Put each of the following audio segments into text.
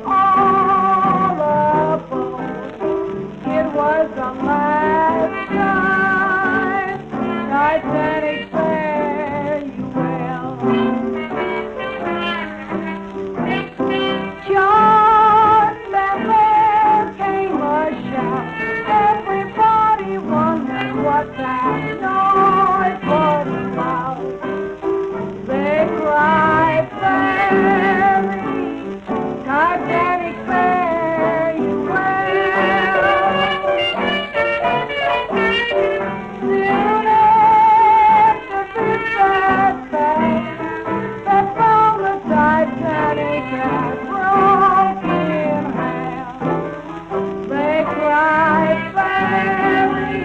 all aboard. It was the last time Titanic fare you well. Just then there came a shout. Everybody wondered what that noise was about. They cried, "Fairy, Titanic fare you well." Soon after this sad fact, they found the Titanic had broken half. They cried, "Fairy,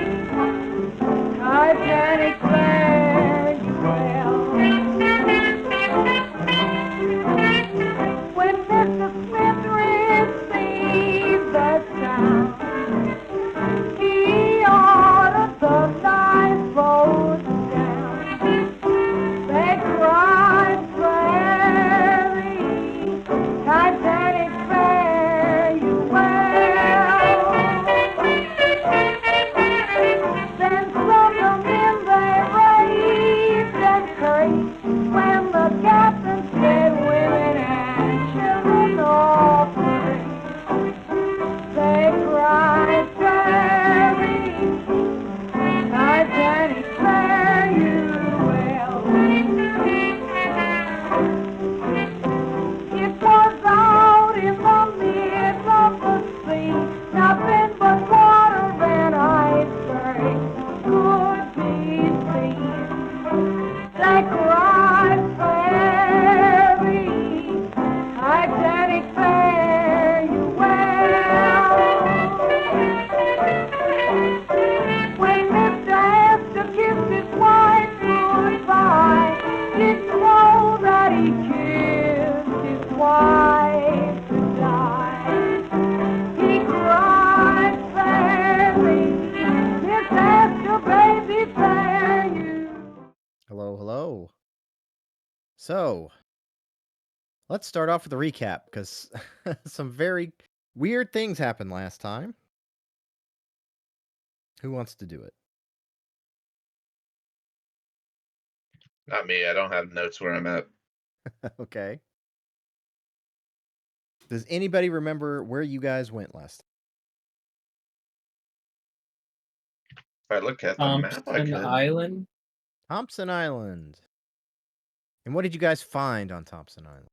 Titanic fare you well." When Mr. Smith received the sound, he ordered the lifeboats down. They cried, "Fairy, Titanic fare you well." Then some of them they raved and cursed when the captain said women and children all free. They cried, "Fairy, Titanic fare you well." It was out in the midst of the sea, nothing but water and icebergs could be seen. They cried, "Fairy, Titanic fare you well." When Mr. Astor kissed his wife goodbye, didn't know that he kissed his wife goodbye. He cried, "Fairy, Miss Astor, baby, fare you." Hello, hello. So, let's start off with a recap because some very weird things happened last time. Who wants to do it? Not me. I don't have notes where I'm at. Okay. Does anybody remember where you guys went last time? If I look at the map, I Thompson could. Island. Thompson Island. And what did you guys find on Thompson Island?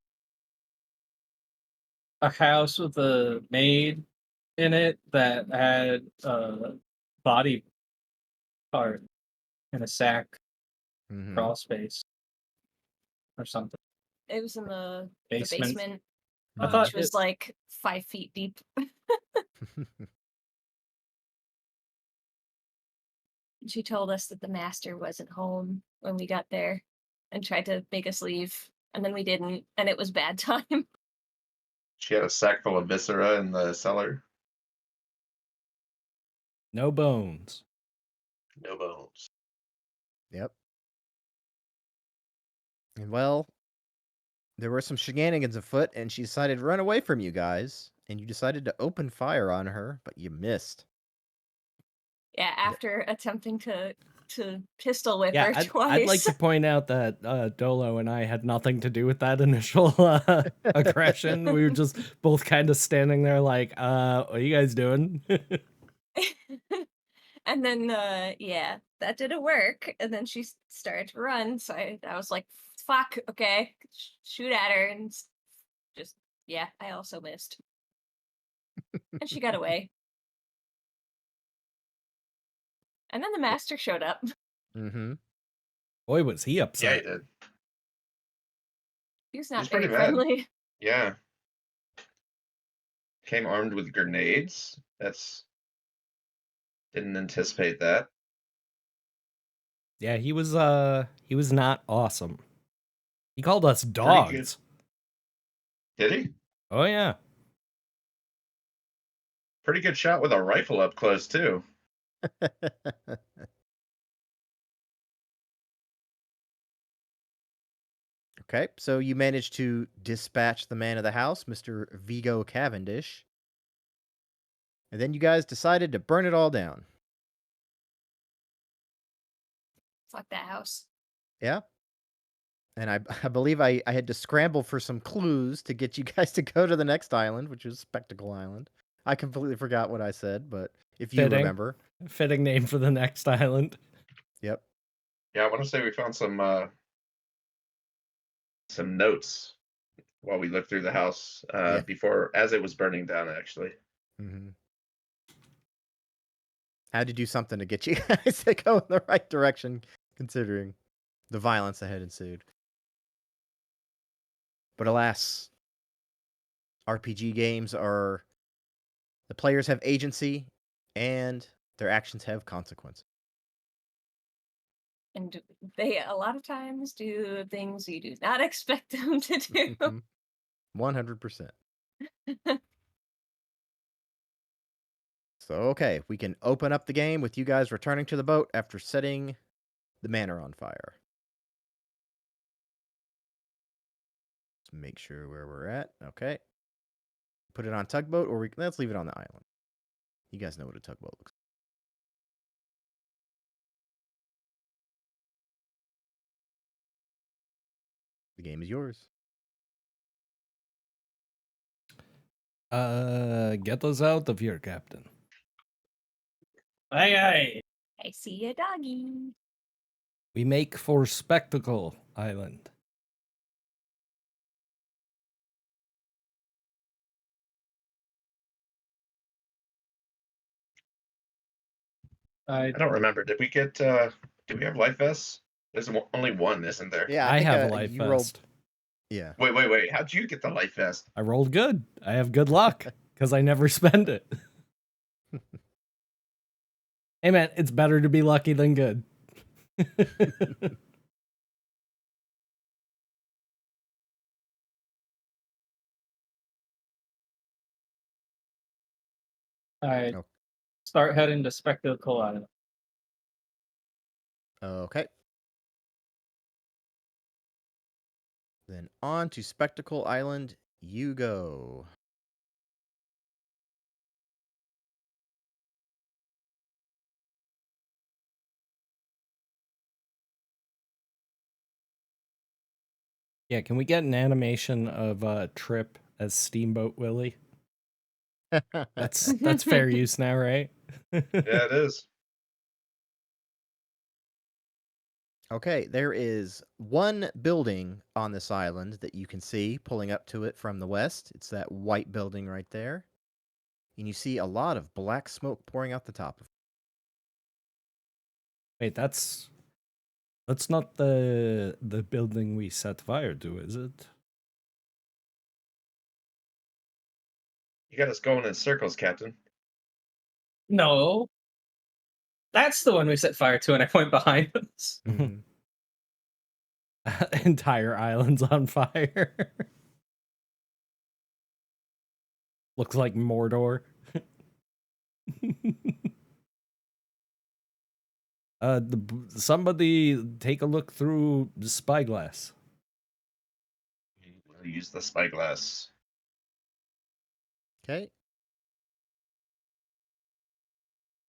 A house with a maid in it that had a body part in a sack, Mhm. crawl space, or something. It was in the Basement. basement, I which thought was like 5 feet deep. She told us that the master wasn't home when we got there and tried to make us leave, and then we didn't, and it was bad time. She had a sack full of viscera in the cellar. No bones. No bones. Yep. And well, there were some shenanigans afoot, and she decided to run away from you guys. And you decided to open fire on her, but you missed. Yeah, after attempting to pistol whip Yeah, her twice. I'd like to point out that Dolo and I had nothing to do with that initial aggression. We were just both kind of standing there like, what are you guys doing? And then, yeah, that didn't work. And then she started to run. So I was like, fuck, okay, shoot at her. And just, yeah, I also missed. And she got away. And then the master showed up. Mm-hmm. Boy, was he Yeah, upset. he did. He was not He's very pretty mad. friendly. Yeah. Came armed with grenades. Didn't anticipate that. Yeah, he was not awesome. He called us Pretty dogs. Did he? Oh yeah. Pretty good shot with a rifle up close too. Okay, so you managed to dispatch the man of the house, Mr. Vigo Cavendish. And then you guys decided to burn it all down. Fuck that house. Yeah? And I believe I had to scramble for some clues to get you guys to go to the next island, which is Spectacle Island. I completely forgot what I said, but if you Fitting. remember. Fitting name for the next island. Yep. Yeah, I want to say we found some notes while we looked through the house Yeah. before, as it was burning down, actually. Mm-hmm. Had to do something to get you guys to go in the right direction, considering the violence that had ensued. But alas, RPG games are... The players have agency, and their actions have consequences. And they a lot of times do things you do not expect them to do. 100%. So, okay, we can open up the game with you guys returning to the boat after setting the manor on fire. Let's make sure where we're at. Okay. Put it on tugboat, or let's leave it on the island. You guys know what a tugboat looks like. The game is yours. Get us out of here, Captain. Aye, aye. I see a doggy. We make for Spectacle Island. I don't remember. Did we get? Did we have life vests? There's only one, isn't there? Yeah, I think, have a life you rolled... vest. Yeah. Wait. How'd you get the life vest? I rolled good. I have good luck because I never spend it. Hey man, it's better to be lucky than good. All right. Oh. Start heading to Spectacle Island. Okay. Then on to Spectacle Island you go. Yeah, can we get an animation of Tripp as Steamboat Willie? That's fair use now, right? Yeah, it is. Okay, there is one building on this island that you can see pulling up to it from the west. It's that white building right there. And you see a lot of black smoke pouring out the top of it. Wait, that's not the building we set fire to, is it? You got us going in circles, Captain. No. That's the one we set fire to, and I went behind us. Mhm. Entire island's on fire. Looks like Mordor. Somebody take a look through the spyglass. We'll use the spyglass. Okay.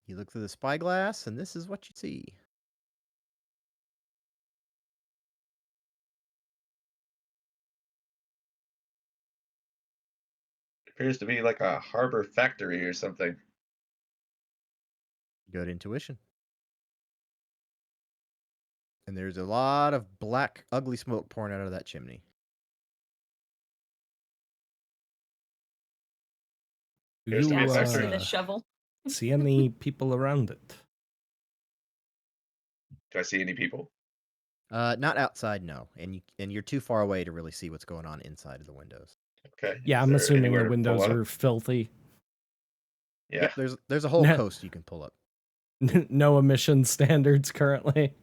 You look through the spyglass, and this is what you see. Appears to be like a harbor factory or something. Good intuition. And there's a lot of black, ugly smoke pouring out of that chimney. Do Here's you the Yeah, I see factory. the shovel. see any people around it? Do I see any people? Not outside, no. And you're too far away to really see what's going on inside of the windows. Okay. Yeah, Is I'm there assuming anywhere the to pull windows up? are filthy. Yeah. Yep, there's a whole Nah. coast you can pull up. No emission standards currently.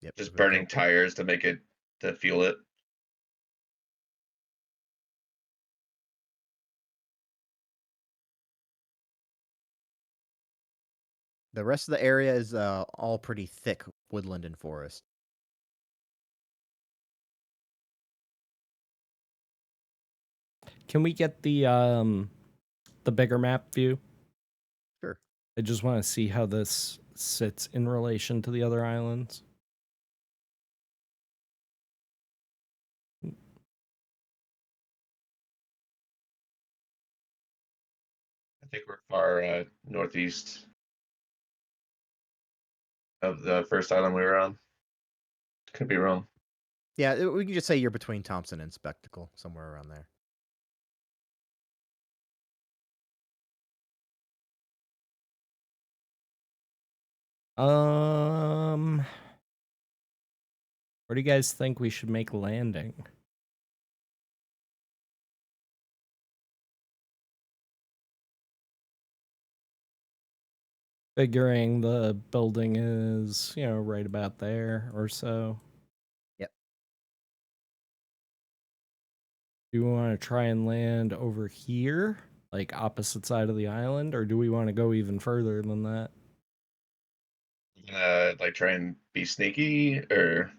Yep, Just there's a burning couple. tires to make it to fuel it. The rest of the area is all pretty thick woodland and forest. can we get the bigger map view? Sure. I just want to see how this sits in relation to the other islands. I think we're far northeast of the first island we were on. Could be wrong. Yeah, we can just say you're between Thompson and Spectacle, somewhere around there. Where do you guys think we should make landing? Figuring the building is, right about there or so. Yep. Do we want to try and land over here, like opposite side of the island, or do we want to go even further than that? Like try and be sneaky, or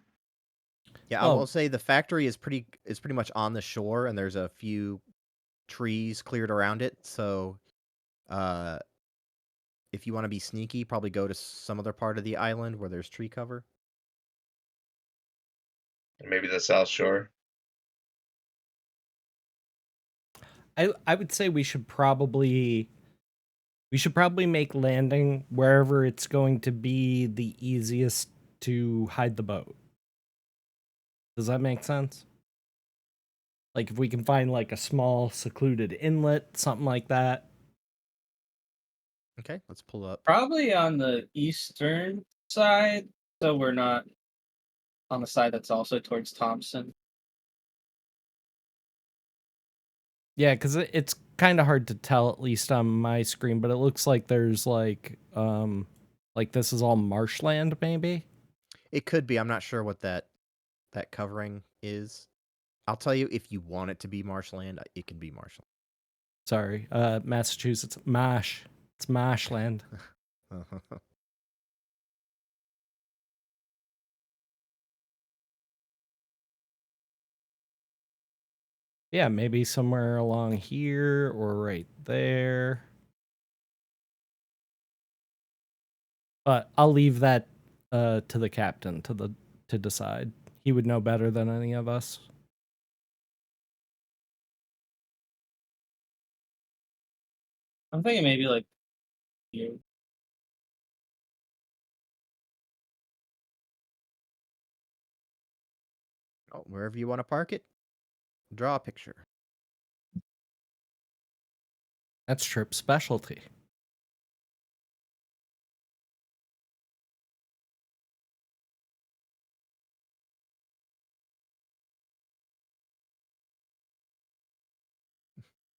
Yeah, I will say the factory is pretty much on the shore, and there's a few trees cleared around it. So, if you want to be sneaky, probably go to some other part of the island where there's tree cover. maybe the South Shore. I would say we should probably make landing wherever it's going to be the easiest to hide the boat. Does that make sense? Like if we can find like a small secluded inlet, something like that. Okay, let's pull up. Probably on the eastern side, so we're not on the side that's also towards Thompson. Yeah, because it's kind of hard to tell, at least on my screen, but it looks like there's like this is all marshland, maybe? It could be. I'm not sure what that covering is. I'll tell you, if you want it to be marshland, it can be marshland. Sorry, Massachusetts, marsh. It's marshland. Yeah, maybe somewhere along here or right there. But I'll leave that to the captain to decide. He would know better than any of us. I'm thinking maybe like here. Oh, wherever you want to park it, draw a picture. That's Tripp's specialty.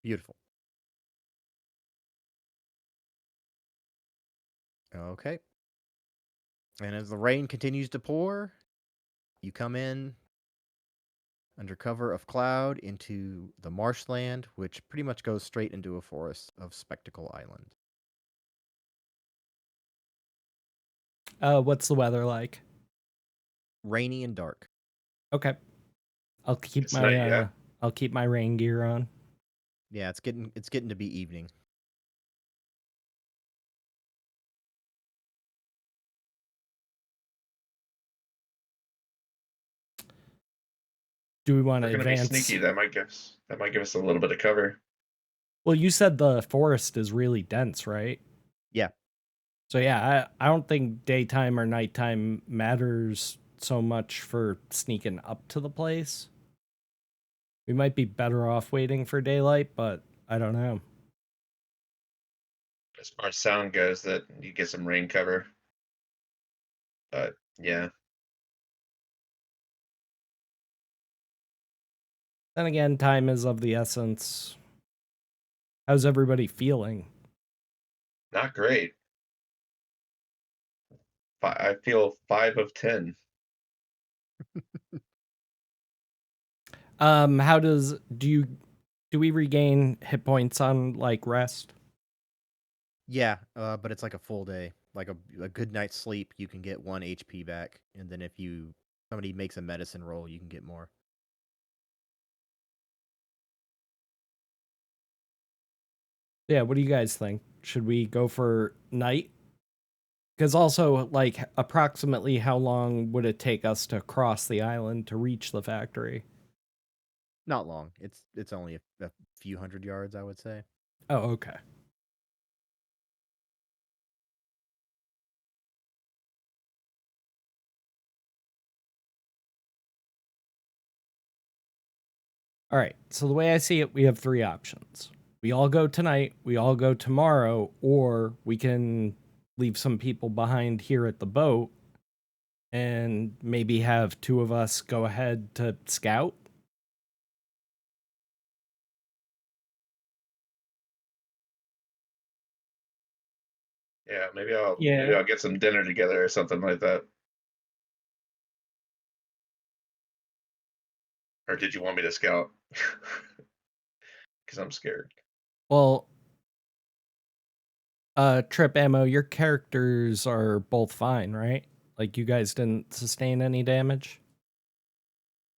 Beautiful. Okay. And as the rain continues to pour, you come in under cover of cloud into the marshland, which pretty much goes straight into a forest of Spectacle Island. What's the weather like? Rainy and dark. Okay. I'll keep It's my night, yeah. I'll keep my rain gear on. Yeah, it's getting to be evening. Do we want to We're gonna advance? be sneaky. That might give us a little bit of cover. Well, you said the forest is really dense, right? Yeah. So yeah, I don't think daytime or nighttime matters so much for sneaking up to the place. We might be better off waiting for daylight, but I don't know. As far as sound goes, that you get some rain cover. But yeah, Then again, time is of the essence. How's everybody feeling? not great. I feel 5 of 10. How do we regain hit points on like rest? Yeah, but it's like a full day. Like a good night's sleep, you can get 1 HP back, and then if somebody makes a medicine roll, you can get more. Yeah, what do you guys think? Should we go for night? Because also, like, approximately how long would it take us to cross the island to reach the factory? Not long. It's only a few hundred yards, I would say. Oh, okay. All right, so the way I see it, we have three options. We all go tonight, we all go tomorrow, or we can leave some people behind here at the boat and maybe have two of us go ahead to scout. Yeah, maybe Yeah. I'll get some dinner together or something like that. Or did you want me to scout? Because I'm scared. Well, Tripp, Ammo, your characters are both fine, right? Like, you guys didn't sustain any damage?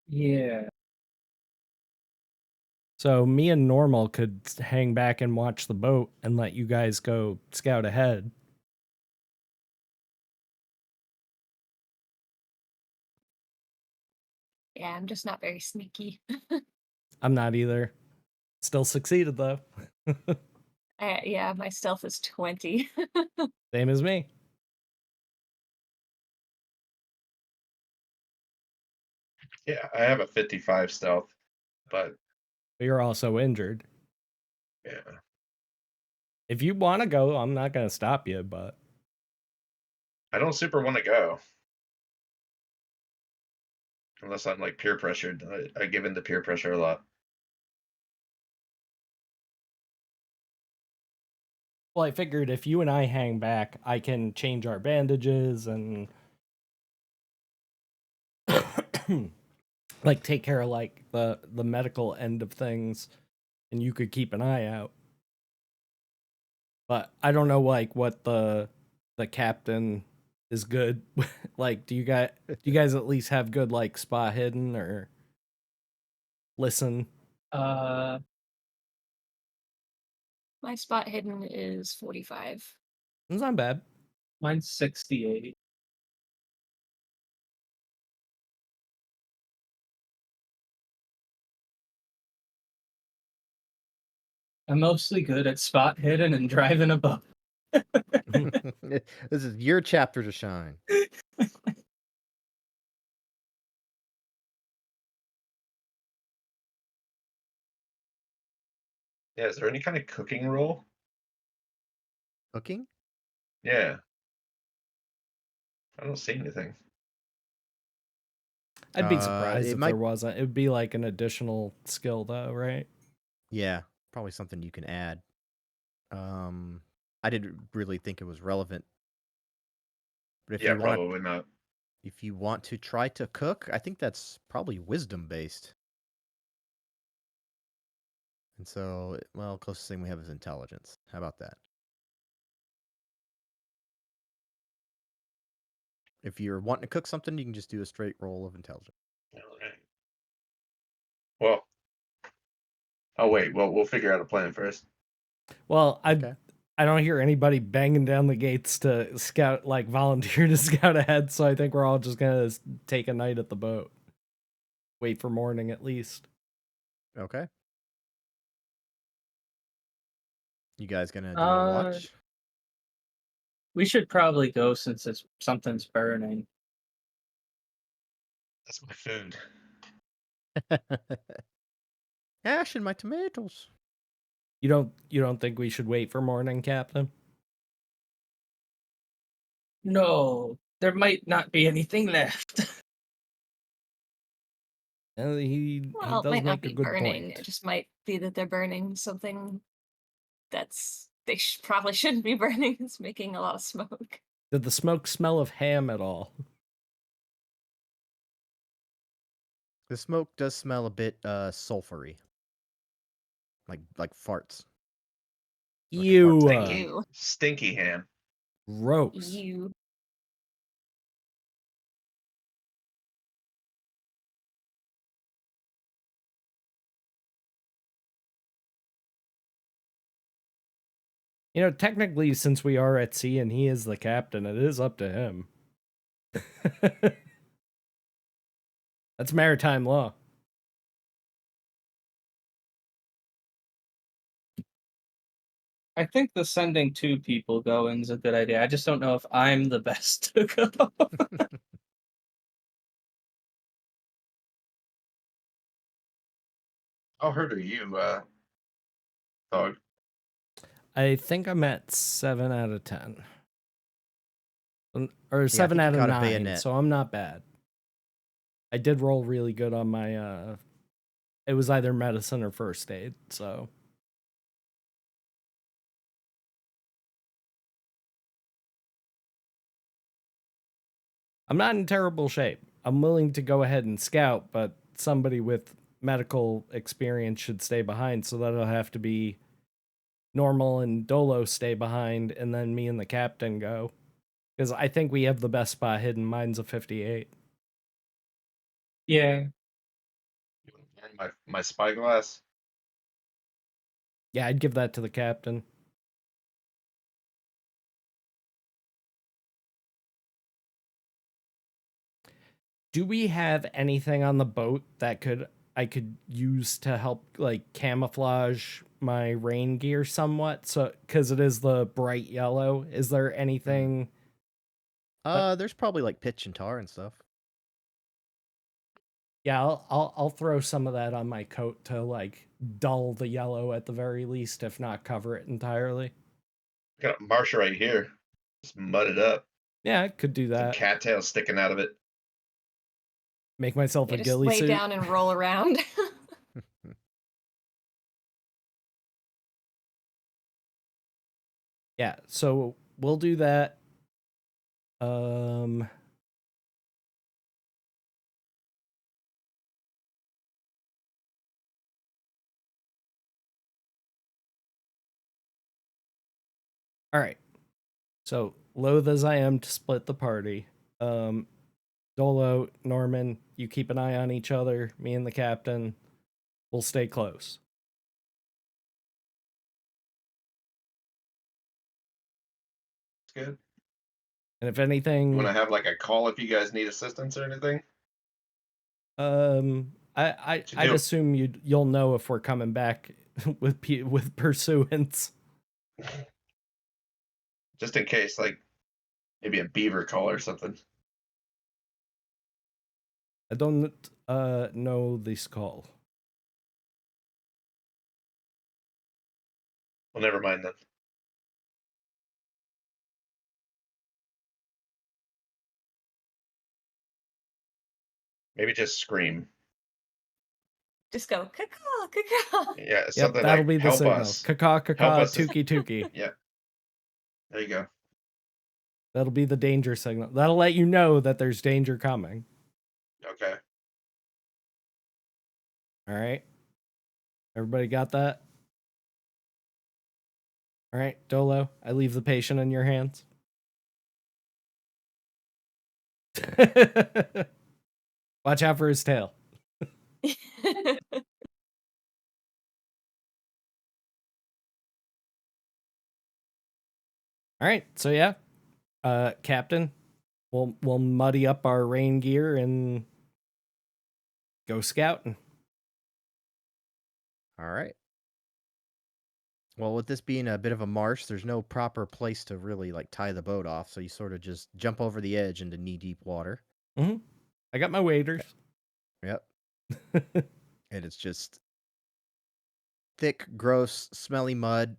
Yeah. So me and Normal could hang back and watch the boat and let you guys go scout ahead. Yeah, I'm just not very sneaky. I'm not either. Still succeeded, though. Yeah, my stealth is 20. Same as me. Yeah, I have a 55 stealth, but But you're also injured. yeah. If you want to go, I'm not going to stop you, but I don't super want to go. Unless I'm like peer pressured. I give in to peer pressure a lot. well, I figured if you and I hang back, I can change our bandages and like take care of like the medical end of things, and you could keep an eye out. But I don't know like what the captain is good. Like, do you guys at least have good like spot hidden or listen? Uh, My spot hidden is 45. It's not bad. mine's 68. I'm mostly good at spot hidden and driving a boat. This is your chapter to shine. Yeah, is there any kind of cooking rule? Cooking? Yeah. I don't see anything. I'd be surprised It if might. there wasn't. It would be like an additional skill, though, right? Yeah, probably something you can add. I didn't really think it was relevant, but Yeah, probably not. if you want to try to cook, I think that's probably wisdom based. And so, well, closest thing we have is intelligence. How about that? If you're wanting to cook something, you can just do a straight roll of intelligence. All right. Well, oh wait, well we'll figure out a plan first. Well, Okay. I don't hear anybody banging down the gates to scout, like volunteer to scout ahead. So I think we're all just gonna take a night at the boat. Wait for morning at least. Okay. You guys gonna do a Uh, watch? we should probably go since something's burning. That's my food. Ash in my tomatoes. You don't think we should wait for morning, Captain? No, there might not be anything left. He Well, it does might not make a be good burning. point. It just might be that they're burning something they probably shouldn't be burning. It's making a lot of smoke. Did the smoke smell of ham at all? The smoke does smell a bit sulfury. Like farts. Like a fart Ew, smell. Ew. Stinky ham. gross. You. You know, technically, since we are at sea and he is the captain, it is up to him. That's maritime law. I think the sending two people going is a good idea. I just don't know if I'm the best to go. How hurt are you, Thog? I think I'm at 7 out of 10. Or I 7 think you out of caught a 9, bayonet. so I'm not bad. I did roll really good on my, it was either medicine or first aid, so. I'm not in terrible shape. I'm willing to go ahead and scout, but somebody with medical experience should stay behind, so that'll have to be Normal and Dolo stay behind, and then me and the captain go. Because I think we have the best spot hidden. Mine's a 58. Yeah. You want to burn my spyglass? Yeah, I'd give that to the captain. Do we have anything on the boat that I could use to help like camouflage my rain gear somewhat? So because it is the bright yellow, is there anything? There's probably like pitch and tar and stuff. Yeah, I'll throw some of that on my coat to like dull the yellow at the very least, if not cover it entirely. Got a marsh right here. Just mud it up. Yeah, I could do Some that. cattails sticking out of it. Make myself Yeah, a just ghillie lay suit. down and roll around. Yeah, so we'll do that. All right. So, loath as I am to split the party, Dolo, Norman, you keep an eye on each other. Me and the captain will stay close. It's good. And if You anything, want to have like a call if you guys need assistance or anything? I'd assume you'll know if we're coming back with pursuance. Just in case, like maybe a beaver call or something. I don't know this call. Well, never mind then. Maybe just scream. Just go, caw, caw. Yeah, Yep, something that'll like be the help signal. us. Caw, Help caw, us. tookie, tookie. Yeah. There you go. That'll be the danger signal. That'll let you know that there's danger coming. Okay. All right. Everybody got that? All right, Dolo, I leave the patient in your hands. Watch out for his tail. All right, so yeah, Captain, we'll muddy up our rain gear and go scouting. All right. Well, with this being a bit of a marsh, there's no proper place to really like tie the boat off, so you sort of just jump over the edge into knee-deep water. Mm-hmm. I got my waders. Yep. And it's just thick, gross, smelly mud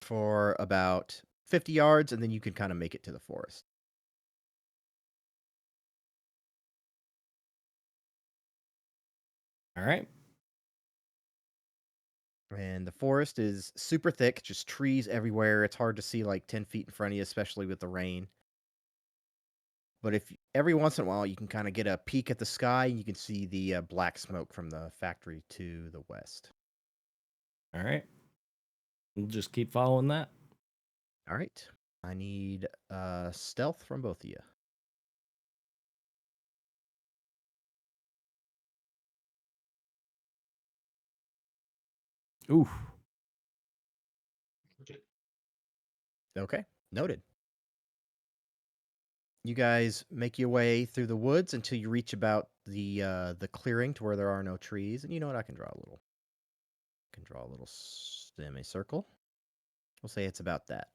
for about 50 yards, and then you can kind of make it to the forest. All right. And the forest is super thick, just trees everywhere. It's hard to see like 10 feet in front of you, especially with the rain. But if every once in a while you can kind of get a peek at the sky, and you can see the black smoke from the factory to the west. All right. We'll just keep following that. All right. I need stealth from both of you. Ooh. Okay, noted. You guys make your way through the woods until you reach about the clearing to where there are no trees. And you know what? I can draw a little. Semicircle. We'll say it's about that,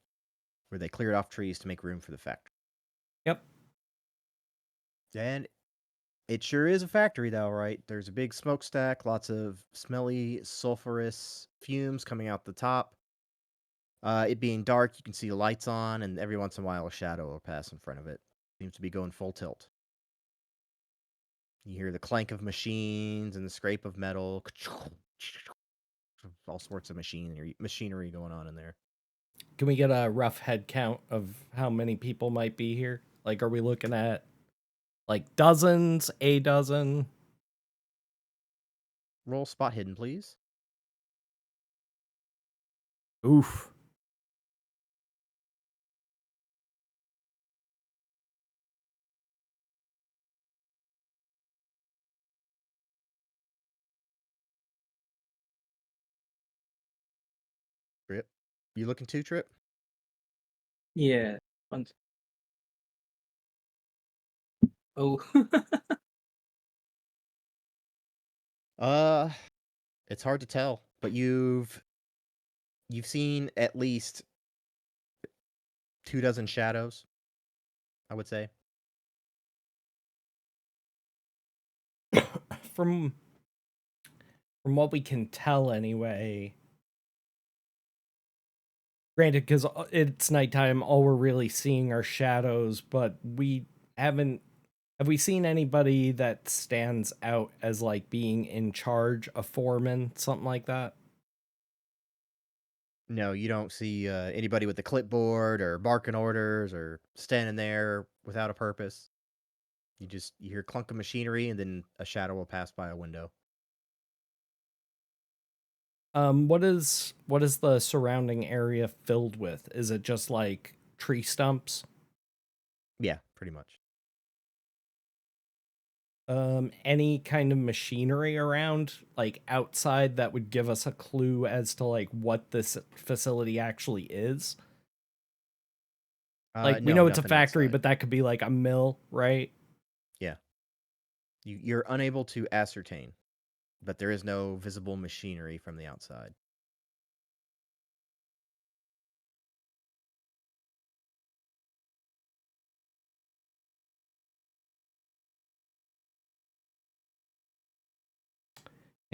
where they cleared off trees to make room for the factory. Yep. And it sure is a factory, though, right? There's a big smokestack, lots of smelly, sulfurous fumes coming out the top. It being dark, you can see the lights on, and every once in a while a shadow will pass in front of it. Seems to be going full tilt. You hear the clank of machines and the scrape of metal. All sorts of machinery going on in there. Can we get a rough head count of how many people might be here? Like, are we looking at like dozens, a dozen? Roll spot hidden, please. Oof. Tripp. You looking too, Tripp? Yeah. Oh. It's hard to tell, but you've seen at least 24 shadows, I would say. From what we can tell anyway. Granted, because it's nighttime, all we're really seeing are shadows, but we haven't. Have we seen anybody that stands out as like being in charge, a foreman, something like that? No, you don't see anybody with a clipboard or barking orders or standing there without a purpose. You hear clunk of machinery, and then a shadow will pass by a window. What is the surrounding area filled with? Is it just like tree stumps? Yeah, pretty much. Any kind of machinery around, like outside, that would give us a clue as to like what this facility actually is? Like, we No, know it's a nothing factory, outside. but that could be like a mill, right? Yeah. You're unable to ascertain, but there is no visible machinery from the outside.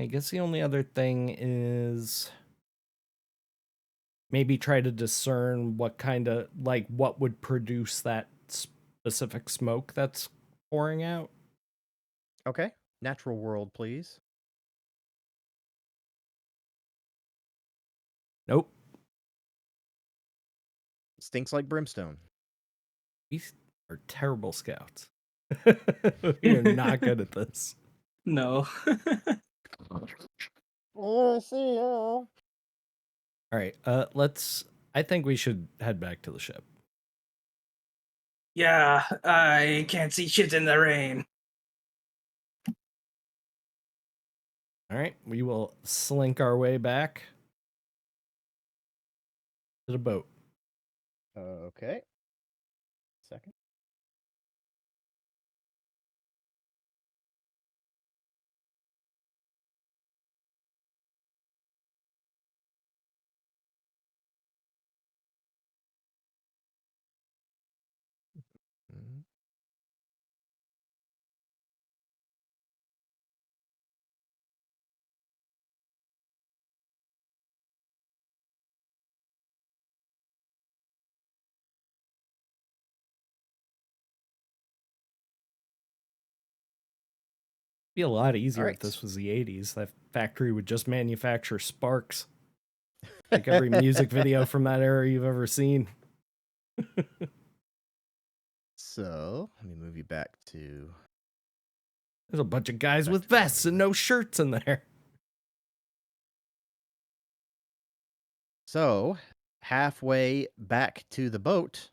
I guess the only other thing is maybe try to discern what kind of, like, what would produce that specific smoke that's pouring out. Okay. Natural world, please. Nope. Stinks like brimstone. We are terrible scouts. We are not good at this. No. Oh, see ya. All right, I think we should head back to the ship. Yeah, I can't see shit in the rain. All right, we will slink our way back to the boat. Okay. Second. Mhm. Be a lot easier All if this right. was the 80s. That factory would just manufacture sparks. Like every music video from that era you've ever seen. So, let me move you back to... There's a bunch of guys Back with to the vests and main. no shirts in there. So, halfway back to the boat,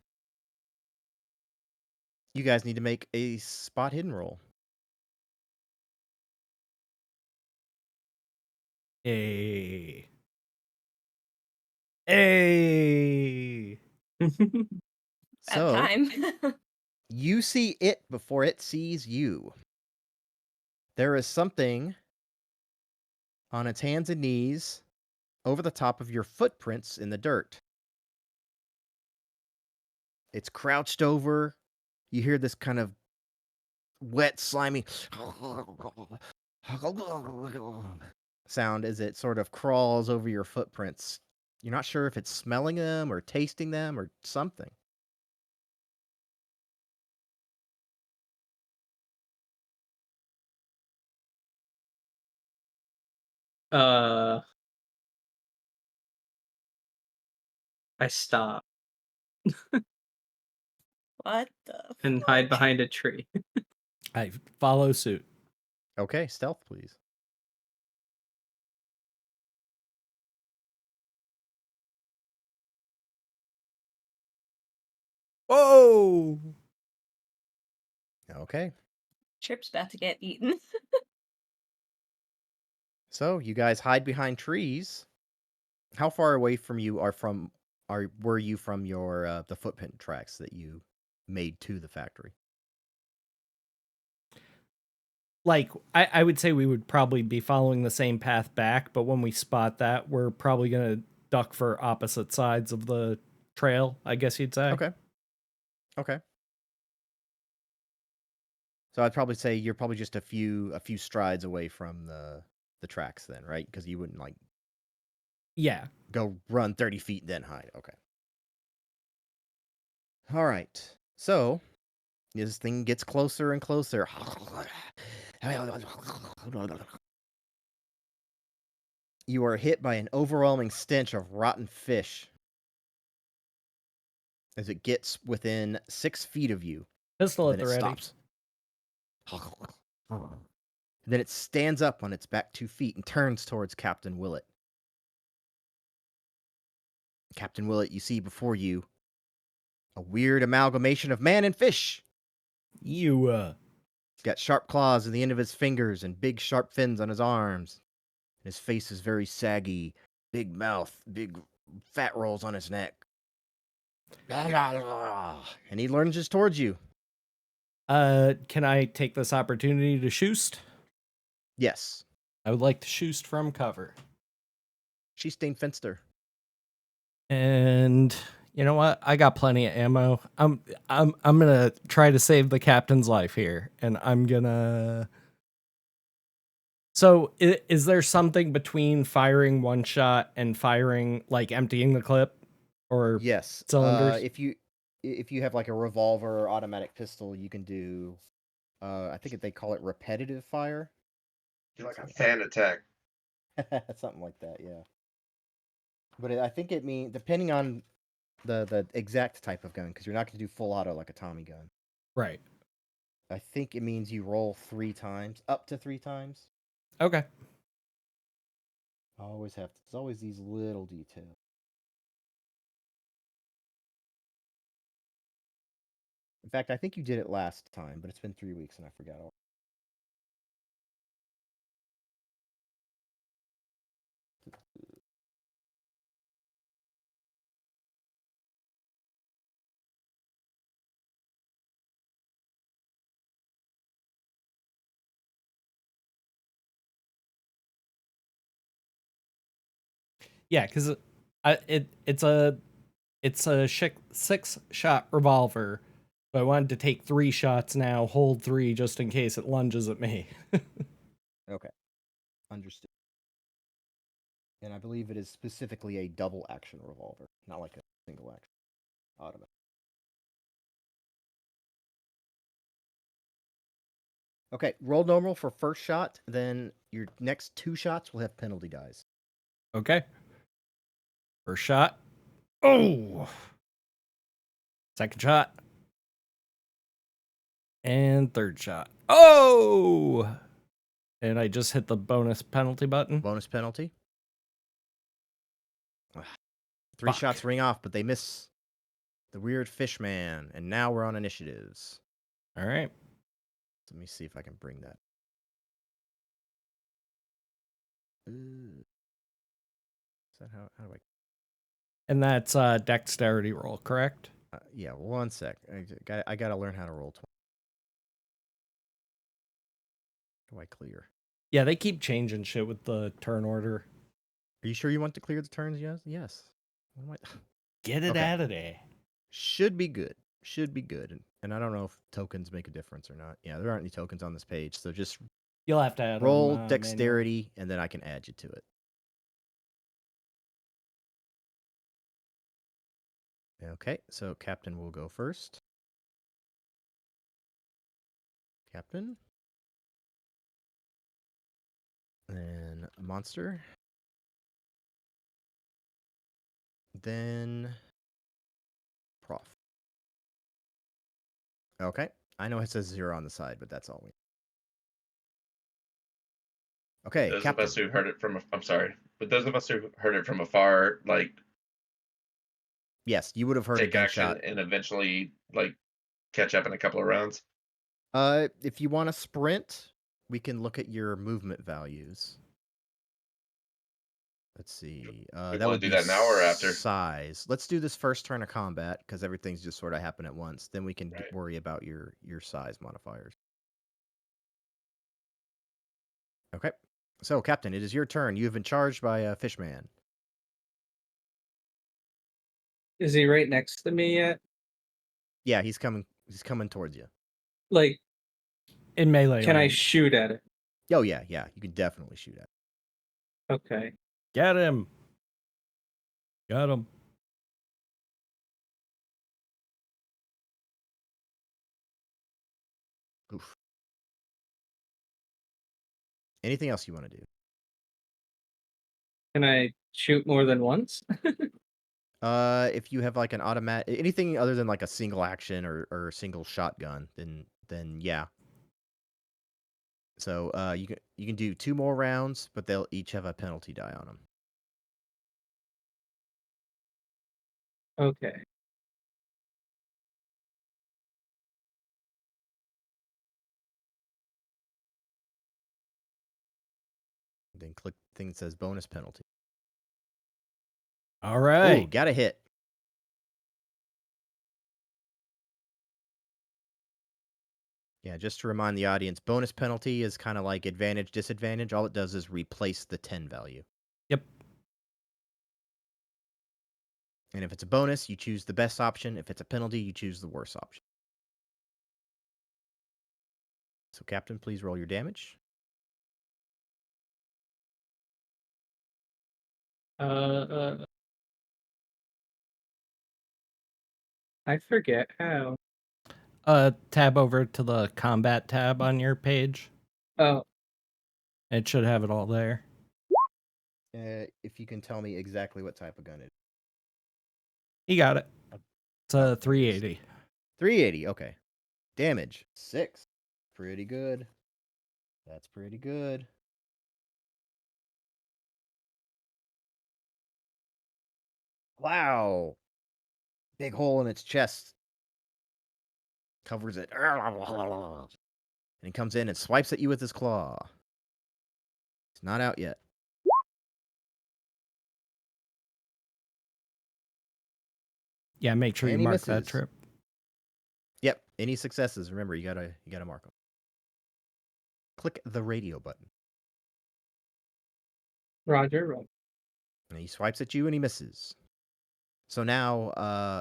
you guys need to make a spot hidden roll. Hey. Hey. Bad So time. you see it before it sees you. There is something on its hands and knees over the top of your footprints in the dirt. It's crouched over. You hear this kind of wet, slimy sound as it sort of crawls over your footprints. You're not sure if it's smelling them or tasting them or something. I stop What the and fuck? hide behind a tree. I follow suit. Okay, stealth, please. Whoa! Okay. Tripp's about to get eaten. So you guys hide behind trees. How far away from you were you from your the footprint tracks that you made to the factory? Like, I would say we would probably be following the same path back, but when we spot that, we're probably going to duck for opposite sides of the trail, I guess you'd say. Okay. Okay. So I'd probably say you're probably just a few strides away from the tracks then, right? Because you wouldn't like Yeah. go run 30 feet then hide. Okay. All right. So this thing gets closer and closer. You are hit by an overwhelming stench of rotten fish as it gets within 6 feet of you. Pistol at Then the it ready. stops. Then it stands up on its back 2 feet and turns towards Captain Willet. Captain Willet, you see before you a weird amalgamation of man and fish. You, He's got sharp claws at the end of his fingers and big sharp fins on his arms. His face is very saggy, big mouth, big fat rolls on his neck. And he lunges towards you. can I take this opportunity to shoost? Yes. I would like to shoost from cover. She stained Finster. And you know what? I got plenty of ammo. I'm gonna try to save the captain's life here, and I'm gonna. So, is there something between firing one shot and firing, like emptying the clip, or Yes. cylinders? If you have like a revolver or automatic pistol, you can do. I think they call it repetitive fire. You're like a fan attack. Something like that, yeah. But I think it means depending on the exact type of gun, because you're not going to do full auto like a Tommy gun. Right. I think it means you roll 3 times, up to 3 times. Okay. There's always these little details. In fact, I think you did it last time, but it's been 3 weeks and I forgot all. Yeah, because it's a 6-shot revolver, but I wanted to take 3 shots now, hold 3 just in case it lunges at me. Okay. Understood. And I believe it is specifically a double action revolver, not like a single action automatic. Okay, roll normal for first shot, then your next 2 shots will have penalty dice. Okay. First shot. Oh. Second shot. And third shot. Oh! And I just hit the bonus penalty button. Bonus penalty. 3 Fuck. shots ring off, but they miss the weird fish man, and now we're on initiatives. All right. Let me see if I can bring that. Is that how do I And that's dexterity roll, correct? Yeah, one sec. I gotta learn how to roll 20. How do I clear? Yeah, they keep changing shit with the turn order. Are you sure you want to clear the turns? Yes. Yes. What am I... Get it Okay. out of there. Should be good. Should be good. And I don't know if tokens make a difference or not. Yeah, there aren't any tokens on this page, so just You'll have to add roll them, dexterity, and then I can add you to it. Okay, so Captain will go first. Captain. Then Monster. Then Prof. Okay, I know it says 0 on the side, but that's all we. Okay, Those Captain. of us who heard it from, I'm sorry, but those of us who heard it from afar, like, Yes, you would have heard a take action gunshot. and eventually, like, catch up in a couple of rounds. If you want to sprint, we can look at your movement values. Let's see. We That wanna would do be that now or after? size. Let's do this first turn of combat because everything's just sort of happen at once. Then we can Right. worry about your size modifiers. Okay. So, Captain, it is your turn. You have been charged by a fishman. Is he right next to me yet? Yeah, he's coming. He's coming towards you. Like, In melee can I range. shoot at it? Oh yeah, yeah. You can definitely shoot at. Okay. Get him. Got him. Oof. Anything else you want to do? Can I shoot more than once? If you have like an automatic, anything other than like a single action or single shotgun, then yeah. So you can do 2 more rounds, but they'll each have a penalty die on them. Okay. Then click thing that says bonus penalty. All right. Ooh, got a hit. Yeah, just to remind the audience, bonus penalty is kind of like advantage, disadvantage. All it does is replace the 10 value. Yep. And if it's a bonus, you choose the best option. If it's a penalty, you choose the worst option. So, Captain, please roll your damage. I forget how. Tab over to the combat tab on your page. Oh, It should have it all there. If you can tell me exactly what type of gun it is. You got it. It's a Oh, 380. 380, okay. Damage, 6. Pretty good. That's pretty good. Wow. Big hole in its chest. Covers it. And he comes in and swipes at you with his claw. It's not out yet. Yeah, make sure you And he mark that misses. trip. Yep. Any successes, remember, you gotta mark them. Click the radio button. Roger. And he swipes at you and he misses. So now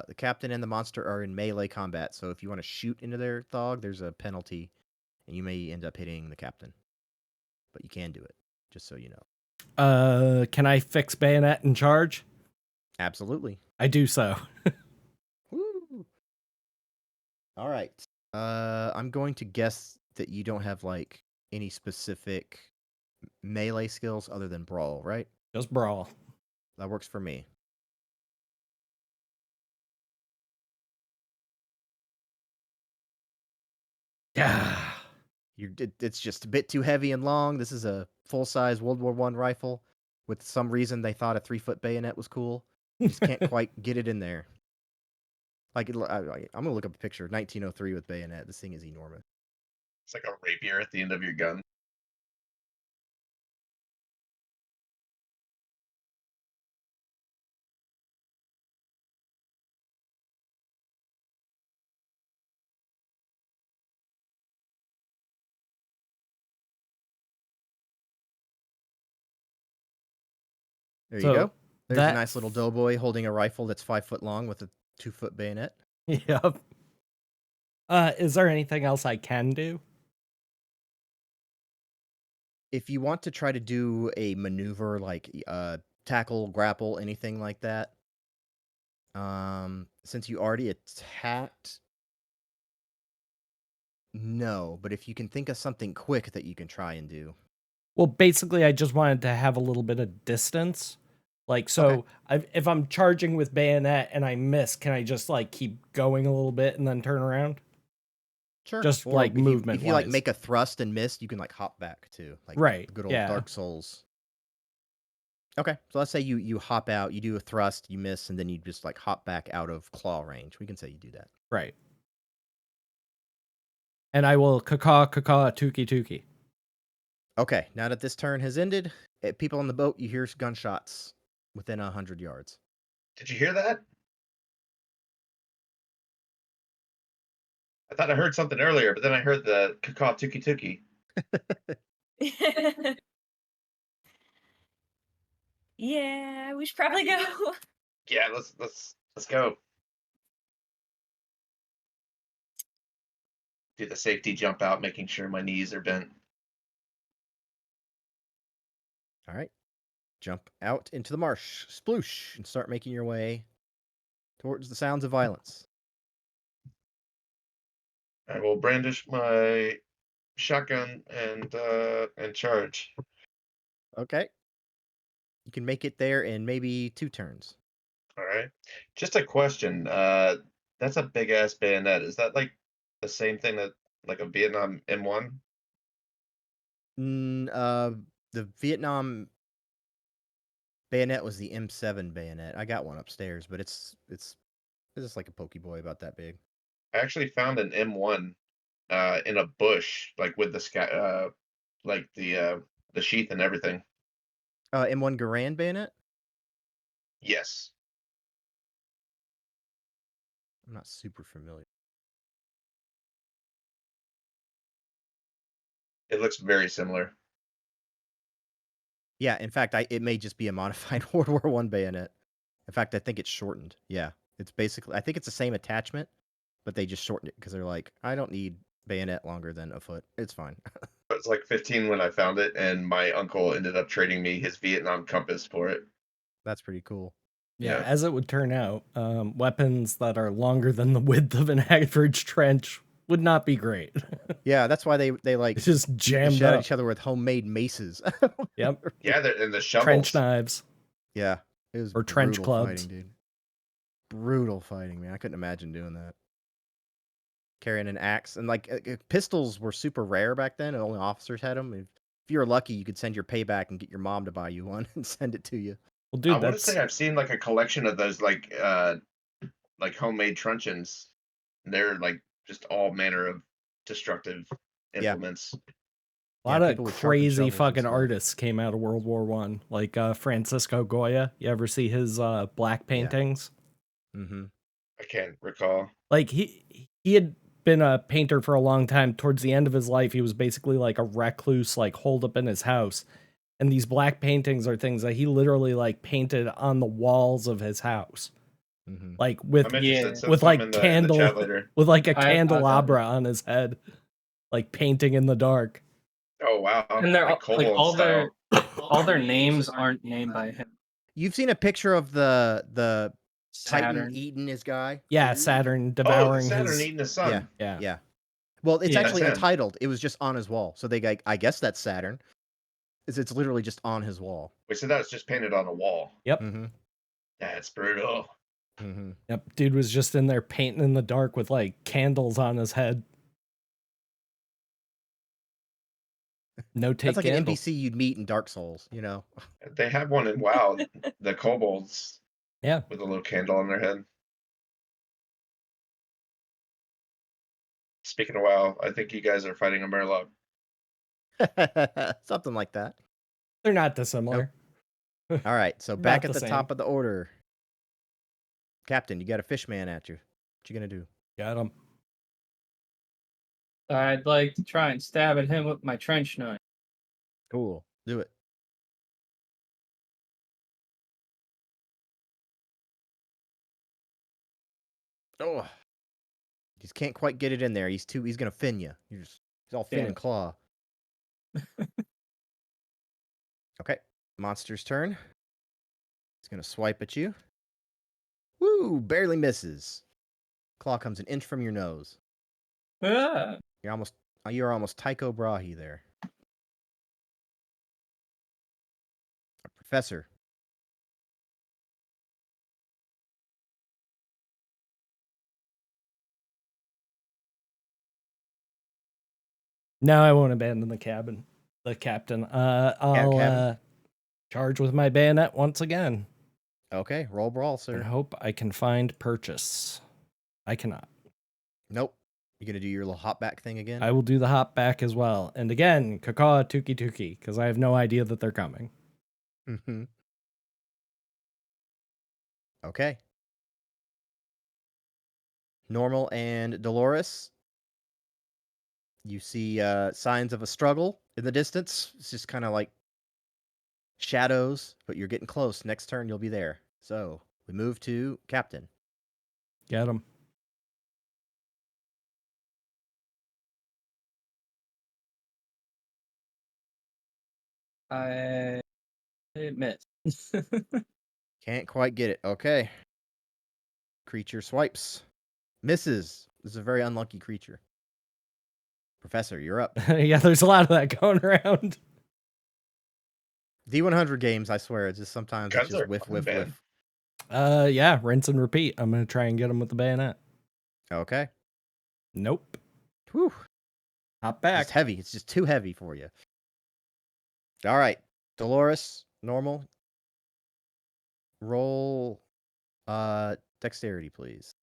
the captain and the monster are in melee combat. So if you want to shoot into their thog, there's a penalty, and you may end up hitting the captain. But you can do it, just so you know. Can I fix bayonet and charge? Absolutely. I do so. Woo! All right. I'm going to guess that you don't have like any specific melee skills other than brawl, right? Just brawl. That works for me. Yeah. It's just a bit too heavy and long. This is a full-size World War I rifle. With some reason, they thought a 3-foot bayonet was cool. You just can't quite get it in there. Like, I'm gonna look up a picture of 1903 with bayonet. This thing is enormous. It's like a rapier at the end of your gun. There So you go. There's that- a nice little doughboy holding a rifle that's 5 foot long with a 2-foot bayonet. Yep. Is there anything else I can do? If you want to try to do a maneuver like tackle, grapple, anything like that, since you already attacked, no. But if you can think of something quick that you can try and do. Well, basically, I just wanted to have a little bit of distance. Like, so if I'm charging with bayonet and I miss, can I just like keep going a little bit and then turn around? Sure. Just Or like if you, movement. if you like make a thrust and miss, you can like hop back too, like Right, good old yeah. Dark Souls. Okay, so let's say you hop out, you do a thrust, you miss, and then you just like hop back out of claw range. We can say you do that. Right. And I will caw tuki tuki. Okay, now that this turn has ended, people on the boat, you hear gunshots within 100 yards. Did you hear that? I thought I heard something earlier, but then I heard the caw tuki tuki. Yeah, we should probably go. Yeah, let's go. Do the safety jump out, making sure my knees are bent. All right, jump out into the marsh, sploosh, and start making your way towards the sounds of violence. I will brandish my shotgun and charge. Okay. You can make it there in maybe 2 turns. All right. Just a question. That's a big ass bayonet. Is that like the same thing that like a Vietnam M1? The Vietnam bayonet was the M7 bayonet. I got one upstairs, but it's just like a pokeboy about that big. I actually found an M1 in a bush, like with the like the sheath and everything. M1 Garand bayonet? Yes. I'm not super familiar. It looks very similar. Yeah, in fact, it may just be a modified World War One bayonet. In fact, I think it's shortened. Yeah, it's basically, I think it's the same attachment, but they just shortened it because they're like, I don't need bayonet longer than a foot. It's fine. I was like 15 when I found it, and my uncle ended up trading me his Vietnam compass for it. That's pretty cool. Yeah, Yeah. as it would turn out, weapons that are longer than the width of an average trench would not be great. Yeah, that's why they like It's just beat the jammed shit out of up. each other with homemade maces. Yep. Yeah, and the shovels. Trench knives. Yeah, it was Or trench brutal clubs. fighting, dude. Brutal fighting, man. I couldn't imagine doing that. Carrying an axe and like pistols were super rare back then. And only officers had them. If you were lucky, you could send your payback and get your mom to buy you one and send it to you. Well, dude, I want to that's say I've seen like a collection of those like homemade truncheons. They're like just all manner of destructive implements. a lot Yeah, of people with sharpened crazy shovels and fucking stuff. artists came out of World War One, like Francisco Goya. You ever see his black paintings? Mm-hmm. I can't recall. Like he had been a painter for a long time. Towards the end of his life, he was basically like a recluse, like holed up in his house. And these black paintings are things that he literally like painted on the walls of his house, Mm-hmm. like with I'm interested. Send with some like in the candle chat later. with like a I've got candelabra on his head, like painting in the dark. Oh wow! And they're like like Kobold all their style. names aren't named by him. You've seen a picture of the Titan Saturn. eating his guy? Yeah, Saturn Oh, the devouring Saturn his. eating the sun. Yeah. Yeah. Well, it's Yeah. actually That's him. untitled. It was just on his wall. So I guess that's Saturn. It's literally just on his wall. Wait, so that's just painted on a wall. Yep. Mm-hmm. That's brutal. Mm-hmm. Yep. Dude was just in there painting in the dark with like candles on his head. No take That's like candle. an NPC you'd meet in Dark Souls, you know? They have one in WoW. The kobolds Yeah. with a little candle on their head. Speaking of WoW, I think you guys are fighting a Murloc. Something like that. They're not dissimilar. All right, so Not back the at the same. top of the order. Captain, you got a fish man at you. What you gonna do? Got him. I'd like to try and stab at him with my trench knife. Cool. Do it. Oh, just can't quite get it in there. He's gonna fin you. He's all fin Damn and it. claw. Okay, monster's turn. He's gonna swipe at you. Woo! Barely misses. Claw comes an inch from your nose. Ah. You're almost Tycho Brahe there. Professor. No, I won't abandon the cabin. The captain. I'll cabin? charge with my bayonet once again. Okay, roll brawl, And sir. hope I can find purchase. I cannot. Nope. You gonna do your little hop back thing again? I will do the hop back as well. And again, caw tuki tuki, because I have no idea that they're coming. Mm-hmm. Okay. Normal and Dolores. You see signs of a struggle in the distance. It's just kind of like shadows, but you're getting close. Next turn, you'll be there. So we move to Captain. Get him. I missed. Can't quite get it. Okay. Creature swipes. Misses. This is a very unlucky creature. Professor, you're up. Yeah, there's a lot of that going around. D100 games, I swear, it's just sometimes it's Guns just are whiff, fucking whiff, bad. whiff. Yeah, rinse and repeat. I'm gonna try and get him with the bayonet. Okay. Nope. Whew. Hop It's back. just heavy. It's just too heavy for you. All right. Dolores, normal. Roll dexterity, please.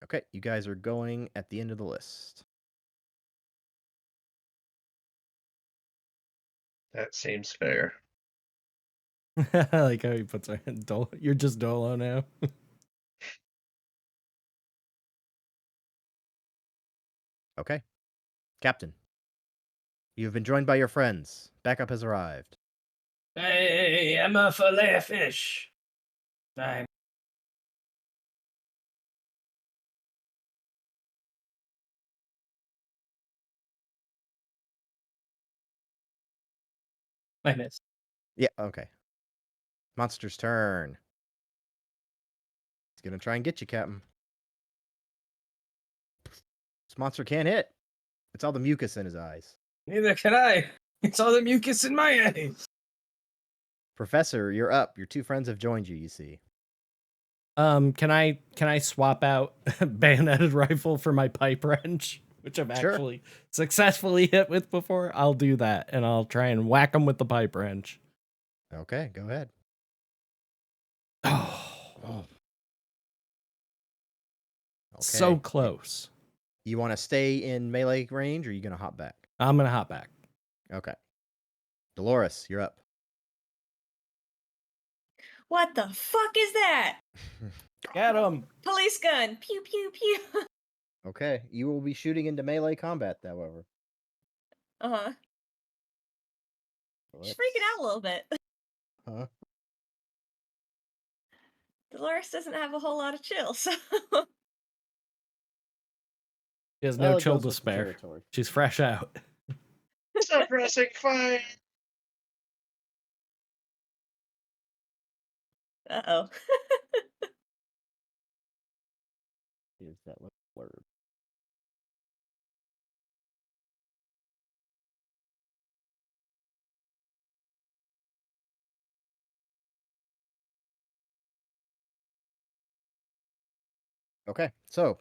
Okay, you guys are going at the end of the list. That seems fair. I like how he puts our You're just Dolo now. Okay. Captain, you have been joined by your friends. Backup has arrived. Hey, I'm a fillet of fish. I missed. Yeah, okay. Monster's turn. He's gonna try and get you, Captain. This monster can't hit. It's all the mucus in his eyes. Neither can I. It's all the mucus in my eyes. Professor, you're up. Your two friends have joined you, you see. Can I swap out bayoneted rifle for my pipe wrench, which I've Sure. actually successfully hit with before? I'll do that, and I'll try and whack him with the pipe wrench. Okay, go ahead. Oh, so Okay. close. You want to stay in melee range, or are you going to hop back? I'm gonna hop back. Okay. Dolores, you're up. What the fuck is that? Get him. Police gun. Pew pew pew. Okay, you will be shooting into melee combat, however. Uh-huh. She's freaking out a little bit. Huh? Dolores doesn't have a whole lot of chill, so She has Well, no it chill goes to with the spare. territory. She's fresh out. Suppressing fire. uh-oh. Here's that little blurb. Okay, so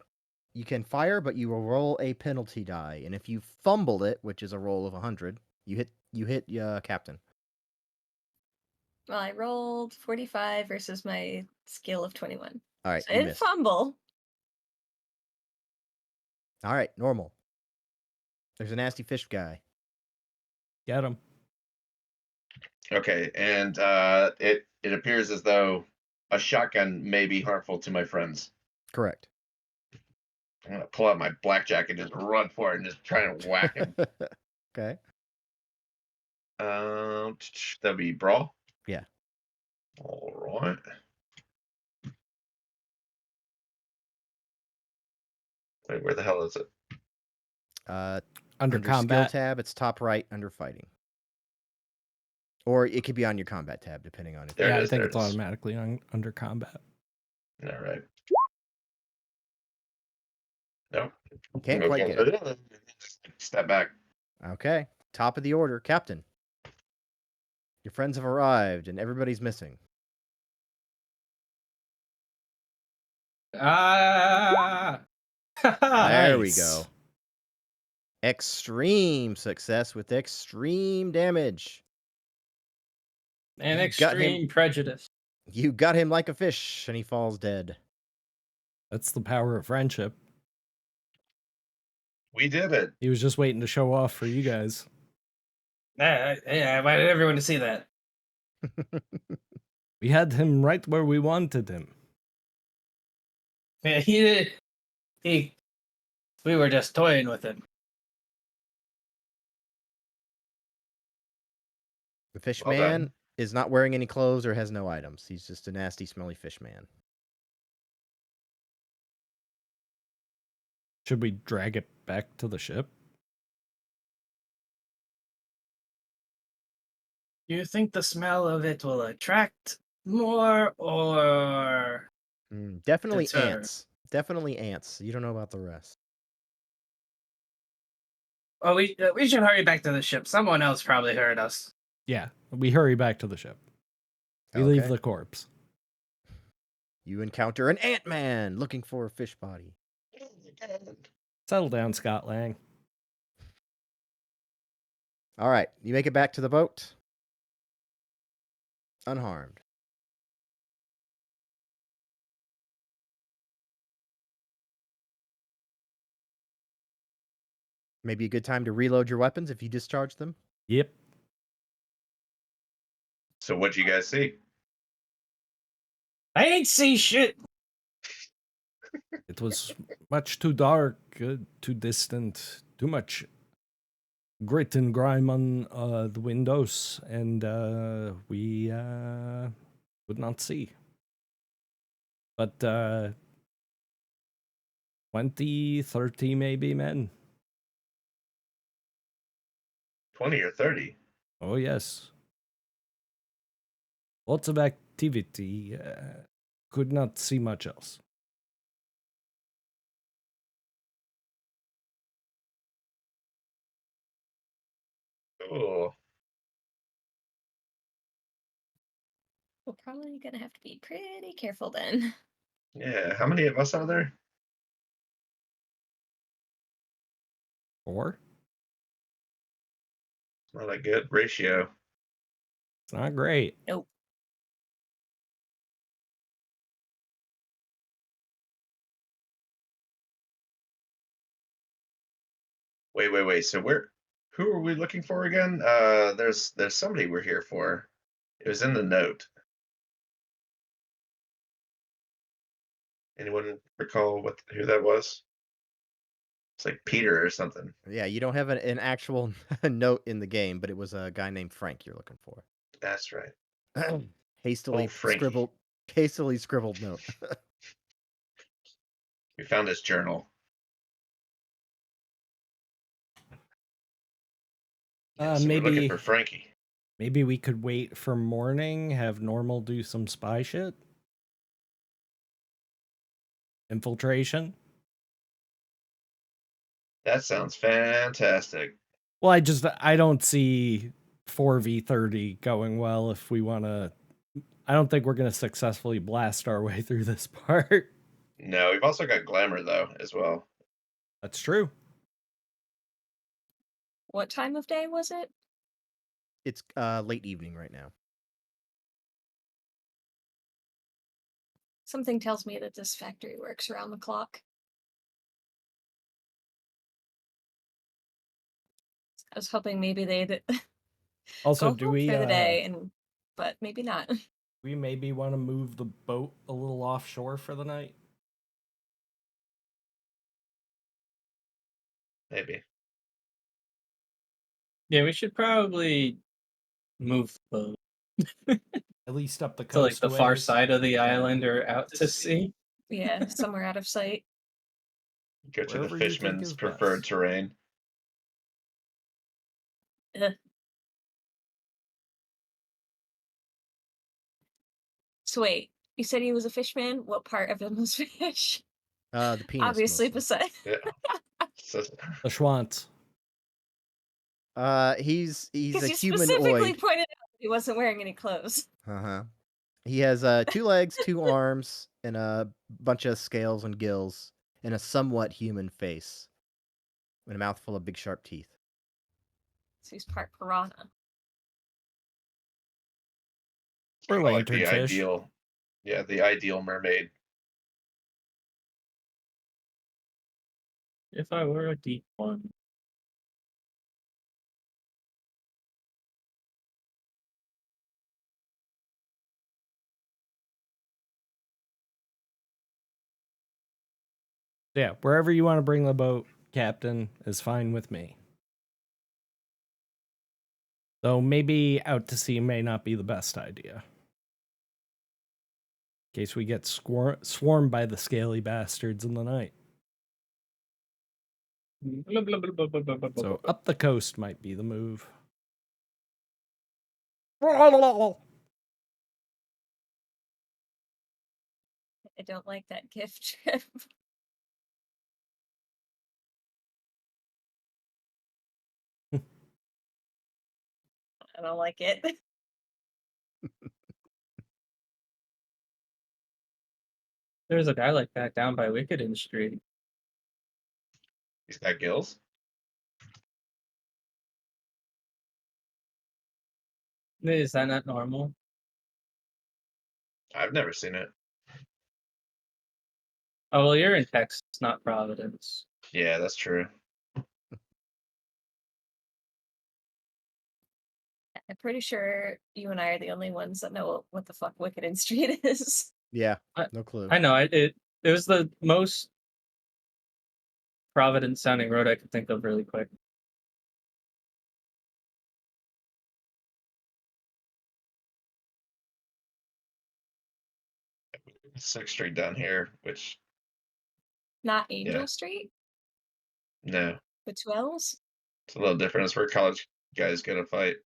you can fire, but you will roll a penalty die, and if you fumbled it, which is a roll of 100, you hit Captain. Well, I rolled 45 versus my skill of 21. All right, So you I didn't missed. fumble. All right, normal. There's a nasty fish guy. Get him. Okay, and it appears as though a shotgun may be harmful to my friends. Correct. I'm gonna pull out my blackjack and just run for it and just try and whack him. Okay. That'd be brawl. Yeah. All right. Wait, where the hell is it? Under Under skill combat. tab, it's top right under fighting. Or it could be on your combat tab, depending on if There it Yeah, I is, think there it's it is. automatically under combat. All right. No. Can't quite get it. Step back. Okay. Top of the order, Captain. Your friends have arrived and everybody's missing. Ah. There we Nice. go. Extreme success with extreme damage. And You got him. extreme prejudice. You got him like a fish and he falls dead. That's the power of friendship. We did it. He was just waiting to show off for you guys. Yeah, I invited everyone to see that. We had him right where we wanted him. Yeah, we were just toying with him. The fish Well man done. is not wearing any clothes or has no items. He's just a nasty, smelly fish man. Should we drag it back to the ship? Do you think the smell of it will attract more or Definitely Deter. ants. Definitely ants. You don't know about the rest. Oh, we should hurry back to the ship. Someone else probably heard us. Yeah, we hurry back to the ship. We leave Okay. the corpse. You encounter an ant-man looking for a fish body. Settle down, Scott Lang. All right. You make it back to the boat. Unharmed. Maybe a good time to reload your weapons if you discharge them. Yep. So what'd you guys see? I ain't see shit. It was much too dark, too distant, too much grit and grime on the windows, and we could not see. But 20, 30 maybe men. 20 or 30? Oh, yes. Lots of activity. Could not see much else. Oh, We're probably gonna have to be pretty careful then. yeah. How many of us are there? 4? Not a good ratio. It's not great. Nope. Wait. So who are we looking for again? There's somebody we're here for. It was in the note. Anyone recall who that was? It's like Peter or something. Yeah, you don't have an actual note in the game, but it was a guy named Frank you're looking for. That's right. hastily Frankie. scribbled note. We found his journal. Yeah, so we're looking Maybe for Frankie. maybe we could wait for morning, have Normal do some spy shit. Infiltration. That sounds fantastic. Well, I don't see 4v30 going well if we want to. I don't think we're going to successfully blast our way through this part. No, we've also got glamour though as well. That's true. What time of day was it? It's late evening right now. Something tells me that this factory works around the clock. I was hoping maybe they'd Also, go do home we for the day, but maybe not. we maybe want to move the boat a little offshore for the night? Maybe. Yeah, we should probably move the boat. At least up the To like coast. the far ways. side of the island or out to sea. Yeah, somewhere out of sight. Go to the Wherever you think fisherman's is preferred best. terrain. Ugh. So wait, you said he was a fishman? What part of him was fish? The penis. Obviously, mostly. beside. Yeah. So, The Schwanz. He's Because a you specifically humanoid. pointed out he wasn't wearing any clothes. Uh-huh. He has 2 legs, 2 arms, and a bunch of scales and gills, and a somewhat human face, and a mouthful of big sharp teeth. So he's part piranha. Or kinda like the lanternfish. ideal, yeah, the ideal mermaid. If I were a deep one. Yeah, wherever you want to bring the boat, Captain, is fine with me. Though maybe out to sea may not be the best idea. In case we get swarmed by the scaly bastards in the night. So up the coast might be the move. I don't like that gift, Tripp. I don't like it. There's a guy like that down by Wicked Street. He's got gills. Is that not normal? I've never seen it. Oh well, you're in Texas, not Providence. Yeah, that's true. I'm pretty sure you and I are the only ones that know what the fuck Wicked Street is. Yeah, I- no clue. I know it was the most Providence sounding road I could think of really quick. Sixth Street down here, which Not Angel Yeah. Street no, with 2 L's. it's a little different. It's where college guys go to fight.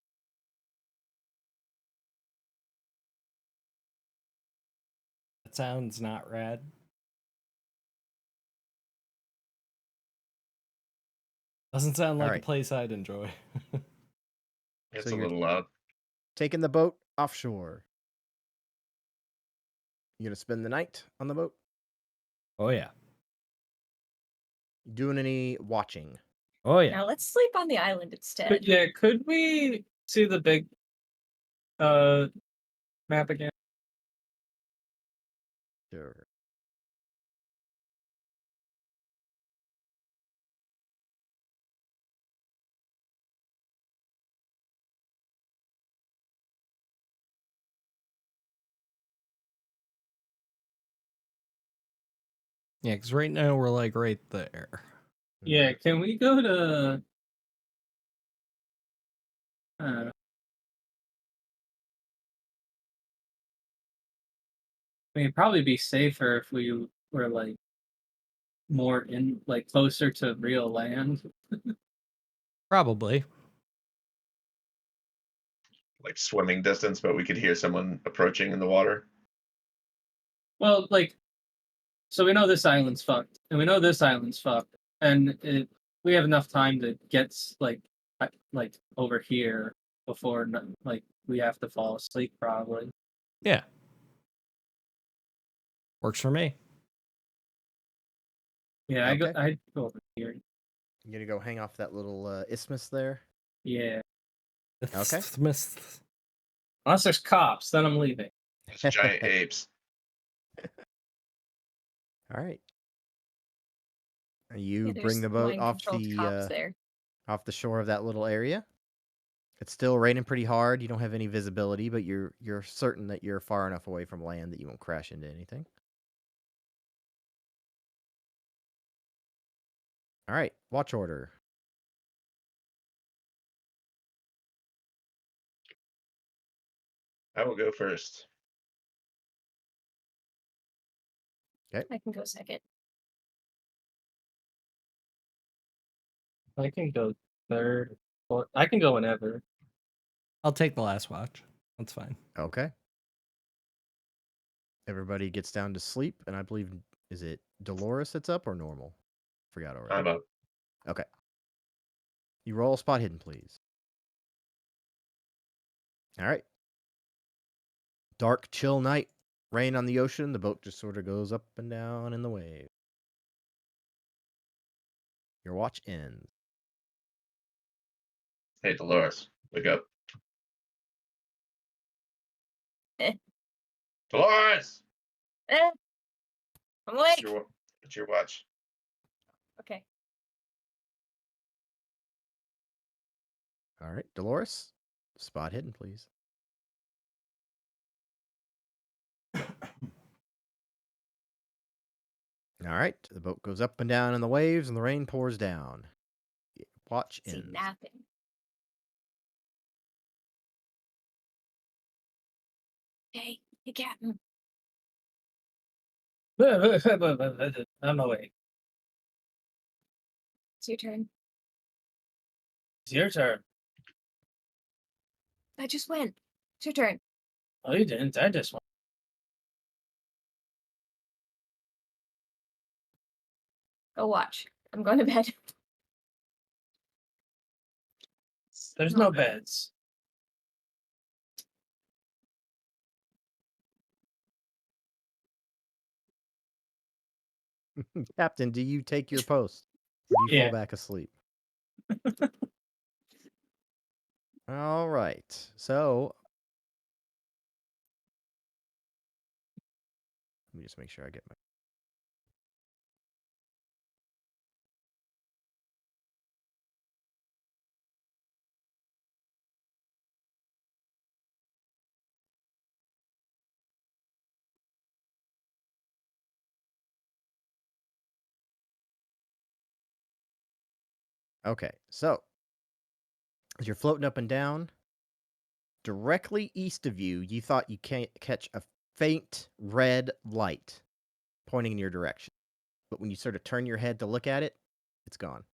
That sounds not rad. Doesn't sound like Alright. a place I'd enjoy. It's So a you're- little loud. Taking the boat offshore. You gonna spend the night on the boat? Oh yeah. You doing any watching? Oh yeah. Now let's sleep on the island instead. Could we see the big map again? Sure. Yeah, because right now we're like right there. Yeah, can we go to I mean, it'd probably be safer if we were like more in like closer to real land. Probably. Like swimming distance, but we could hear someone approaching in the water. Well, like, so we know this island's fucked, and we know this island's fucked, and we have enough time to get like over here before like we have to fall asleep probably. Yeah. Works for me. Yeah, Okay. I go over here. You gonna go hang off that little isthmus there? Yeah, Okay. unless there's cops, then I'm leaving. It's giant apes. All right. Yeah, You there's bring the boat mind-controlled cops there. off the shore of that little area. It's still raining pretty hard. You don't have any visibility, but you're certain that you're far enough away from land that you won't crash into anything. All right, watch order. I will go first. I can go second. I can go third. Or I can go whenever. I'll take the last watch. That's fine. Okay. Everybody gets down to sleep, and I believe, is it Dolores that's up or normal? Forgot already. I'm up. Okay. You roll spot hidden, please. All right. Dark, chill night. Rain on the ocean. The boat just sort of goes up and down in the wave. Your watch ends. Hey, Dolores, wake up. Eh. Dolores! Eh, I'm awake. It's your watch. Okay. All right. Dolores, spot hidden, please. All right. The boat goes up and down in the waves, and the rain pours down. Watch See ends. nothing. Hey, Captain. I'm awake. It's your turn. It's your turn. I just went. It's your turn. Oh, you didn't. I just want. Go watch. I'm going to bed. There's no beds. Captain, do you take your post? Or do you Yeah. fall back asleep? All right. So, let me just make sure I get my. Okay, so as you're floating up and down, directly east of you, you thought you can't catch a faint red light pointing in your direction. But when you sort of turn your head to look at it, it's gone.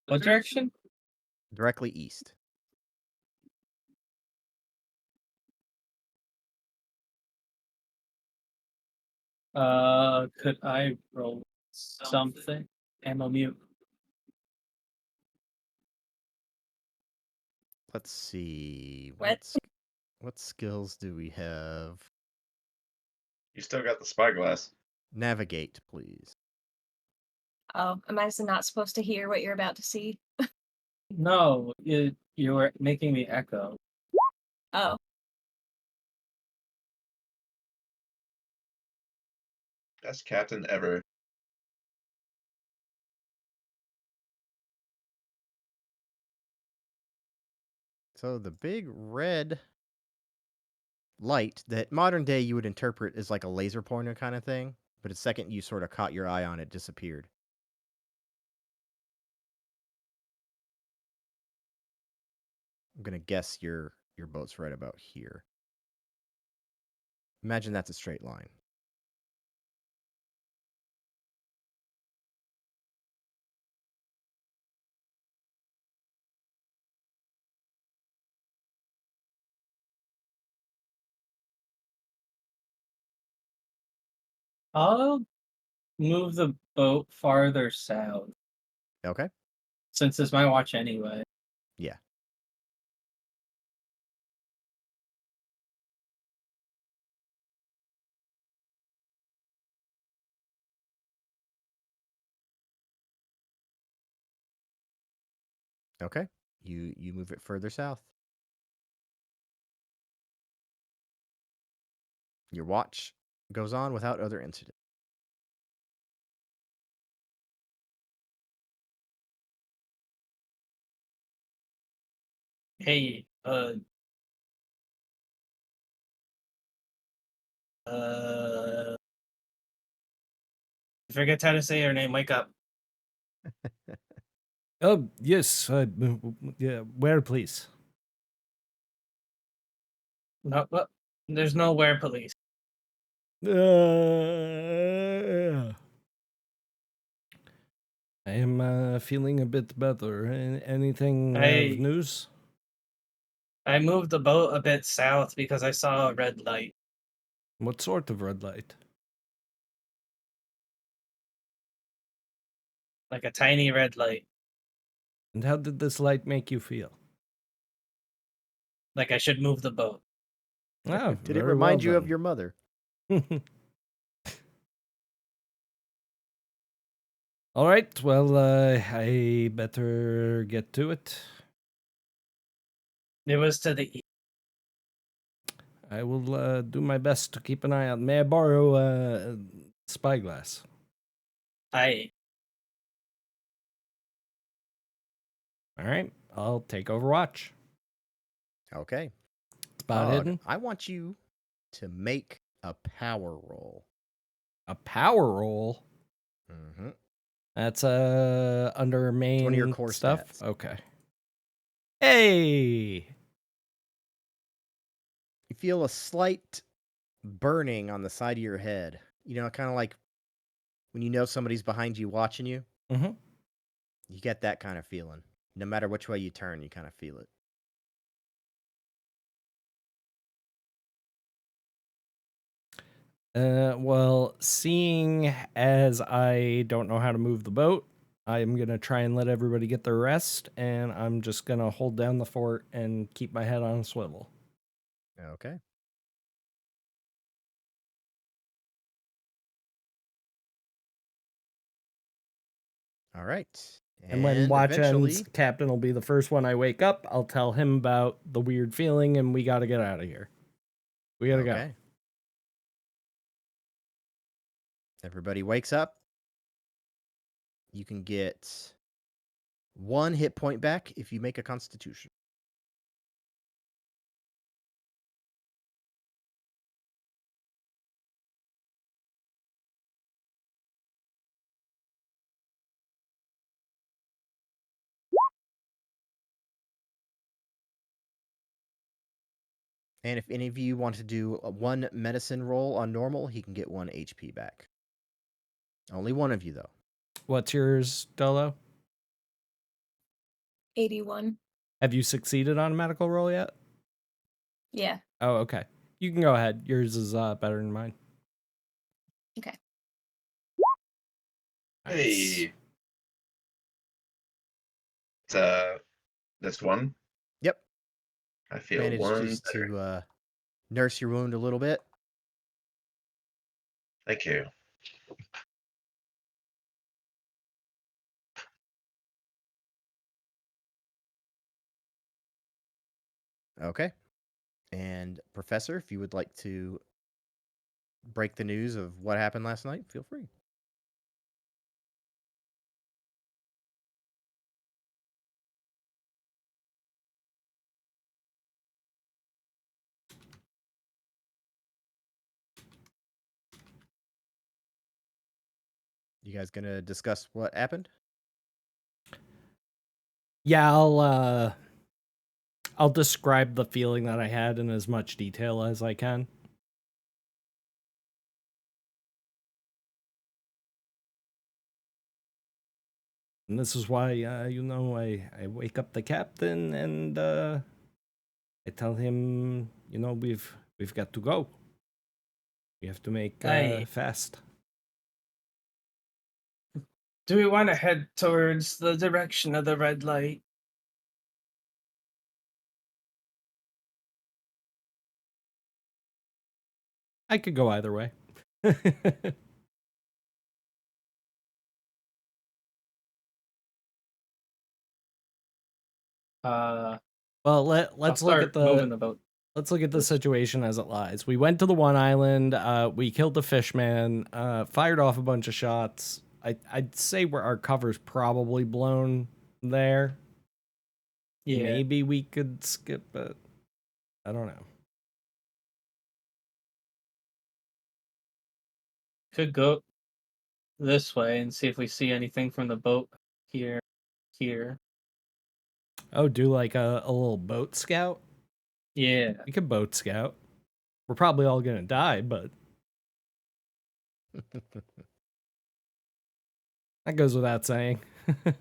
What direction? Directly east. Could I roll something? Ammo mute. Let's see. What? What skills do we have? You still got the spyglass. Navigate, please. Oh, am I not supposed to hear what you're about to see? No, you were making me echo. Oh, Best captain ever. So the big red light that modern day you would interpret as like a laser pointer kind of thing, but the second you sort of caught your eye on it, disappeared. I'm gonna guess your boat's right about here. Imagine that's a straight line. I'll move the boat farther south Okay. since it's my watch anyway. Yeah. Okay. You move it further south. Your watch goes on without other incident. Hey, I forget how to say her name. Wake up. Yes. Yeah, where, please? No, well, there's nowhere police. I am feeling a bit better. Anything of I news? I moved the boat a bit south because I saw a red light. What sort of red light? Like a tiny red light. And how did this light make you feel? Like I should move the boat. Ah, Did it very well remind you of then. your mother? All right. Well, I better get to it. It was to the east. I will do my best to keep an eye out. May I borrow a spyglass? I All right. I'll take Overwatch. Okay. Spot Dog, hidden. I want you to make a power roll. A power roll. Mm-hmm. That's under main one of your core stuff. stats. Okay. Hey. You feel a slight burning on the side of your head. You know, kind of like when you know somebody's behind you watching you. Mm-hmm. You get that kind of feeling. No matter which way you turn, you kind of feel it. Well, seeing as I don't know how to move the boat, I'm gonna try and let everybody get their rest, and I'm just gonna hold down the fort and keep my head on a swivel. Okay. All right. And when watch eventually, ends, Captain will be the first one I wake up. I'll tell him about the weird feeling, and we gotta get out of here. We gotta go. okay. Everybody wakes up. You can get 1 hit point back if you make a Constitution. And if any of you want to do a 1 medicine roll on normal, he can get 1 HP back. Only one of you, though. What's yours, Dolo? 81. Have you succeeded on a medical roll yet? Yeah. Oh, okay. You can go ahead. Yours is better than mine. Okay. Nice. Hey. That's 1. Yep. I feel Managed 1 just better. to nurse your wound a little bit. Thank you. Okay. And Professor, if you would like to break the news of what happened last night, feel free. You guys gonna discuss what happened? Yeah, I'll describe the feeling that I had in as much detail as I can. And this is why, I wake up the captain and I tell him, we've got to go. We have to make Aye. fast. do we want to head towards the direction of the red light? I could go either way. Well, let's I'll look start at the moving the boat. let's look at the situation as it lies. We went to the one island. We killed the fishman. Fired off a bunch of shots. I'd say where our cover's probably blown there. Yeah. Maybe we could skip it. I don't know. Could go this way and see if we see anything from the boat here. here. Oh, do like a little boat scout? Yeah. You could boat scout. We're probably all gonna die, but that goes without saying. All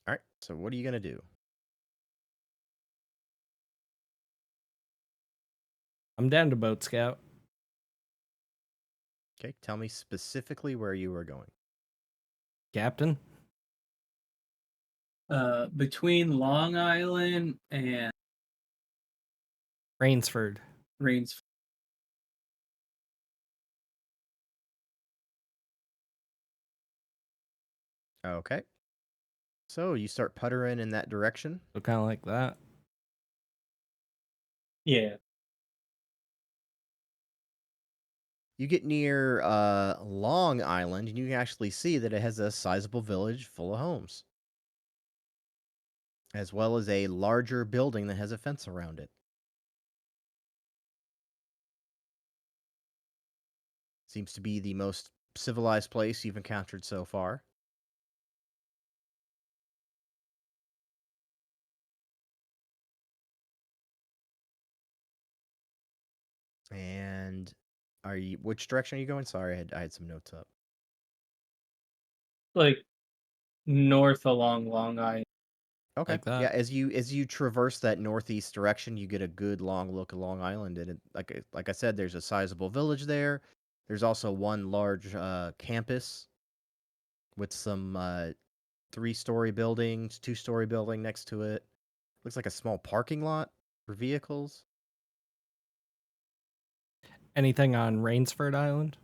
right. So what are you gonna do? I'm down to boat scout. Okay. Tell me specifically where you are going. Captain? Between Long Island and Rainsford. Rains. Okay. So you start puttering in that direction. So kind of like that. Yeah. You get near Long Island, and you can actually see that it has a sizable village full of homes, as well as a larger building that has a fence around it. Seems to be the most civilized place you've encountered so far. And which direction are you going? Sorry, I had some notes up. Like north along Long Island. Okay. Like that. Yeah, as you traverse that northeast direction, you get a good long look at Long Island, and like I said, there's a sizable village there. There's also one large campus with some 3-story buildings, 2-story building next to it. Looks like a small parking lot for vehicles. Anything on Rainsford Island?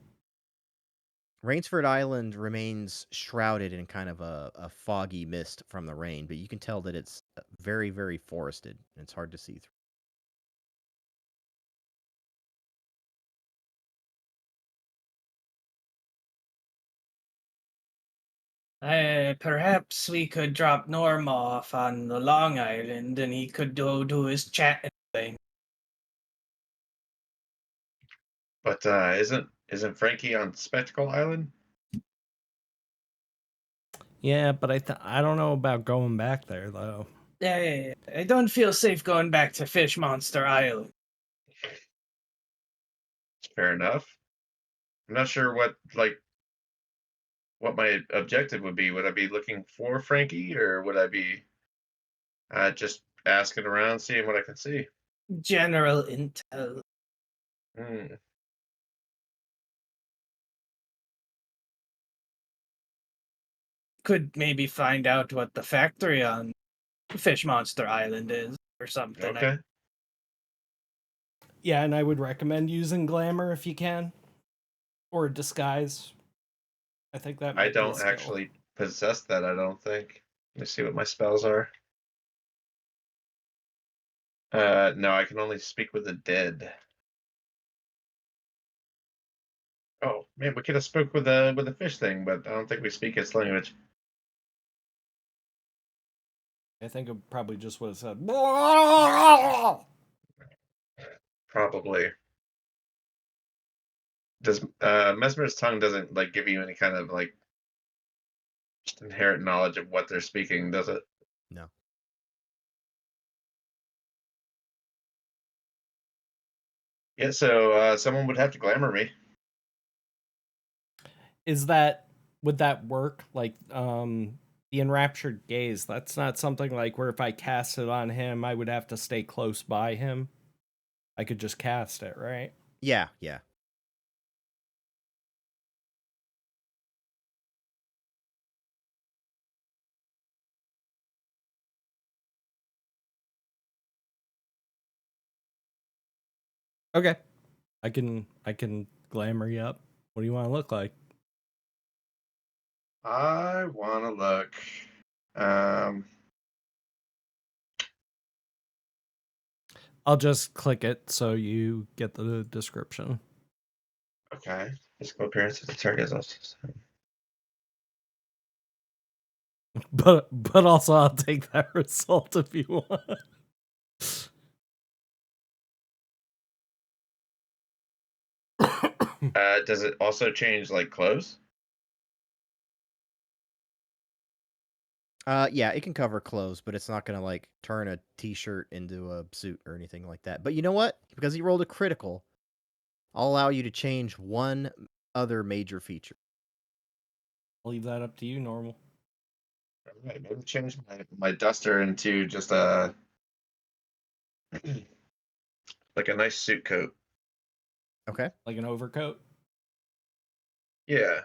Rainsford Island remains shrouded in kind of a foggy mist from the rain, but you can tell that it's very, very forested, and it's hard to see through. Perhaps we could drop Norm off on the Long Island and he could do his chatting thing. But isn't Frankie on Spectacle Island? Yeah, but I don't know about going back there though. I don't feel safe going back to Fish Monster Island. Fair enough. I'm not sure what my objective would be. Would I be looking for Frankie, or would I be just asking around, seeing what I can see? General intel. Hmm. Could maybe find out what the factory on Fish Monster Island is or something. Okay. Yeah, and I would recommend using glamour if you can. Or disguise. I think that might I be a don't skill. actually possess that, I don't think. Let me see what my spells are. No, I can only speak with the dead. Oh man, we could have spoke with the fish thing, but I don't think we speak its language. I think it probably just would have said Probably. Does Mesmer's tongue doesn't give you any kind of just inherent knowledge of what they're speaking, does it? No. Yeah, so someone would have to glamour me. would that work? Like the enraptured gaze, that's not something like where if I cast it on him, I would have to stay close by him. I could just cast it, right? Yeah. Okay. I can glamour you up. What do you want to look like? I want to look. I'll just click it so you get the description. Okay. Physical appearance of the target is also. But also I'll take that result if you want. Does it also change like clothes? Yeah, it can cover clothes, but it's not gonna like turn a t-shirt into a suit or anything like that. But you know what? Because he rolled a critical, I'll allow you to change one other major feature. I'll leave that up to you, Normal. Alright, maybe change my duster into just a like a nice suit coat. Okay. Like an overcoat. Yeah.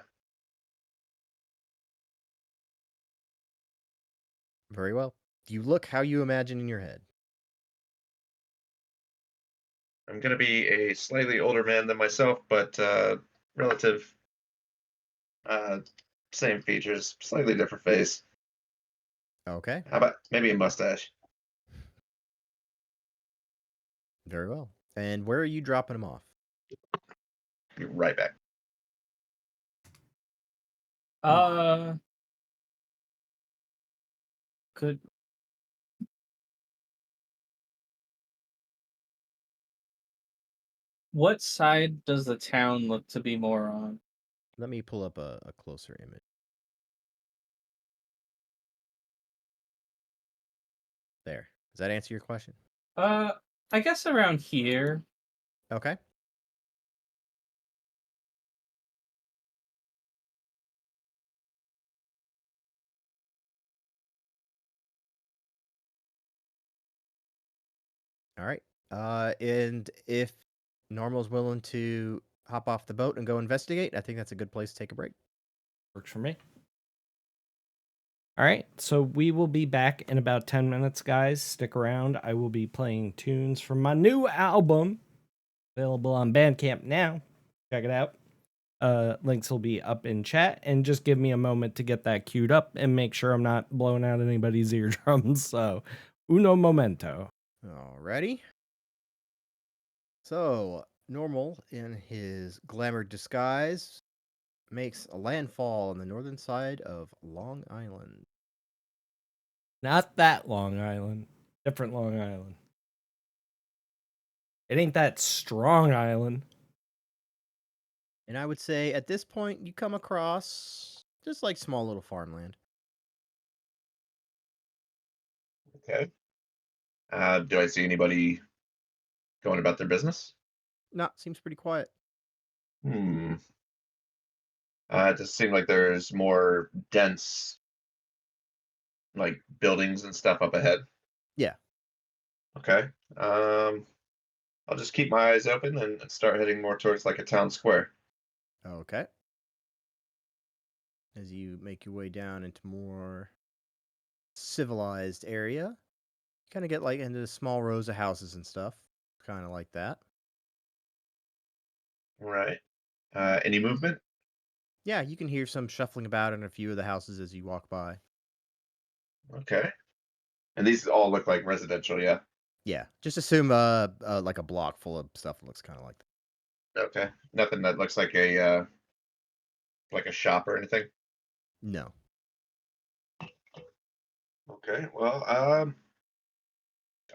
Very well. You look how you imagine in your head. I'm gonna be a slightly older man than myself, but relative uh same features, slightly different face. Okay. How about maybe a mustache? Very well. And where are you dropping him off? Be right back. Could what side does the town look to be more on? Let me pull up a closer image. There. Does that answer your question? I guess around here. Okay. All right. And if Normal's willing to hop off the boat and go investigate, I think that's a good place to take a break. Works for me. All right, so we will be back in about 10 minutes, guys. Stick around. I will be playing tunes from my new album, available on Bandcamp now. Check it out. Links will be up in chat, and just give me a moment to get that queued up and make sure I'm not blowing out anybody's eardrums. So, uno momento. Alrighty. So, Normal, in his glamour disguise, makes a landfall on the northern side of Long Island. Not that Long Island. Different Long Island. It ain't that Strong Island. And I would say at this point, you come across just like small little farmland. Okay. Do I see anybody going about their business? No, seems pretty quiet. Hmm. It does seem like there's more dense, like buildings and stuff up ahead. Yeah. Okay. I'll just keep my eyes open and start heading more towards like a town square. Okay. As you make your way down into more civilized area, you kind of get like into small rows of houses and stuff, kind of like that. Right. Any movement? Yeah, you can hear some shuffling about in a few of the houses as you walk by. Okay. And these all look like residential, yeah. Yeah, just assume like a block full of stuff that looks kind of like that. Okay. Nothing that looks like a shop or anything. No. Okay. Well,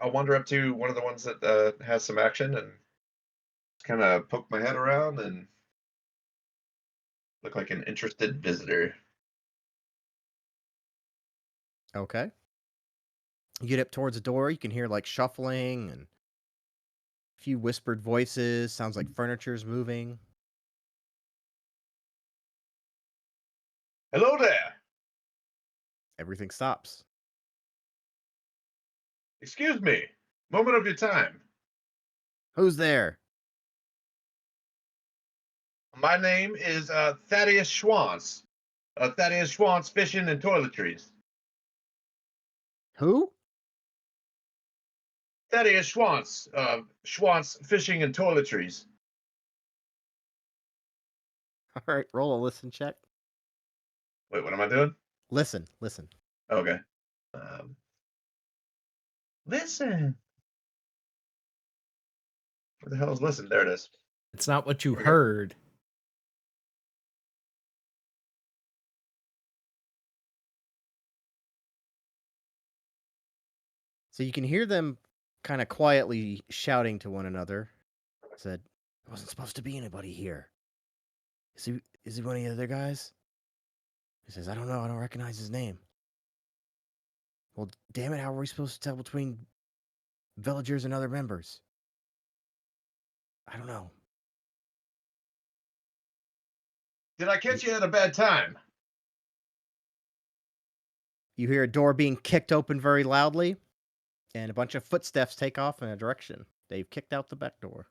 I'll wander up to one of the ones that has some action and kind of poke my head around and look like an interested visitor. Okay. You get up towards the door, you can hear like shuffling and a few whispered voices. Sounds like furniture's moving. Hello there. Everything stops. Excuse me. Moment of your time. Who's there? My name is Thaddeus Schwantz. Thaddeus Schwantz Fishing and Toiletries. Who? Thaddeus Schwantz. Schwantz Fishing and Toiletries. All right, roll a listen check. Wait, what am I doing? Listen. Okay. Listen. Where the hell is listen? There it is. It's not what you Here we go. heard. So you can hear them kind of quietly shouting to one another. Said, "There wasn't supposed to be anybody here." Is he one of the other guys? He says, I don't know. I don't recognize his name. Well, damn it. How are we supposed to tell between villagers and other members? I don't know. Did I catch you at a bad time? You hear a door being kicked open very loudly, and a bunch of footsteps take off in a direction. They've kicked out the back door.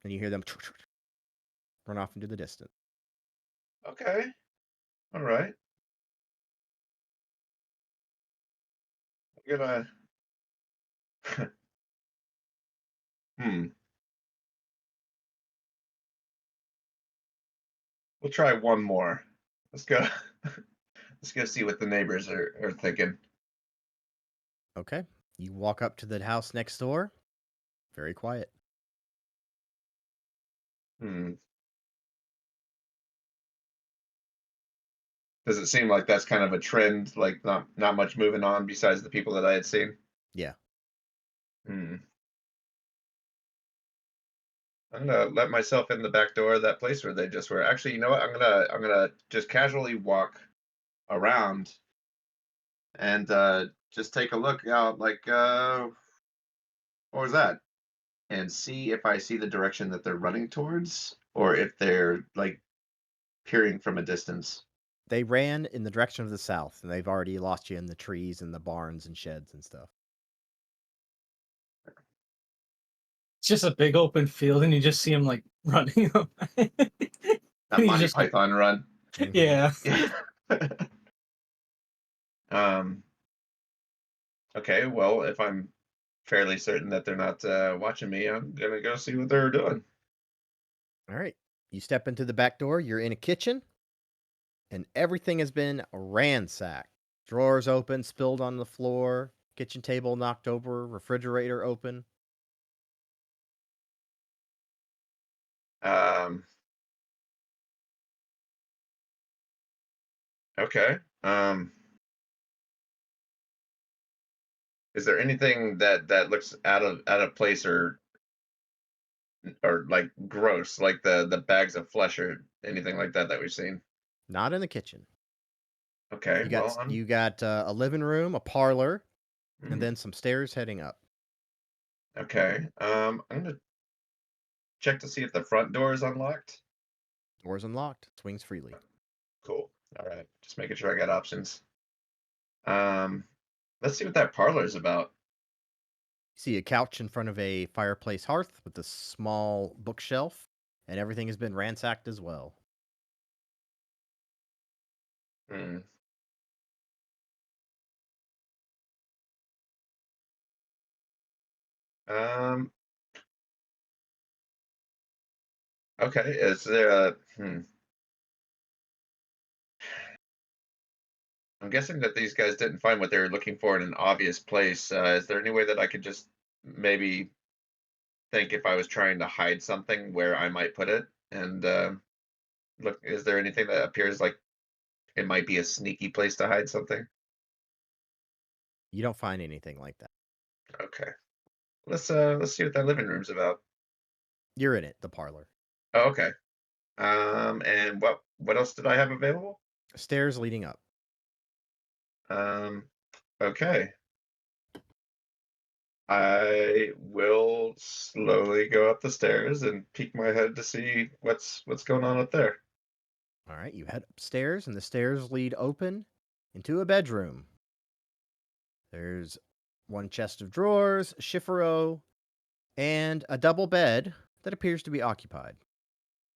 And you hear them run off into the distance. Okay. All right. I'm gonna. We'll try one more. Let's go. Let's go see what the neighbors are thinking. Okay. You walk up to the house next door. Very quiet. Does it seem like that's kind of a trend? Like not much moving on besides the people that I had seen? Yeah. I'm gonna let myself in the back door of that place where they just were. Actually, you know what? I'm gonna just casually walk around and just take a look out. Like, what was that? And see if I see the direction that they're running towards, or if they're like peering from a distance. They ran in the direction of the south, and they've already lost you in the trees and the barns and sheds and stuff. It's just a big open field, and you just see him like running. A He's Monty just like, Python run. yeah. Okay, well, if I'm fairly certain that they're not watching me, I'm gonna go see what they're doing. All right. You step into the back door. You're in a kitchen, and everything has been ransacked. Drawers open, spilled on the floor, kitchen table knocked over, refrigerator open. Okay. Is there anything that looks out of place or like gross, like the bags of flesh or anything like that we've seen? Not in the kitchen. Okay, You got a living room, a parlor, Mhm. and then some stairs heading up. Okay. I'm gonna check to see if the front door is unlocked. Doors unlocked. Swings freely. Cool. All right. Just making sure I got options. Let's see what that parlor is about. You see a couch in front of a fireplace hearth with a small bookshelf, and everything has been ransacked as well. Hmm. Okay. Is there a I'm guessing that these guys didn't find what they were looking for in an obvious place. Is there any way that I could just maybe think if I was trying to hide something where I might put it? And look, is there anything that appears like it might be a sneaky place to hide something? You don't find anything like that. Okay. Let's see what that living room's about. You're in it, the parlor. Oh, okay. And what else did I have available? Stairs leading up. Okay. I will slowly go up the stairs and peek my head to see what's going on up there. All right, you head upstairs, and the stairs lead open into a bedroom. There's one chest of drawers, a chiffero, and a double bed that appears to be occupied.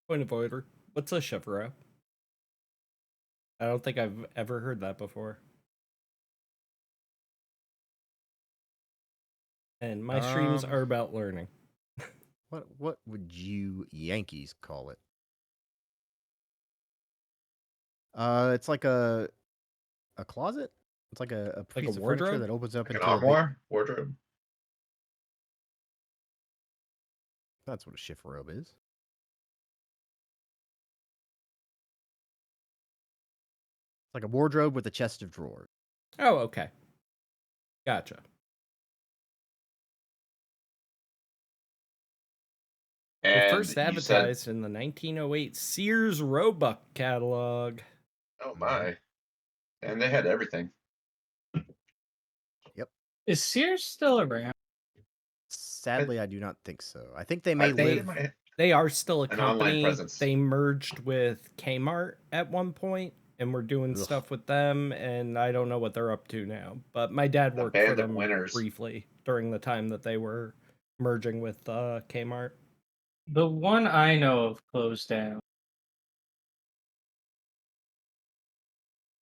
Point of order. What's a chiffero? I don't think I've ever heard that before. And my streams are about learning. What would you Yankees call it? It's like a closet. It's like a Like piece a of furniture wardrobe? that opens up Like an into a big... armoire? Wardrobe? That's what a chifforobe is. It's like a wardrobe with a chest of drawers. Oh, okay. Gotcha. And First you said, advertised in the 1908 Sears Roebuck catalog. oh my. And they had everything. Is Sears still around? Sadly, I do not think so. I think they I may think they- it live. might- They are still a An online company. presence. They merged with Kmart at one point, and we're doing Ugh. stuff with them, and I don't know what they're up to now. But my dad A worked for band of them winners. briefly during the time that they were merging with Kmart. The one I know of closed down.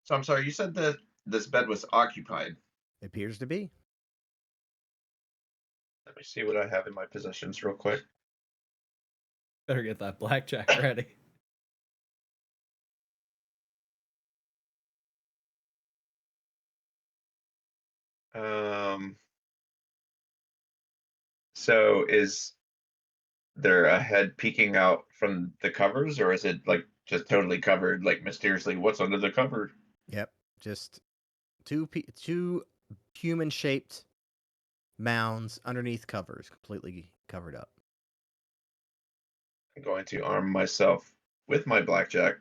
So I'm sorry, you said that this bed was occupied. It appears to be. Let me see what I have in my possessions real quick. Better get that blackjack ready. So is there a head peeking out from the covers, or is it like just totally covered, like mysteriously? What's under the cover? Yep. Just two human-shaped mounds underneath covers, completely covered up. I'm going to arm myself with my blackjack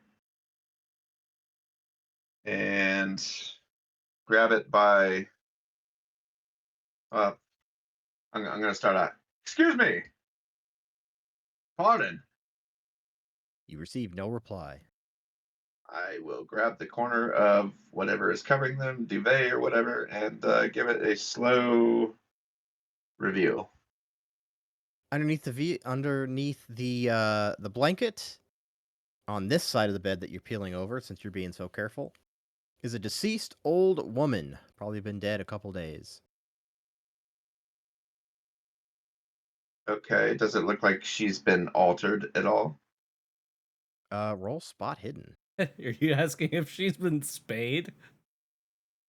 and grab it by. I'm going to start out. Excuse me. Pardon. You receive no reply. I will grab the corner of whatever is covering them, duvet or whatever, and give it a slow reveal. Underneath the blanket, on this side of the bed that you're peeling over, since you're being so careful, is a deceased old woman, probably been dead a couple days. Okay, does it look like she's been altered at all? Roll spot hidden. Are you asking if she's been spayed?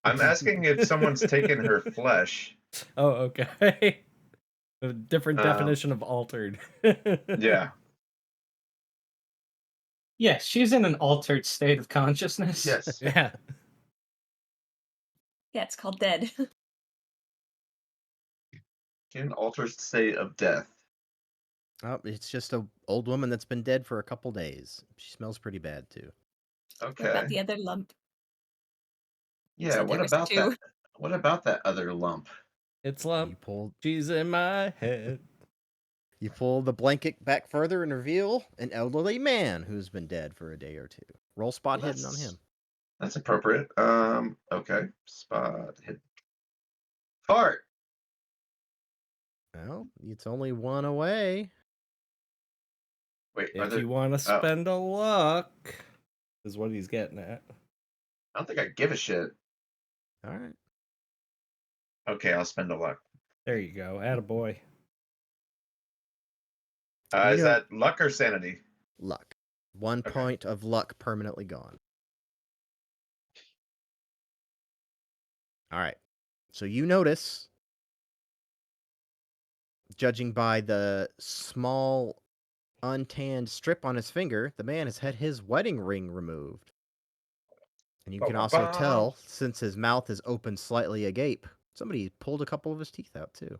I'm asking if someone's taken her flesh. Oh, okay. A different Um, definition of altered. Yeah. Yes, she's in an altered state of consciousness. Yes. Yeah. Yeah, it's called dead. In an altered state of death. Oh, it's just a old woman that's been dead for a couple days. She smells pretty bad too. What Okay. about the other lump? Yeah, said there what was about two. that? What about that other lump? It's You lump. pull She's in my head. you pull the blanket back further and reveal an elderly man who's been dead for a day or two. Roll spot Well, hidden on him. That's appropriate. Okay. Spot hidden. Fart. Well, it's only one away. Wait, are If there... you want to spend a luck, is what he's getting at. I don't think I give a shit. All right. Okay, I'll spend a luck. There you go. Attaboy. Is know- that luck or sanity? Luck. 1 Okay. point of luck permanently gone. All right. So you notice, judging by the small untanned strip on his finger, the man has had his wedding ring removed. And you can also Ba-ba-ba. tell, since his mouth is open slightly agape, somebody pulled a couple of his teeth out too.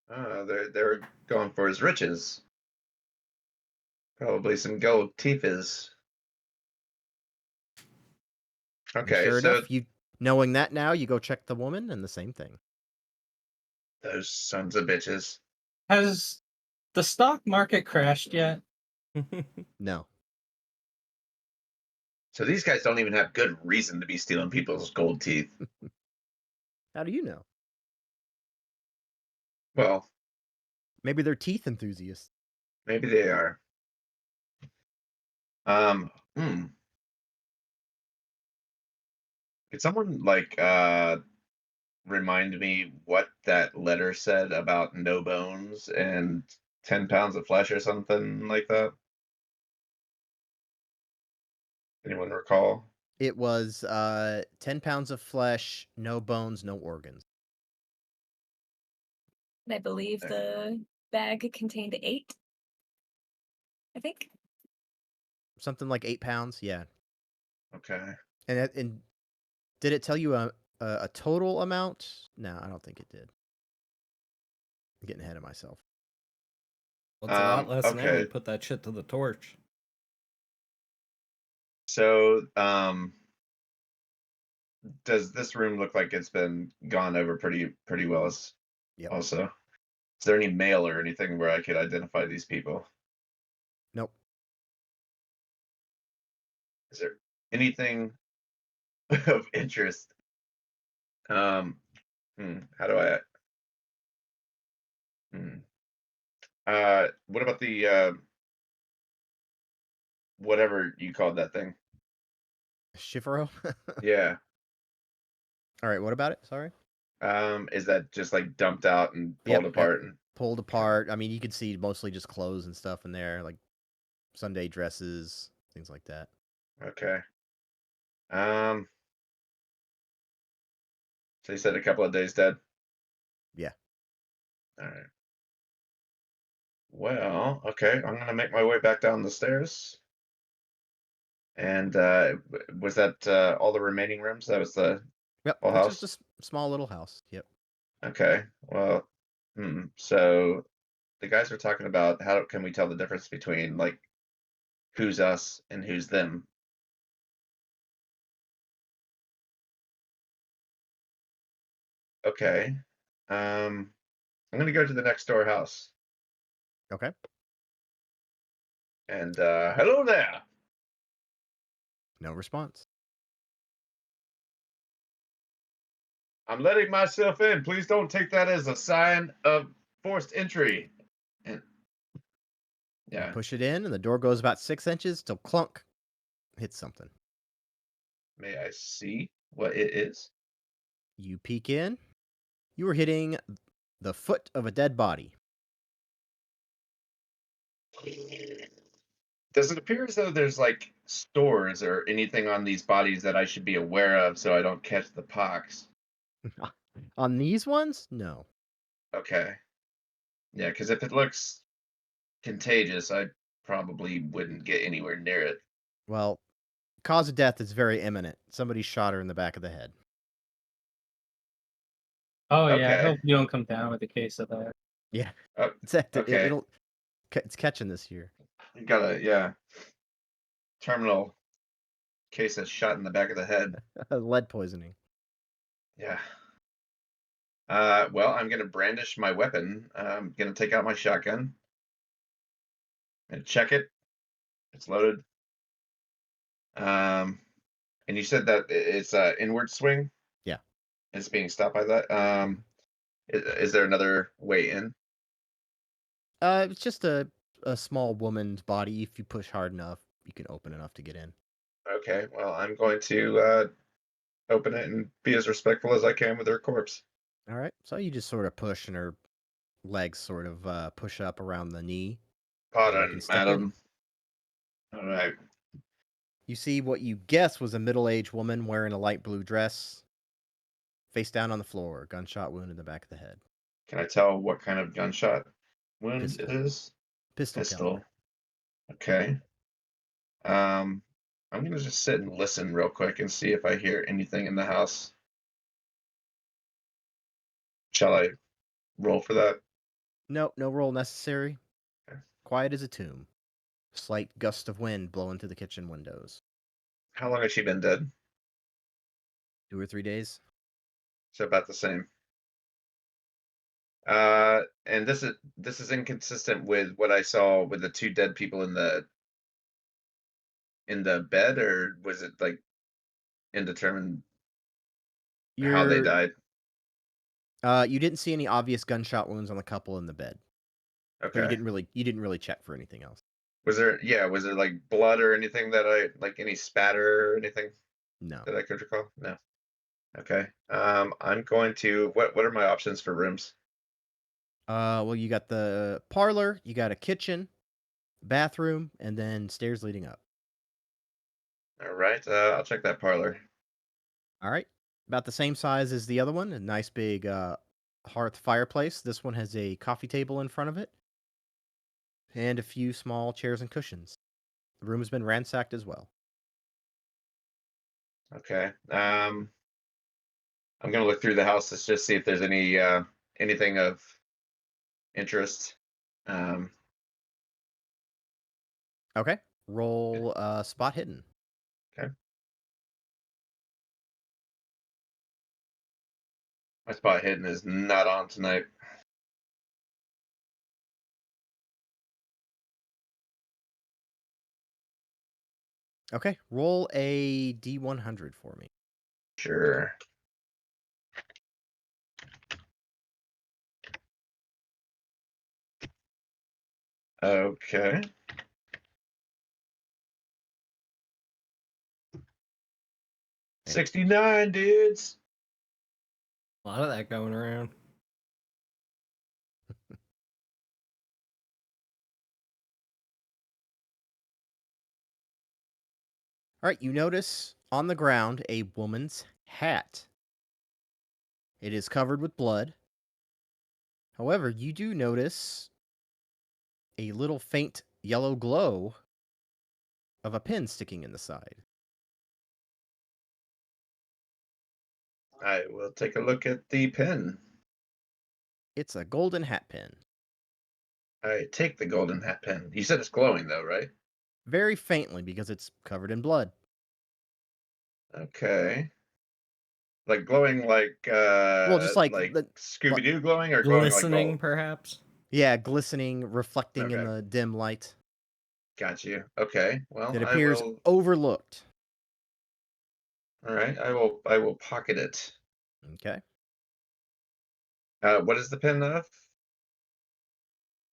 They're going for his riches. Probably some gold teethers. And Okay, sure so enough, knowing that now, you go check the woman, and the same thing. those sons of bitches. Has the stock market crashed yet? No. So these guys don't even have good reason to be stealing people's gold teeth. How do you know? Well, Maybe they're teeth enthusiasts. maybe they are. Could someone remind me what that letter said about no bones and 10 pounds of flesh or something like that? Anyone recall? It was 10 pounds of flesh, no bones, no organs. And I believe the bag contained 8. I think. Something like 8 pounds, yeah. Okay. And did it tell you a total amount? No, I don't think it did. I'm getting ahead of myself. Well, it's a lot less now. Okay. We put that shit to the torch. So, does this room look like it's been gone over pretty well? Yep. Also, is there any mail or anything where I could identify these people? Nope. Is there anything of interest? How do I? What about the whatever you called that thing? Shivero? Yeah. All right, what about it? Sorry. Is that just like dumped out and pulled Yep, apart? And pulled apart. I mean, you can see mostly just clothes and stuff in there, like Sunday dresses, things like that. okay. So you said a couple of days dead? Yeah. All right. Well, okay. I'm gonna make my way back down the stairs. And was that all the remaining rooms? That was the Yep. whole It's house? just a small little house. Yep. Okay. Well, so the guys were talking about how can we tell the difference between like who's us and who's them. Okay. I'm gonna go to the next door house. Okay. And hello there. No response. I'm letting myself in. Please don't take that as a sign of forced entry. And You yeah, push it in, and the door goes about 6 inches till clunk hits something. may I see what it is? You peek in. You are hitting the foot of a dead body. Does it appear as though there's like stores or anything on these bodies that I should be aware of so I don't catch the pox? On these ones, no. Okay. Yeah, because if it looks contagious, I probably wouldn't get anywhere near it. Well, cause of death is very imminent. Somebody shot her in the back of the head. Oh yeah, I Okay. hope you don't come down with a case of that. Yeah. Oh, It's okay. it's catching this year. You got a terminal case of shot in the back of the head. Lead poisoning. Yeah. Well, I'm gonna brandish my weapon. I'm gonna take out my shotgun and check it. It's loaded. And you said that it's inward swing. Yeah. It's being stopped by that. Is there another way in? It's just a small woman's body. If you push hard enough, you can open enough to get in. Okay. Well, I'm going to open it and be as respectful as I can with her corpse. All right. So you just sort of push, and her legs sort of push up around the knee. so you Pardon, can step in. madam. All right. You see what you guess was a middle-aged woman wearing a light blue dress, face down on the floor, gunshot wound in the back of the head. Can I tell what kind of gunshot wound Pistol. it is? Pistol caliber. Okay. I'm gonna just sit and listen real quick and see if I hear anything in the house. Shall I roll for that? No roll necessary. Okay. Quiet as a tomb. Slight gust of wind blowing through the kitchen windows. How long has she been dead? 2 or 3 days. So about the same. And this is inconsistent with what I saw with the two dead people in the bed, or was it like indeterminate how they died? You didn't see any obvious gunshot wounds on the couple in the bed. But Okay. you didn't really check for anything else. Was there like blood or anything that like any spatter or anything No. that I could recall? No. Okay. I'm going to what are my options for rooms? Well, you got the parlor, you got a kitchen, bathroom, and then stairs leading up. All right. I'll check that parlor. All right. About the same size as the other one. A nice big hearth fireplace. This one has a coffee table in front of it. And a few small chairs and cushions. The room has been ransacked as well. Okay. I'm gonna look through the house to just see if there's any anything of interest. Okay. Roll spot hidden. My spot hidden is not on tonight. Okay. Roll a D100 for me. Sure. Okay. Yeah. 69 dudes. A lot of that going around. All right. You notice on the ground a woman's hat. It is covered with blood. However, you do notice a little faint yellow glow of a pin sticking in the side. I will take a look at the pin. It's a golden hat pin. I take the golden hat pin. You said it's glowing though, right? Very faintly because it's covered in blood. Okay. Like glowing like Just like Scooby Doo glowing or glowing like Glistening, gold? perhaps. Yeah, glistening, reflecting in Okay. the dim light. Got you. Okay. Well, It I appears will. overlooked. All right. I will pocket it. Okay. What is the pin of?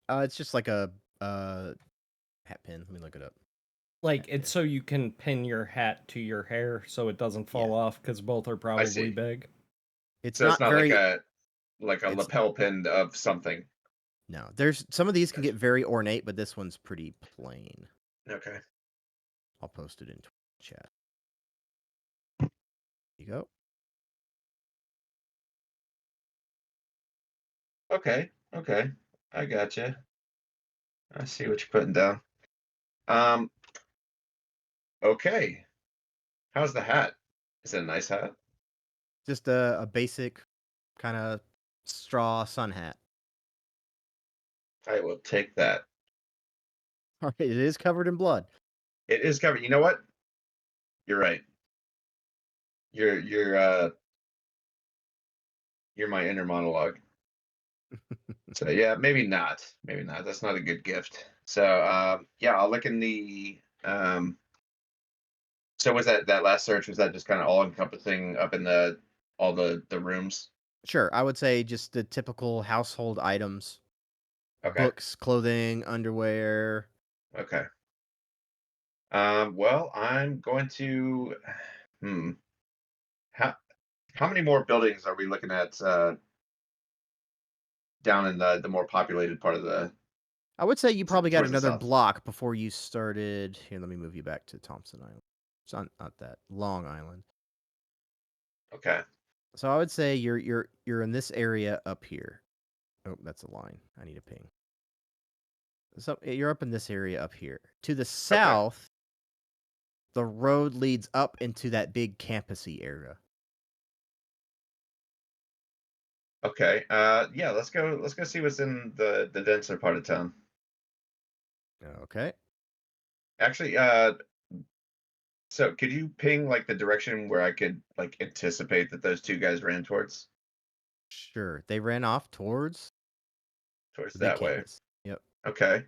It's just like a hat pin. Let me look it up. Like, Yeah. it's so you can pin your hat to your hair so it doesn't fall off, because both are probably see. big. It's So not it's not very. like a it's- lapel pin of something. No, there's some of these can get very ornate, but this one's pretty plain. Okay. I'll post it in chat. There you go. Okay. Okay. I gotcha. I see what you're putting down. Okay. How's the hat? Is it a nice hat? Just a basic kind of straw sun hat. I will take that. All right, it is covered in blood. It is covered. You know what? You're right. You're my inner monologue. So yeah, maybe not. Maybe not. That's not a good gift. So yeah, I'll look in the so was that last search, was that just kind of all encompassing up in all the rooms? Sure, I would say just the typical household items. Okay. Books, clothing, underwear. Okay. Well, I'm going to how many more buildings are we looking at down in the more populated part of the I would say you probably got towards the another south? block before you started. Here, let me move you back to Thompson Island. It's not that Long Island. Okay. So I would say you're in this area up here. Oh, that's a line. I need a ping. So you're up in this area up here. To the south, the road leads up into that big campusy area. Okay. Yeah, let's go see what's in the denser part of town. Okay. Actually, so could you ping like the direction where I could like anticipate that those two guys ran towards Sure. They ran off towards the big that way? campus. Yep. Okay.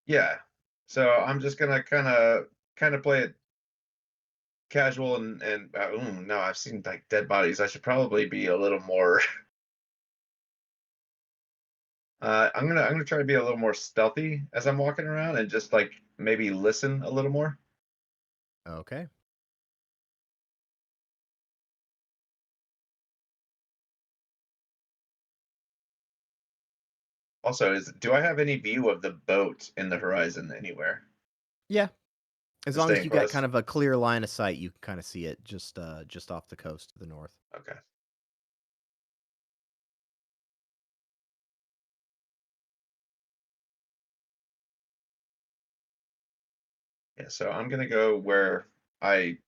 Yeah. So I'm just gonna kind of play it casual and no, I've seen like dead bodies. I should probably be a little more. I'm gonna try to be a little more stealthy as I'm walking around and just like maybe listen a little more. Okay. Also, do I have any view of the boat in the horizon anywhere? Yeah. As Just long as staying you got close. kind of a clear line of sight, you can kind of see it just off the coast to the north. Okay. Yeah, so I'm gonna go where I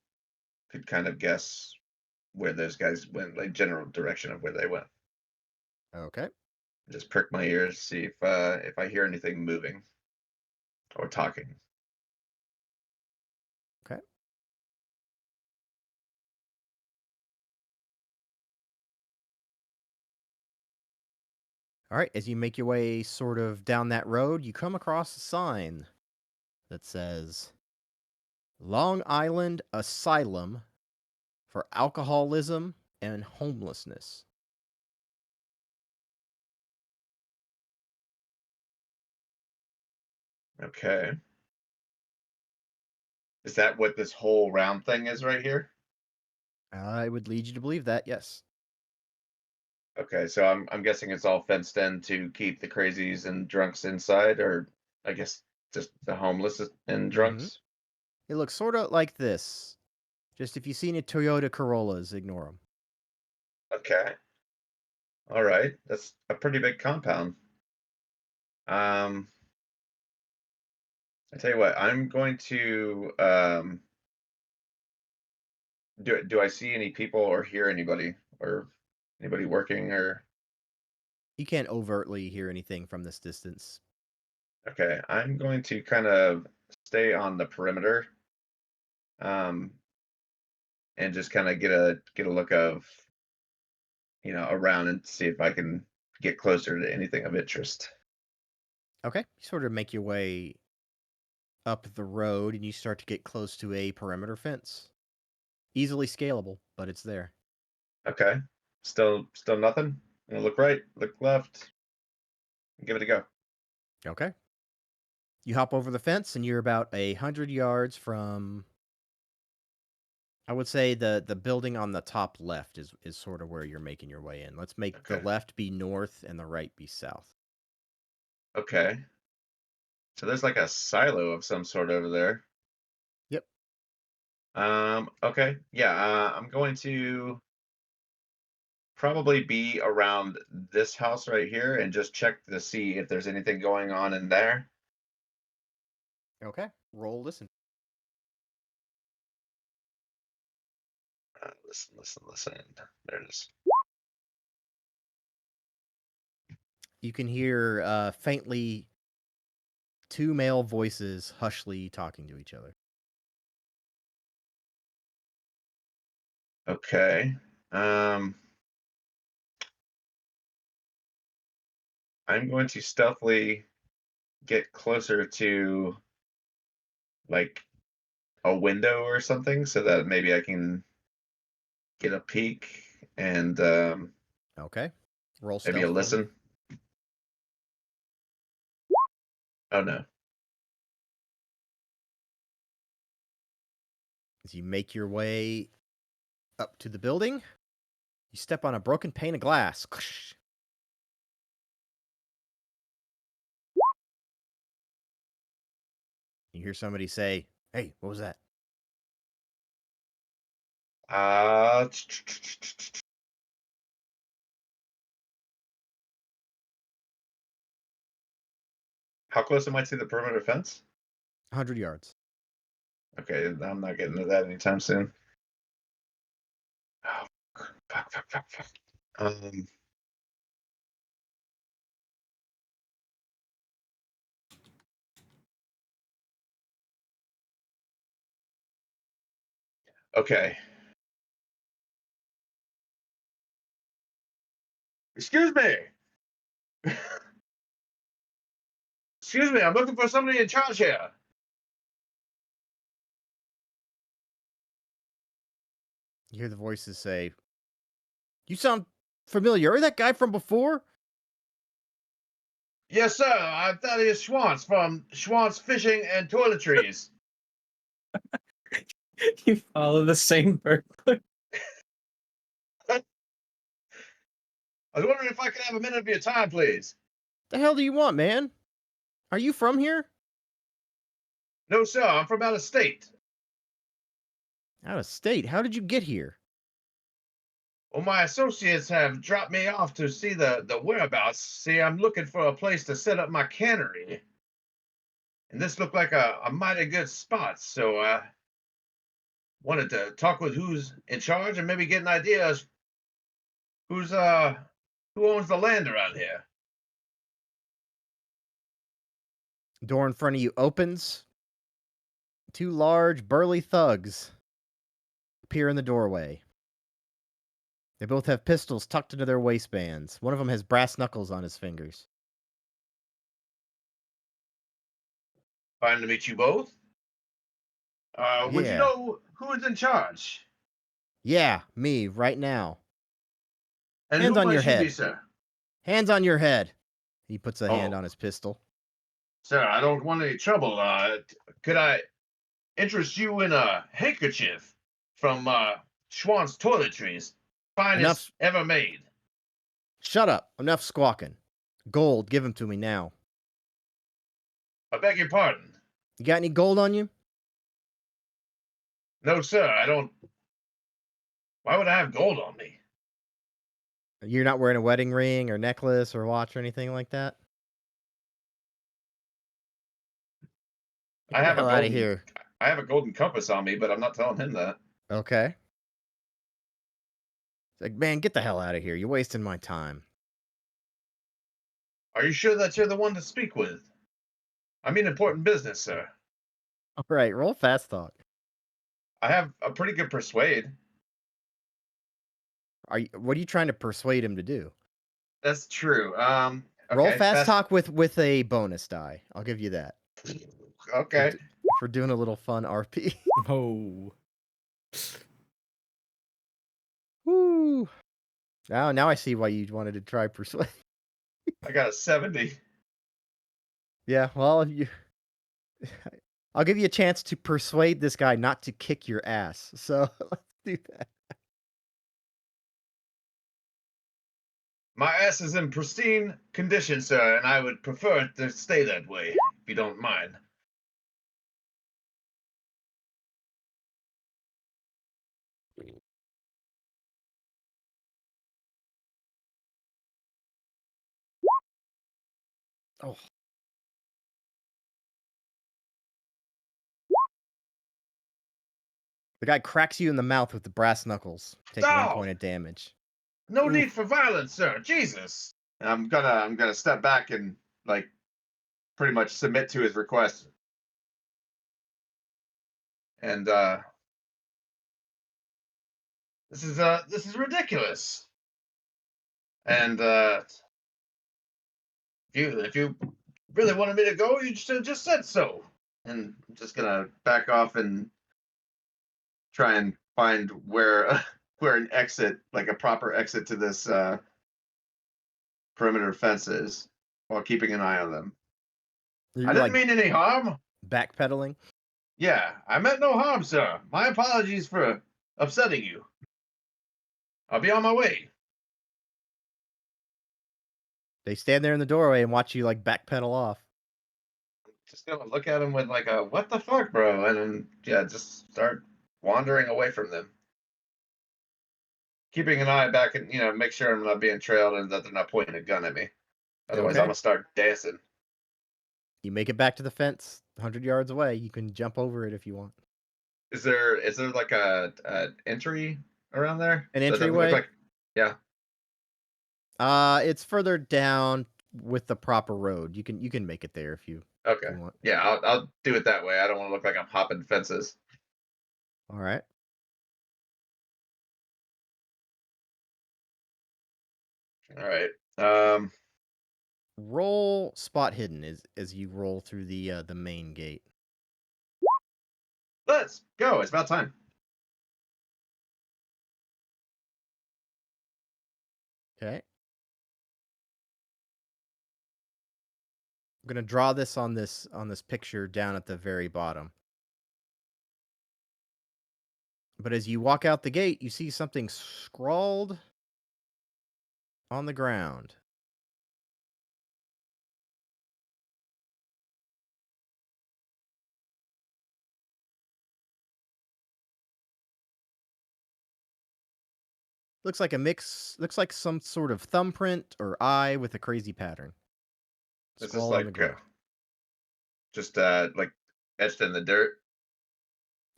could kind of guess where those guys went, like general direction of where they went. Okay. Just prick my ears, see if I hear anything moving. or talking. Okay. All right, as you make your way sort of down that road, you come across a sign that says Long Island Asylum for Alcoholism and Homelessness. Okay. Is that what this whole round thing is right here? I would lead you to believe that, yes. Okay, so I'm guessing it's all fenced in to keep the crazies and drunks inside, or I guess just the homeless and drunks. It looks sort of like this. Just if you see any Toyota Corollas, ignore them. Okay. All right, that's a pretty big compound. I tell you what, I'm going to do I see any people or hear anybody or anybody working or You can't overtly hear anything from this distance. okay, I'm going to kind of stay on the perimeter. And just kind of get a look of around and see if I can get closer to anything of interest. Okay. You sort of make your way up the road and you start to get close to a perimeter fence. Easily scalable, but it's there. Okay. Still nothing. I'm gonna look right, look left, give it a go. Okay. You hop over the fence and you're about 100 yards from, I would say the building on the top left is sort of where you're making your way in. Let's make the Okay. left be north and the right be south. Okay. So there's like a silo of some sort over there. Yep. Okay. Yeah, I'm going to probably be around this house right here and just check to see if there's anything going on in there. Okay. Roll listen. Listen. There it is. You can hear faintly two male voices hushly talking to each other. Okay. I'm going to stealthily get closer to like a window or something so that maybe I can get a peek and Okay. Roll maybe stealth a for me. listen. Oh no. As you make your way up to the building, you step on a broken pane of glass. You hear somebody say, "Hey, what was that?" Uh, how close am I to the perimeter fence? 100 yards. Okay, I'm not getting to that anytime soon. Oh, fuck. Okay. Excuse me. Excuse me, I'm looking for somebody in charge here. You hear the voices say, "You sound familiar. Are you that guy from before?" Yes, sir. I'm Thaddeus Schwantz from Schwantz Fishing and Toiletries. You follow the same burglar. I was wondering if I could have a minute of your time, please. The hell do you want, man? Are you from here? No, sir. I'm from out of state. Out of state. How did you get here? Well, my associates have dropped me off to see the whereabouts. See, I'm looking for a place to set up my cannery. And this looked like a mighty good spot, so I wanted to talk with who's in charge and maybe get an idea as who owns the land around here. Door in front of you opens. 2 large, burly thugs appear in the doorway. They both have pistols tucked into their waistbands. One of them has brass knuckles on his fingers. Fine to meet you both. Would you Yeah. know who is in charge? Yeah, me, right now. And Hands who on might your you be, head. sir? Hands on your head. He puts a hand Oh. on his pistol. Sir, I don't want any trouble. Could I interest you in a handkerchief from Schwann's Toiletries? Finest ever made. Shut up. Enough squawking. Gold, give him to me now. I beg your pardon. You got any gold on you? No, sir, I don't. Why would I have gold on me? You're not wearing a wedding ring or necklace or watch or anything like that? I have a Get the hell out of golden. here. I have a golden compass on me, but I'm not telling him that. Okay. It's like, man, get the hell out of here. You're wasting my time. Are you sure that you're the one to speak with? I mean important business, sir. All right, roll fast talk. I have a pretty good persuade. What are you trying to persuade him to do? That's true. Roll Okay, fast talk with a bonus die. I'll give you that. Okay. For doing a little fun RP. Oh. Woo. Now I see why you wanted to try persuade. I got a 70. Yeah, well, I'll give you a chance to persuade this guy not to kick your ass. So let's do that. My ass is in pristine condition, sir, and I would prefer it to stay that way, if you don't mind. Oh. The guy cracks you in the mouth with the brass knuckles. Take 1 Ow! point of damage. No Oof. need for violence, sir. Jesus. And I'm gonna step back and like pretty much submit to his request. And this is ridiculous. And if you really wanted me to go, you should have just said so. And I'm just gonna back off and try and find where an exit, like a proper exit to this perimeter fence is, while keeping an eye on them. You're I didn't like mean any harm. backpedaling. Yeah, I meant no harm, sir. My apologies for upsetting you. I'll be on my way. They stand there in the doorway and watch you like backpedal off. Just gonna look at him with like a what the fuck, bro, and then yeah, just start wandering away from them. Keeping an eye back and make sure I'm not being trailed and that they're not pointing a gun at me. Otherwise, Okay. I'm gonna start dancing. You make it back to the fence, 100 yards away. You can jump over it if you want. Is there like a entry around there? An Does it look entryway? like- yeah. It's further down with the proper road. You can make it there if you Okay. want. Yeah, I'll do it that way. I don't want to look like I'm hopping fences. All right. All right. Roll spot hidden as you roll through the main gate. Let's go. It's about time. Okay. I'm gonna draw this on this picture down at the very bottom. But as you walk out the gate, you see something scrawled on the ground. Looks like a mix. Looks like some sort of thumbprint or eye with a crazy pattern. This is Scrawled on the like ground. just like etched in the dirt.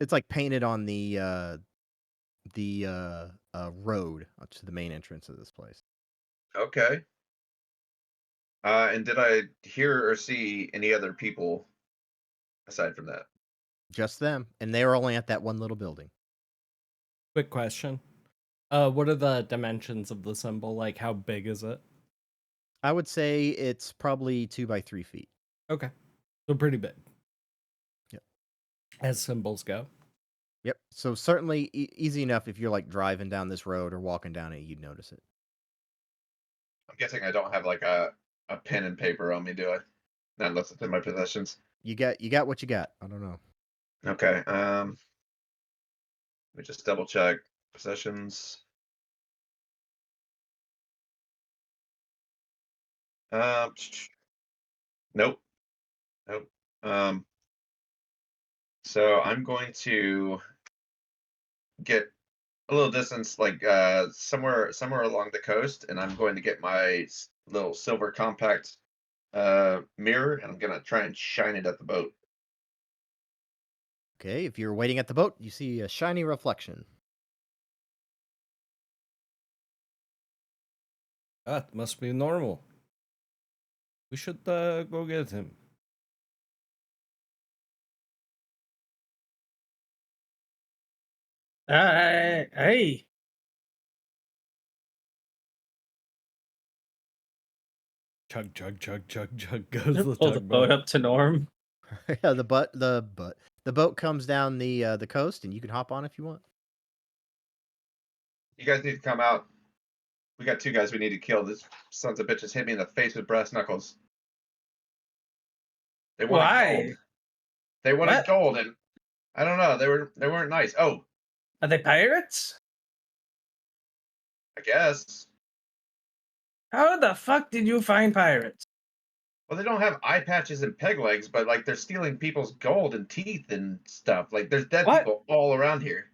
It's like painted on the road to the main entrance of this place. Okay. And did I hear or see any other people aside from that? Just them, and they were only at that one little building. Quick question. What are the dimensions of the symbol? Like, how big is it? I would say it's probably 2 by 3 feet. Okay. So pretty big. Yep. As symbols go. Yep. So certainly easy enough if you're like driving down this road or walking down it, you'd notice it. I'm guessing I don't have like a pen and paper on me, do I? Not unless it's in my possessions. You got what you got. I don't know. Okay. Let me just double check possessions. Nope. Nope. So I'm going to get a little distance, like somewhere along the coast, and I'm going to get my little silver compact mirror, and I'm gonna try and shine it at the boat. Okay, if you're waiting at the boat, you see a shiny reflection. That must be normal. We should go get him. Hey. Chug, chug, chug, chug, chug goes the Pull the boat tugboat. up to Norm. Yeah, the boat comes down the coast, and you can hop on if you want. You guys need to come out. We got 2 guys we need to kill. This sons of bitches hit me in the face with brass knuckles. They wanted Why? gold. They wanted What? gold, and I don't know. They weren't nice. Oh, Are they pirates? I guess. How the fuck did you find pirates? Well, they don't have eye patches and peg legs, but like they're stealing people's gold and teeth and stuff. Like there's dead What? people all around here.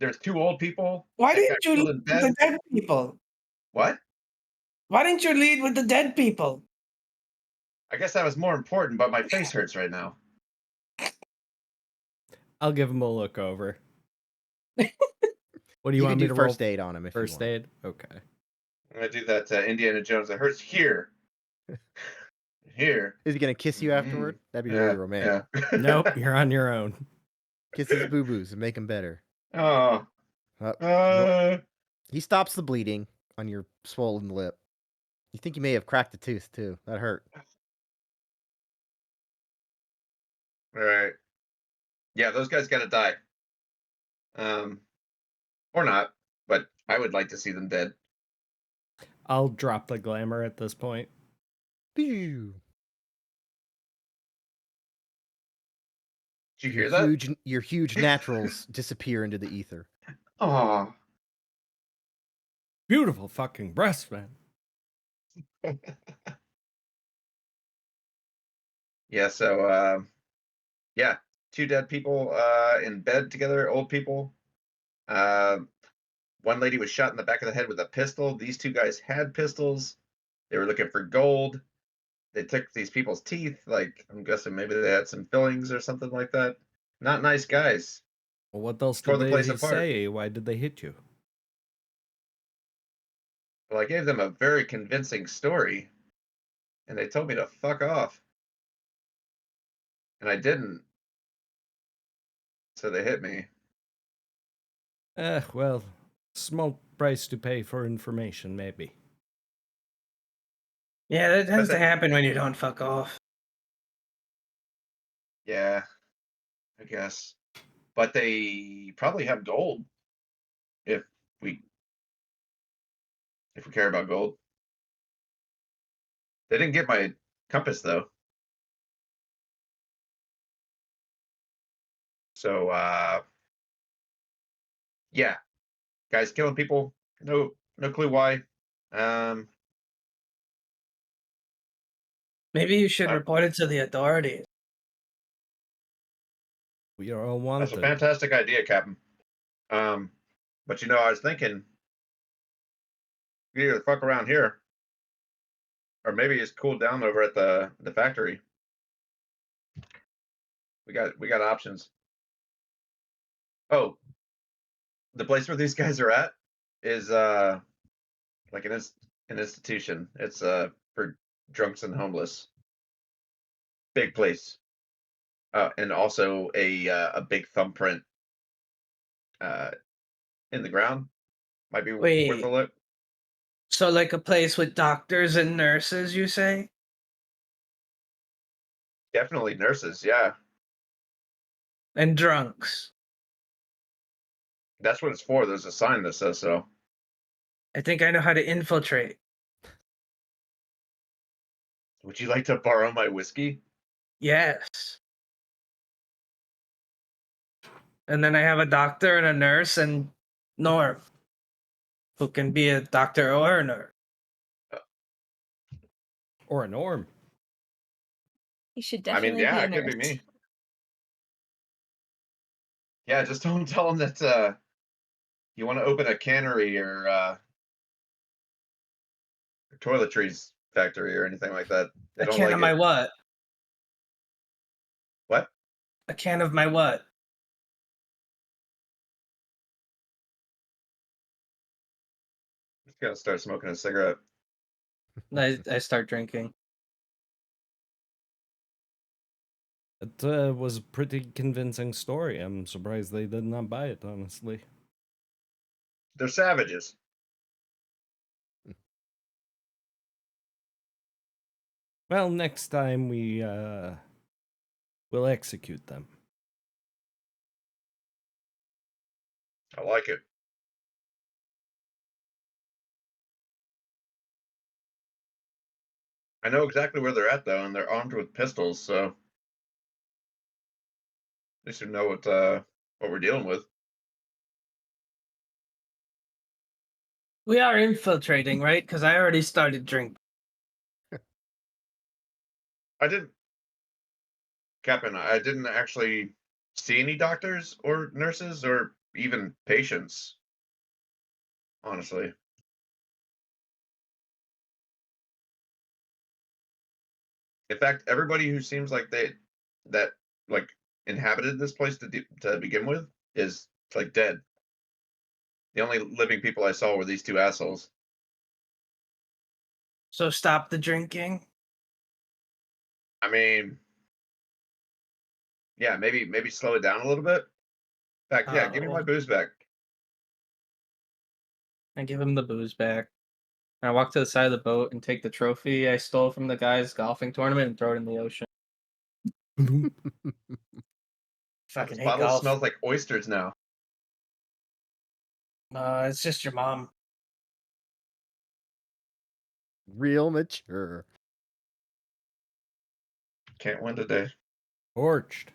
There's 2 old people. Why that didn't got you killed lead in with bed. the dead people? What? Why didn't you lead with the dead people? I guess that was more important, but my face hurts right now. I'll give him a look over. What do you You want can me do to first roll? aid on him if First you want. aid? Okay. I'm gonna do that Indiana Jones. It hurts here. Here. Is he gonna kiss you afterward? That'd be really romantic. Yeah. Nope, you're on your own. Kiss his boo boos and make him better. Oh. He stops the bleeding on your swollen lip. You think you may have cracked a tooth too. That hurt. All right. Yeah, those guys gotta die. Or not, but I would like to see them dead. I'll drop the glamour at this point. Pew. Did you hear that? Your huge naturals disappear into the ether. Oh. Beautiful fucking breast, man. Yeah, so yeah, 2 dead people in bed together, old people. One lady was shot in the back of the head with a pistol. These 2 guys had pistols. They were looking for gold. They took these people's teeth. Like, I'm guessing maybe they had some fillings or something like that. Not nice guys. Well, what else Tore did the place they apart. say? Why did they hit you? Well, I gave them a very convincing story, and they told me to fuck off. And I didn't. So they hit me. Well, small price to pay for information, maybe. Yeah, that tends But to happen when you don't fuck off. Yeah, I guess. But they probably have gold if we care about gold. They didn't get my compass though. So yeah. Guys killing people. No clue why. Maybe you should report it to the authorities. We are all That's wanted. a fantastic idea, Captain. But I was thinking we either fuck around here, or maybe it's cooled down over at the factory. We got options. Oh, the place where these guys are at is like an an institution. It's for drunks and homeless. Big place. And also a big thumbprint in the ground. Might be worth a Wait. look. So like a place with doctors and nurses, you say? Definitely nurses, yeah. And drunks. That's what it's for. There's a sign that says so. I think I know how to infiltrate. Would you like to borrow my whiskey? Yes. And then I have a doctor and a nurse and Norm, who can be a doctor or a nurse. Or a norm. You should I mean, definitely yeah, it be a could be nurse. me. Yeah, just don't tell them that you want to open a cannery or toiletries factory or anything like that. They A don't can like of my it. what? What? A can of my what? Just gotta start smoking a cigarette. I start drinking. It was a pretty convincing story. I'm surprised they did not buy it, honestly. They're savages. Well, next time we'll execute them. I like it. I know exactly where they're at though, and they're armed with pistols, so they should know what we're dealing with. We are infiltrating, right? Because I already started drinking. I didn't, Captain. I didn't actually see any doctors or nurses or even patients. Honestly, in fact, everybody who seems like that like inhabited this place to begin with is like dead. The only living people I saw were these two assholes. So stop the drinking. I mean, yeah, maybe slow it down a little bit. In fact, yeah, give me my Oh. booze back. I give him the booze back. And I walk to the side of the boat and take the trophy I stole from the guy's golfing tournament and throw it in the ocean. Fucking This hate bottle golf. smells like oysters now. It's just your mom. Real mature. Can't win today. Torched.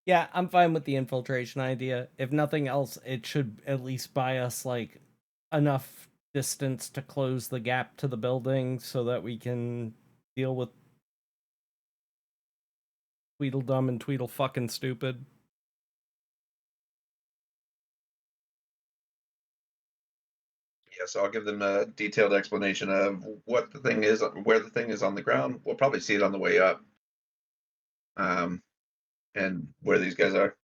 Yeah, I'm fine with the infiltration idea. If nothing else, it should at least buy us like enough distance to close the gap to the building so that we can deal with Tweedledum and Tweedle fucking stupid. Yes, I'll give them a detailed explanation of what the thing is, where the thing is on the ground. We'll probably see it on the way up. And where these guys are.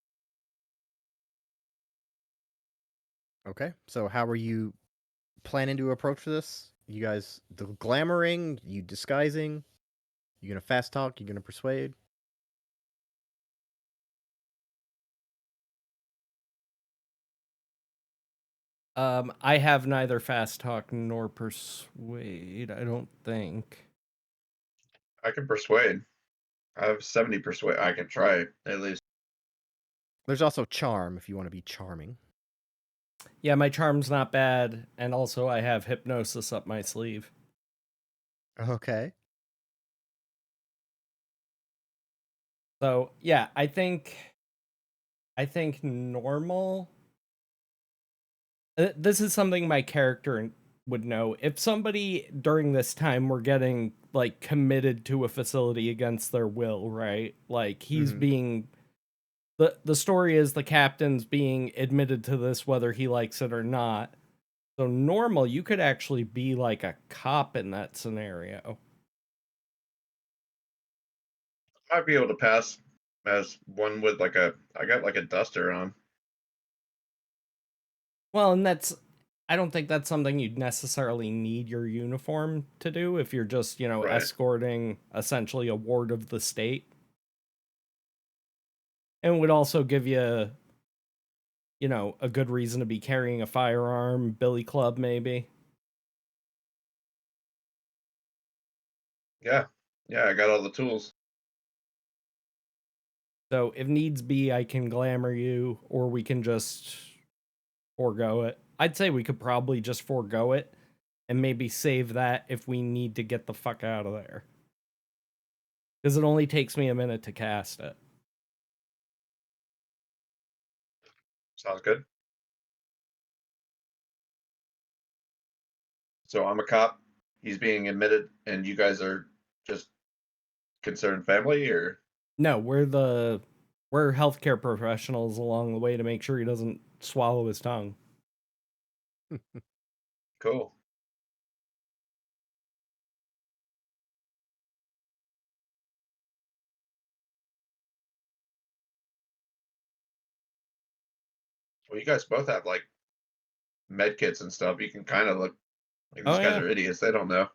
Okay, so how are you planning to approach this? You guys, the glamoring, you disguising? You gonna fast talk? You gonna persuade? I have neither fast talk nor persuade, I don't think. I can persuade. I have 70 persuade. I can try at least. There's also charm if you want to be charming. Yeah, my charm's not bad, and also I have hypnosis up my sleeve. Okay. So, yeah, I think normal. This is something my character would know. If somebody during this time were getting like committed to a facility against their will, right? Like he's being the story is the captain's being admitted to this whether he likes it or not. So normal, you could actually be like a cop in that scenario. Might be able to pass. as one with like I got like a duster on. Well, and I don't think that's something you'd necessarily need your uniform to do if you're just, Right. escorting essentially a ward of the state. And it would also give you, a good reason to be carrying a firearm, billy club maybe. Yeah. Yeah, I got all the tools. So if needs be, I can glamour you, or we can just forego it. I'd say we could probably just forego it and maybe save that if we need to get the fuck out of there. Because it only takes me a minute to cast it. Sounds good. So I'm a cop. He's being admitted, and you guys are just concerned family, or No, we're healthcare professionals along the way to make sure he doesn't swallow his tongue. cool. Well, you guys both have like med kits and stuff. You can kind of look like these Oh, guys yeah. are idiots. They don't know.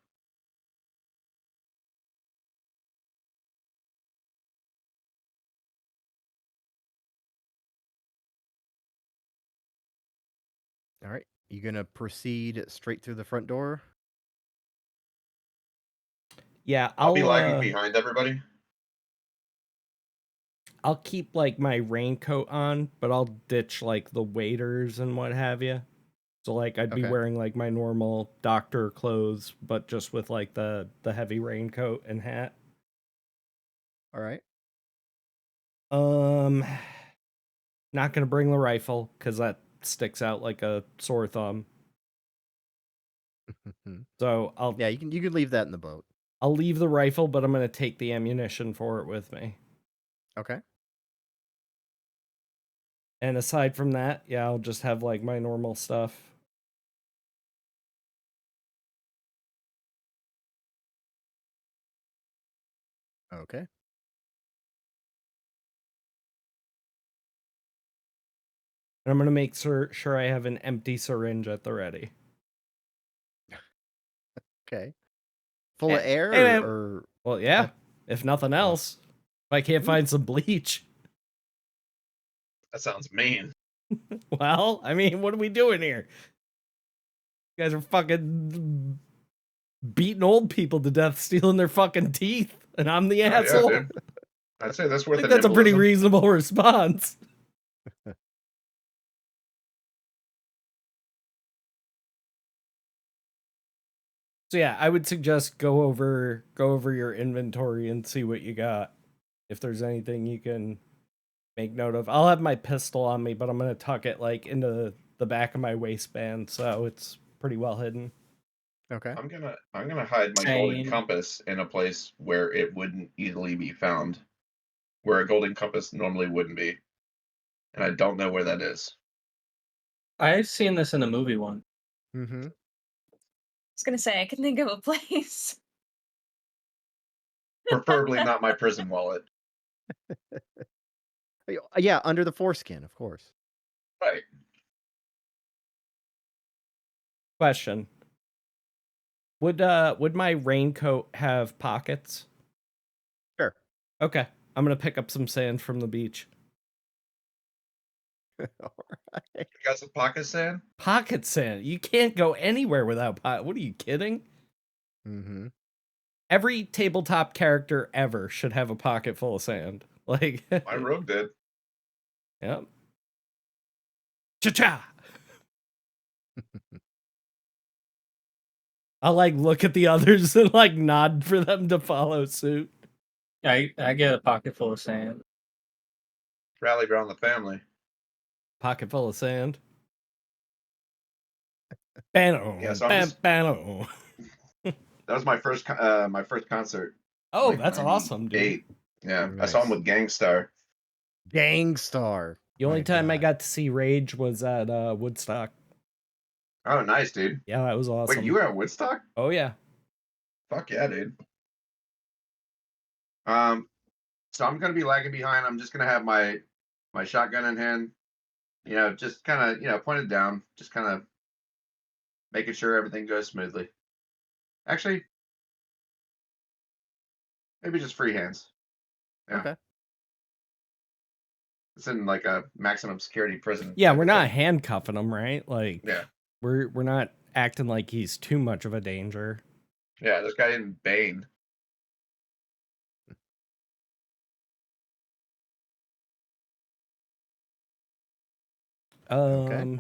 All right. You gonna proceed straight through the front door? Yeah, I'll be lagging behind everybody. I'll keep like my raincoat on, but I'll ditch like the waiters and what have you. So like I'd be Okay. wearing like my normal doctor clothes, but just with like the heavy raincoat and hat. All right. Not gonna bring the rifle because that sticks out like a sore thumb. So Yeah, you can leave that in the boat. I'll leave the rifle, but I'm gonna take the ammunition for it with me. Okay. And aside from that, yeah, I'll just have like my normal stuff. Okay. And I'm gonna make sure I have an empty syringe at the ready. Okay. Full of Hey, air hey, man. or Well, yeah. If nothing else, if I can't find some bleach. That sounds mean. Well, I mean, what are we doing here? You guys are fucking beating old people to death, stealing their fucking teeth, and I'm the asshole. Yeah, dude. I'd say that's I worth think a that's a pretty nimbleism. reasonable response. So yeah, I would suggest go over your inventory and see what you got. If there's anything you can make note of. I'll have my pistol on me, but I'm gonna tuck it like into the back of my waistband, so it's pretty well hidden. Okay. I'm gonna hide my golden Same. compass in a place where it wouldn't easily be found, where a golden compass normally wouldn't be, and I don't know where that is. I've seen this in a movie one. Mm-hmm. I was gonna say I can think of a place. Preferably not my prison wallet. Yeah, under the foreskin, of course. Right. Question. Would my raincoat have pockets? Sure. Okay. I'm gonna pick up some sand from the beach. All right. You got some pocket sand? Pocket sand. You can't go anywhere without pocket. What are you kidding? Mm-hmm. Every tabletop character ever should have a pocket full of sand. Like My rogue did. Yep. Cha-cha! I'll like look at the others and like nod for them to follow suit. I get a pocket full of sand. Rallied around the family. Pocket full of sand. Bano, Yeah, so I'm just- bano. That was my first concert. Oh, like, that's awesome, dude. 98. Yeah, I saw him Nice. with Gangstar. Gangstar. The only My time I God. got to see Rage was at Woodstock. Oh, nice, dude. Yeah, that was awesome. Wait, you were at Woodstock? Oh yeah. Fuck yeah, dude. So I'm gonna be lagging behind. I'm just gonna have my shotgun in hand. Just kind of pointed down, just kind of making sure everything goes smoothly. Actually, maybe just free hands. Yeah. Okay. It's in like a maximum security prison. Yeah, type we're of not thing. handcuffing him, right? Like, Yeah. we're not acting like he's too much of a danger. Yeah, this guy in Bane. Okay.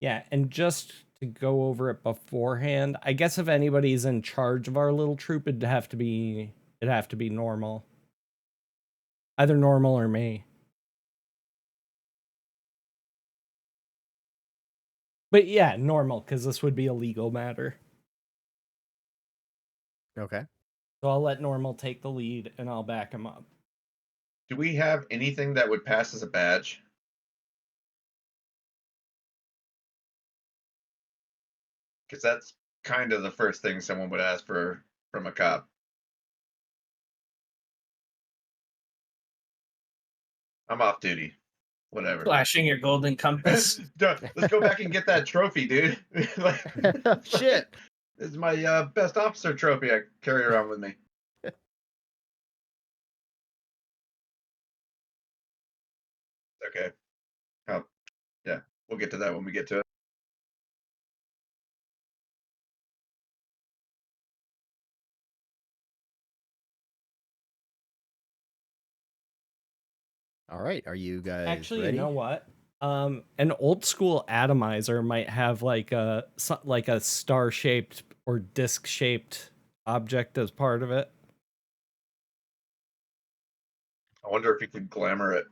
Yeah, and just to go over it beforehand, I guess if anybody's in charge of our little troop, it'd have to be normal. Either normal or me. But yeah, normal, because this would be a legal matter. Okay. So I'll let normal take the lead and I'll back him up. Do we have anything that would pass as a badge? Because that's kind of the first thing someone would ask for from a cop. I'm off duty. Whatever. Flashing your golden compass. Let's go back and get that trophy, dude. Shit. This is my best officer trophy I carry around with me. Okay. Yeah, we'll get to that when we get to it. All right. Are you guys Actually, ready? you know what? An old school atomizer might have like a star shaped or disc shaped object as part of it. I wonder if you could glamour it.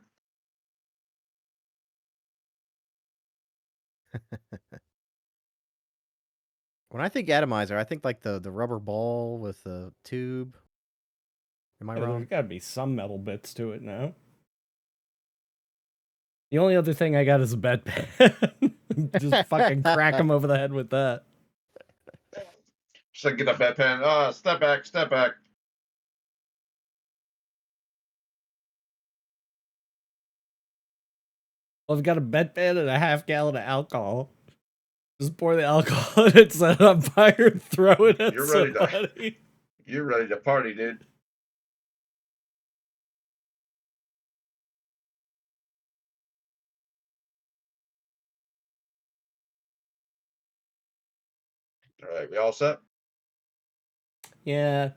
When I think atomizer, I think like the rubber ball with the tube. Am I Yeah, wrong? there's got to be some metal bits to it now. The only other thing I got is a bedpan. Just fucking crack him over the head with that. Should I get a bedpan? Step back, step back. Well, I've got a bedpan and a half gallon of alcohol. Just pour the alcohol in it, set it on fire, and throw it at You're ready to- somebody. You're ready to party, dude. All right, we all set? Yeah,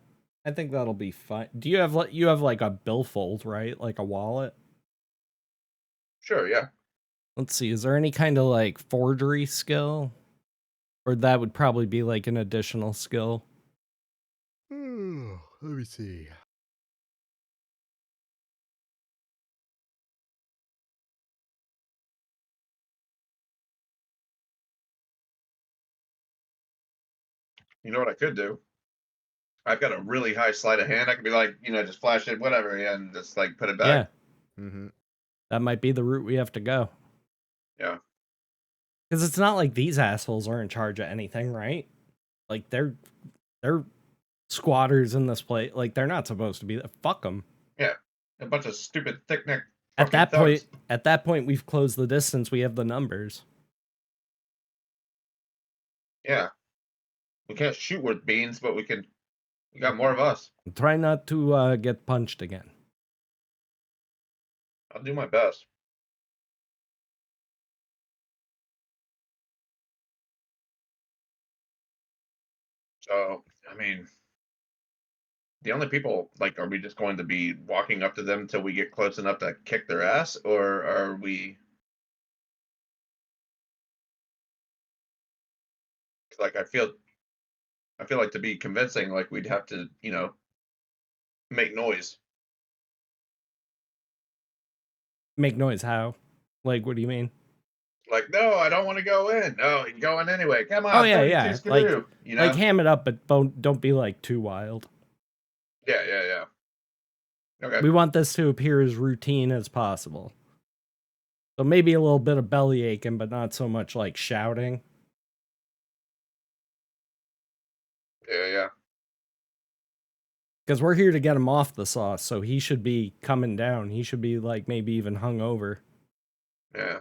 I think that'll be fine. Do you have like a billfold, right? Like a wallet? Sure, yeah. Let's see. Is there any kind of like forgery skill? Or that would probably be like an additional skill. Let me see. You know what I could do? I've got a really high sleight of hand. I could be like, just flash it, whatever, and just like put it back. Yeah. Mm-hmm. That might be the route we have to go. Yeah. Because it's not like these assholes are in charge of anything, right? Like they're squatters in this place. Like they're not supposed to be there. Fuck them. Yeah. A bunch of stupid thick neck. At that point, we've closed the distance. We have the numbers. Yeah. We can't shoot with beans, but we got more of us. Try not to get punched again. I'll do my best. So, I mean, the only people, like, are we just going to be walking up to them until we get close enough to kick their ass, or are we? Like, I feel like to be convincing, like we'd have to, make noise. Make noise? How? Like, what do you mean? Like, no, I don't want to go in. No, you're going anyway. Come on. Oh yeah, 32 yeah. Skidoo, Like ham it up, but don't be like too wild. Yeah. Okay. We want this to appear as routine as possible. So maybe a little bit of belly aching, but not so much like shouting. Yeah. Because we're here to get him off the sauce, so he should be coming down. He should be like maybe even hung over. Yeah.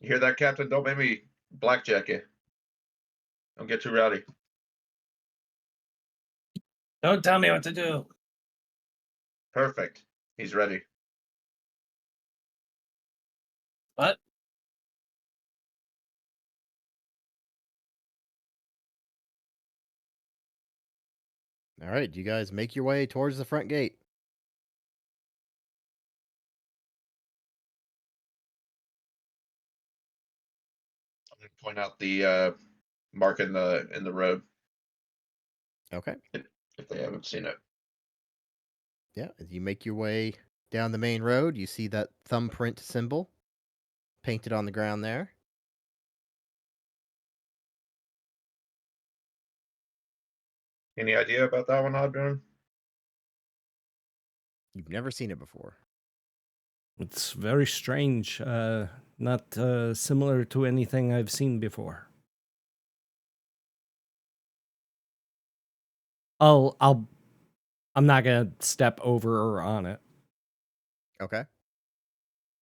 You hear that, Captain? Don't make me blackjack you. Don't get too rowdy. Don't tell me what to do. Perfect. He's ready. What? All right, you guys make your way towards the front gate. I'm gonna point out the mark in the road Okay. if they haven't seen it. Yeah, as you make your way down the main road, you see that thumbprint symbol painted on the ground there. Any idea about that one, Oddburn? You've never seen it before. It's very strange. Not similar to anything I've seen before. I'm not gonna step over or on it. Okay.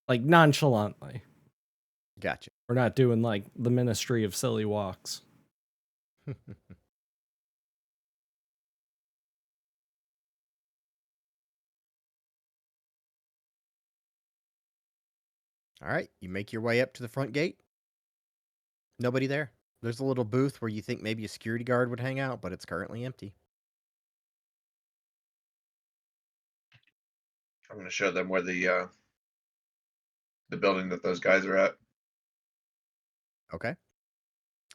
Like nonchalantly. Gotcha. We're not doing like the Ministry of Silly Walks. All right, you make your way up to the front gate. Nobody there. There's a little booth where you think maybe a security guard would hang out, but it's currently empty. I'm gonna show them where the building that those guys are at. Okay.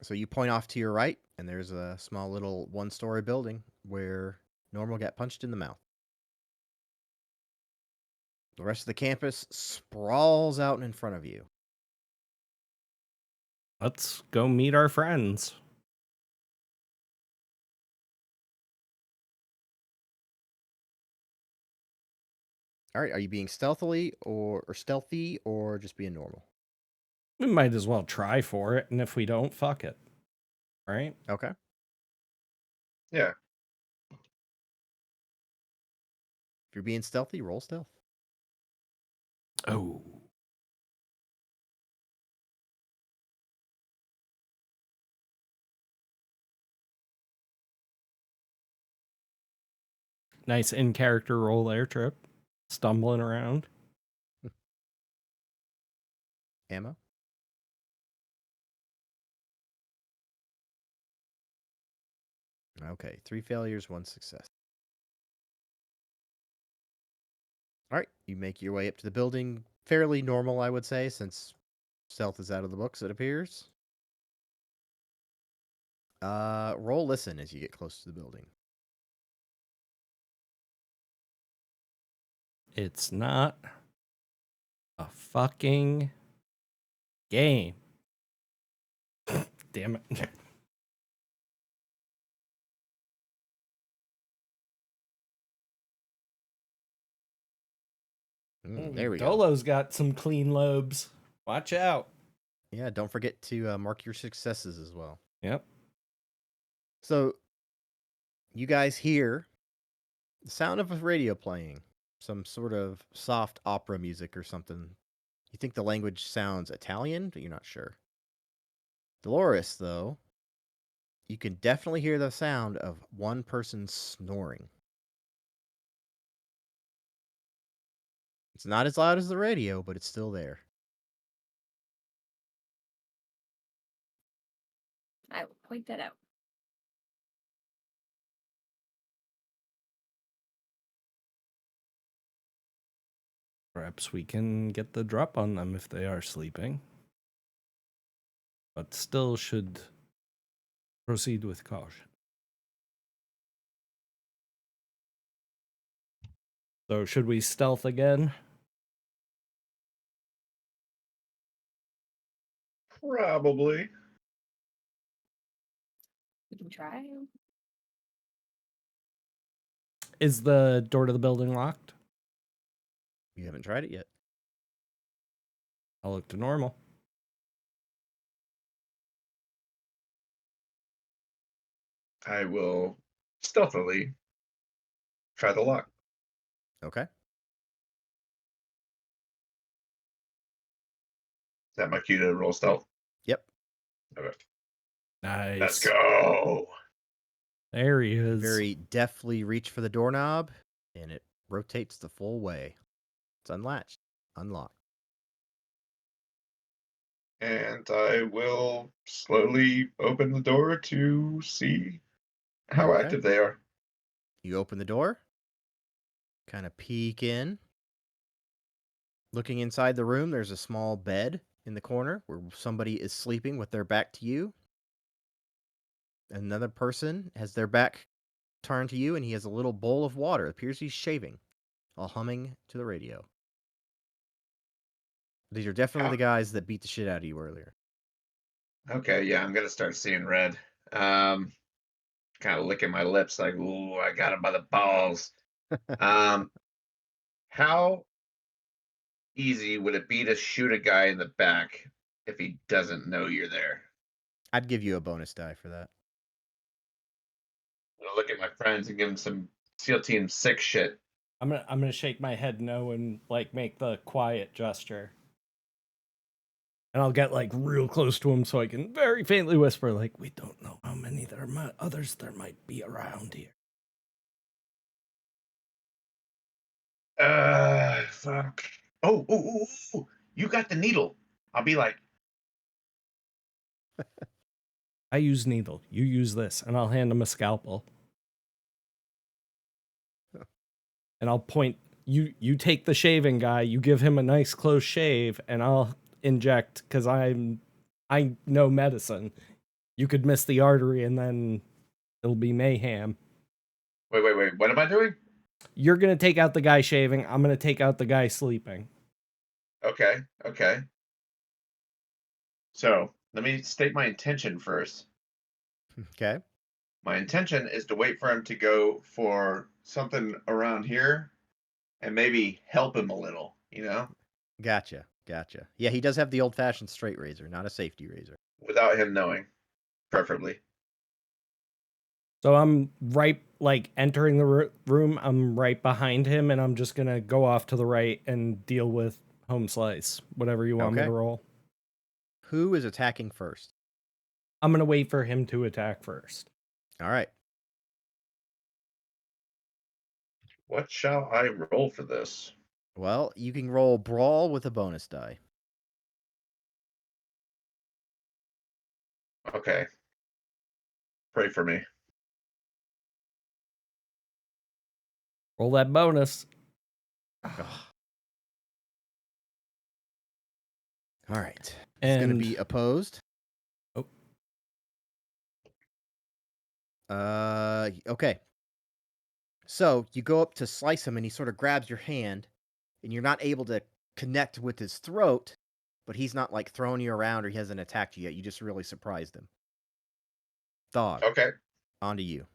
So you point off to your right, and there's a small little one-story building where Normal got punched in the mouth. The rest of the campus sprawls out in front of you. Let's go meet our friends. All right, are you being stealthy or just being normal? We might as well try for it, and if we don't, fuck it. Right? Okay. Yeah. If you're being stealthy, roll stealth. Oh. Nice in-character roll there, Tripp. Stumbling around. Ammo. Okay, 3 failures, 1 success. All right, you make your way up to the building. Fairly normal, I would say, since stealth is out of the books, it appears. Roll listen as you get close to the building. It's not a fucking game. Damn it. There we go. Dolo's got some clean lobes. Watch out. Yeah, don't forget to mark your successes as well. Yep. So, you guys hear the sound of a radio playing, some sort of soft opera music or something. You think the language sounds Italian, but you're not sure. Dolores, though, you can definitely hear the sound of one person snoring. It's not as loud as the radio, but it's still there. I will point that out. Perhaps we can get the drop on them if they are sleeping. But still should proceed with caution. So should we stealth again? Probably. We can try. Is the door to the building locked? You haven't tried it yet. I'll look to normal. I will stealthily try the lock. Okay. Is that my cue to roll stealth? Yep. Okay. Nice. Let's go. There he You is. very deftly reach for the doorknob, and it rotates the full way. It's unlatched. Unlocked. And I will slowly open the door to see how Okay. active they are. You open the door, kind of peek in. Looking inside the room, there's a small bed in the corner where somebody is sleeping with their back to you. Another person has their back turned to you, and he has a little bowl of water. It appears he's shaving while humming to the radio. These are definitely the guys that beat the shit out of you earlier. Okay, yeah, I'm gonna start seeing red. Kind of licking my lips like, ooh, I got him by the balls. How easy would it be to shoot a guy in the back if he doesn't know you're there? I'd give you a bonus die for that. I'm gonna look at my friends and give them some SEAL Team 6 shit. I'm gonna shake my head no and like make the quiet gesture. And I'll get like real close to him so I can very faintly whisper, like, we don't know how many others there might be around here. Fuck. Oh, you got the needle. I'll be like, I use needle. You use this. And I'll hand him a scalpel. And I'll point, you take the shaving guy, you give him a nice close shave, and I'll inject, because I know medicine. You could miss the artery and then it'll be mayhem. wait, what am I doing? You're going to take out the guy shaving. I'm going to take out the guy sleeping. Okay. So, let me state my intention first. Okay. My intention is to wait for him to go for something around here and maybe help him a little, you know, Gotcha. Yeah, he does have the old-fashioned straight razor, not a safety razor. without him knowing, preferably. So I'm right, like, entering the room. I'm right behind him, and I'm just going to go off to the right and deal with home slice, whatever you want me Okay. to roll. Who is attacking first? I'm going to wait for him to attack first. All right. What shall I roll for this? Well, you can roll brawl with a bonus die. Okay. Pray for me. Roll that bonus. Ugh. All right. It's going to be opposed. Oh. Okay. So you go up to slice him, and he sort of grabs your hand, and you're not able to connect with his throat, but he's not like throwing you around or he hasn't attacked you yet. You just really surprised him. Dog. Okay. Onto you.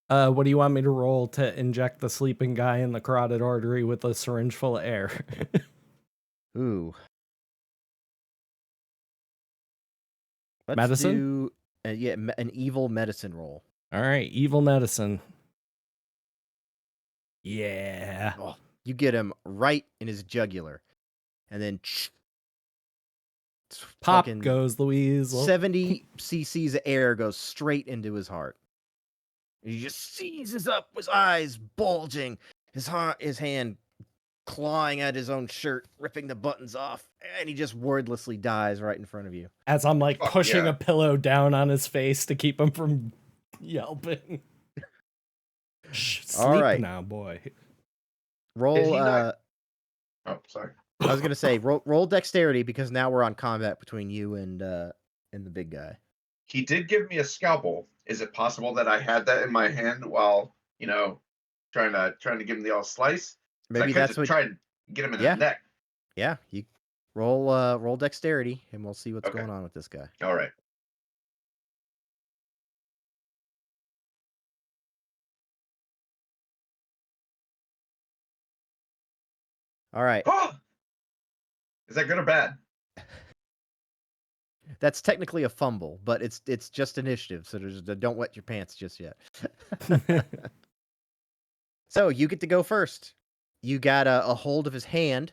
What do you want me to roll to inject the sleeping guy in the carotid artery with a syringe full of air? Ooh. Let's Medicine? do an evil medicine roll. All right, evil medicine. Yeah. Oh, you get him right in his jugular, and then Pop fucking goes the weasel. 70 cc's of air goes straight into his heart. And he just seizes up, his eyes bulging, his hand clawing at his own shirt, ripping the buttons off, and he just wordlessly dies right in front of you. As I'm like Fuck pushing yeah. a pillow down on his face to keep him from yelping. Shh, sleep All right. now, boy. Roll. Did he not- Oh, sorry. I was gonna say roll dexterity because now we're on combat between you and the big guy. He did give me a scalpel. Is it possible that I had that in my hand while, trying to give him the old slice? 'Cause I Maybe could that's just what. try and get him in Yeah. the neck. Yeah, you roll dexterity, and we'll see what's Okay. going on with this guy. All right. All right, Oh! Is that good or bad? that's technically a fumble, but it's just initiative, so don't wet your pants just yet. So you get to go first. You got a hold of his hand,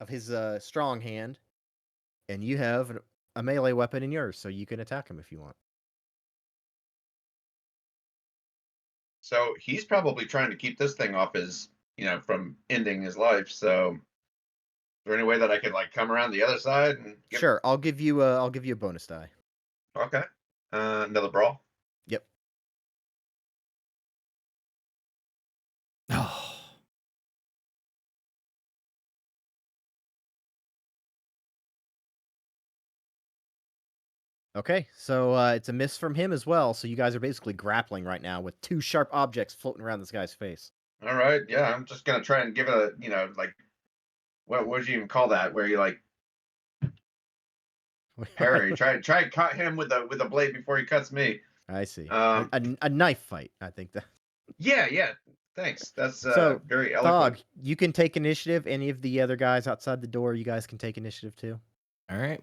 of his strong hand, and you have a melee weapon in yours, so you can attack him if you want. So he's probably trying to keep this thing off his, from ending his life. So is there any way that I could like come around the other side and give? Sure, I'll give you a bonus die. Okay. Another brawl. Yep. Oh. Okay, so it's a miss from him as well. So you guys are basically grappling right now with two sharp objects floating around this guy's face. All right. Yeah, I'm just gonna try and give it a, like, what would you even call that? Where you like parry? Try and cut him with a blade before he cuts me. I see. Um, A knife fight. I think that. Yeah. Thanks. That's So, very eloquent. Thog, you can take initiative. Any of the other guys outside the door, you guys can take initiative too. All right.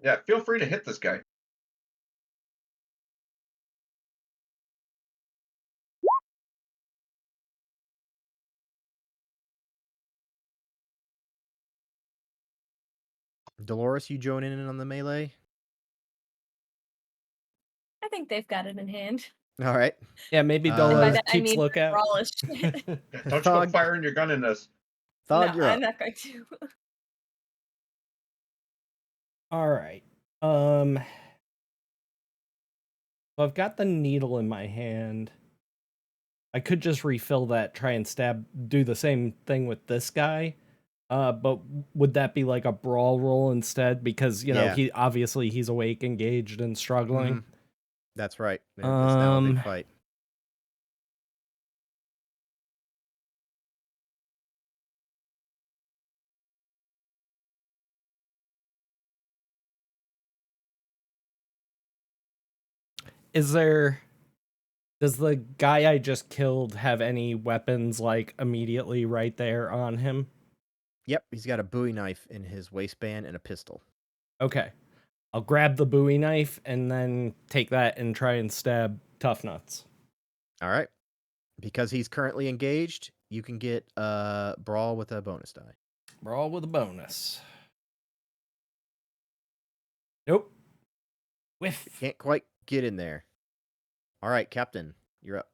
Yeah, feel free to hit this guy. Dolores, you join in on the melee. I think they've got it in hand. All right. Yeah, maybe And And by Dolores that, I keeps mean lookout. brawlish shit. Yeah, don't you go Thog. firing your gun in this. Thog, No, you're up. I'm not going to. All right. So I've got the needle in my hand. I could just refill that, try and do the same thing with this guy. But would that be like a brawl roll instead? Because, Yeah. he's awake, engaged, and struggling. Mhm. That's right. It's now a big fight. Does the guy I just killed have any weapons like immediately right there on him? Yep, he's got a Bowie knife in his waistband and a pistol. Okay. I'll grab the Bowie knife and then take that and try and stab Tough Nuts. All right. Because he's currently engaged, you can get brawl with a bonus die. Brawl with a bonus. Nope. Whiff. Can't quite get in there. All right, Captain, you're up.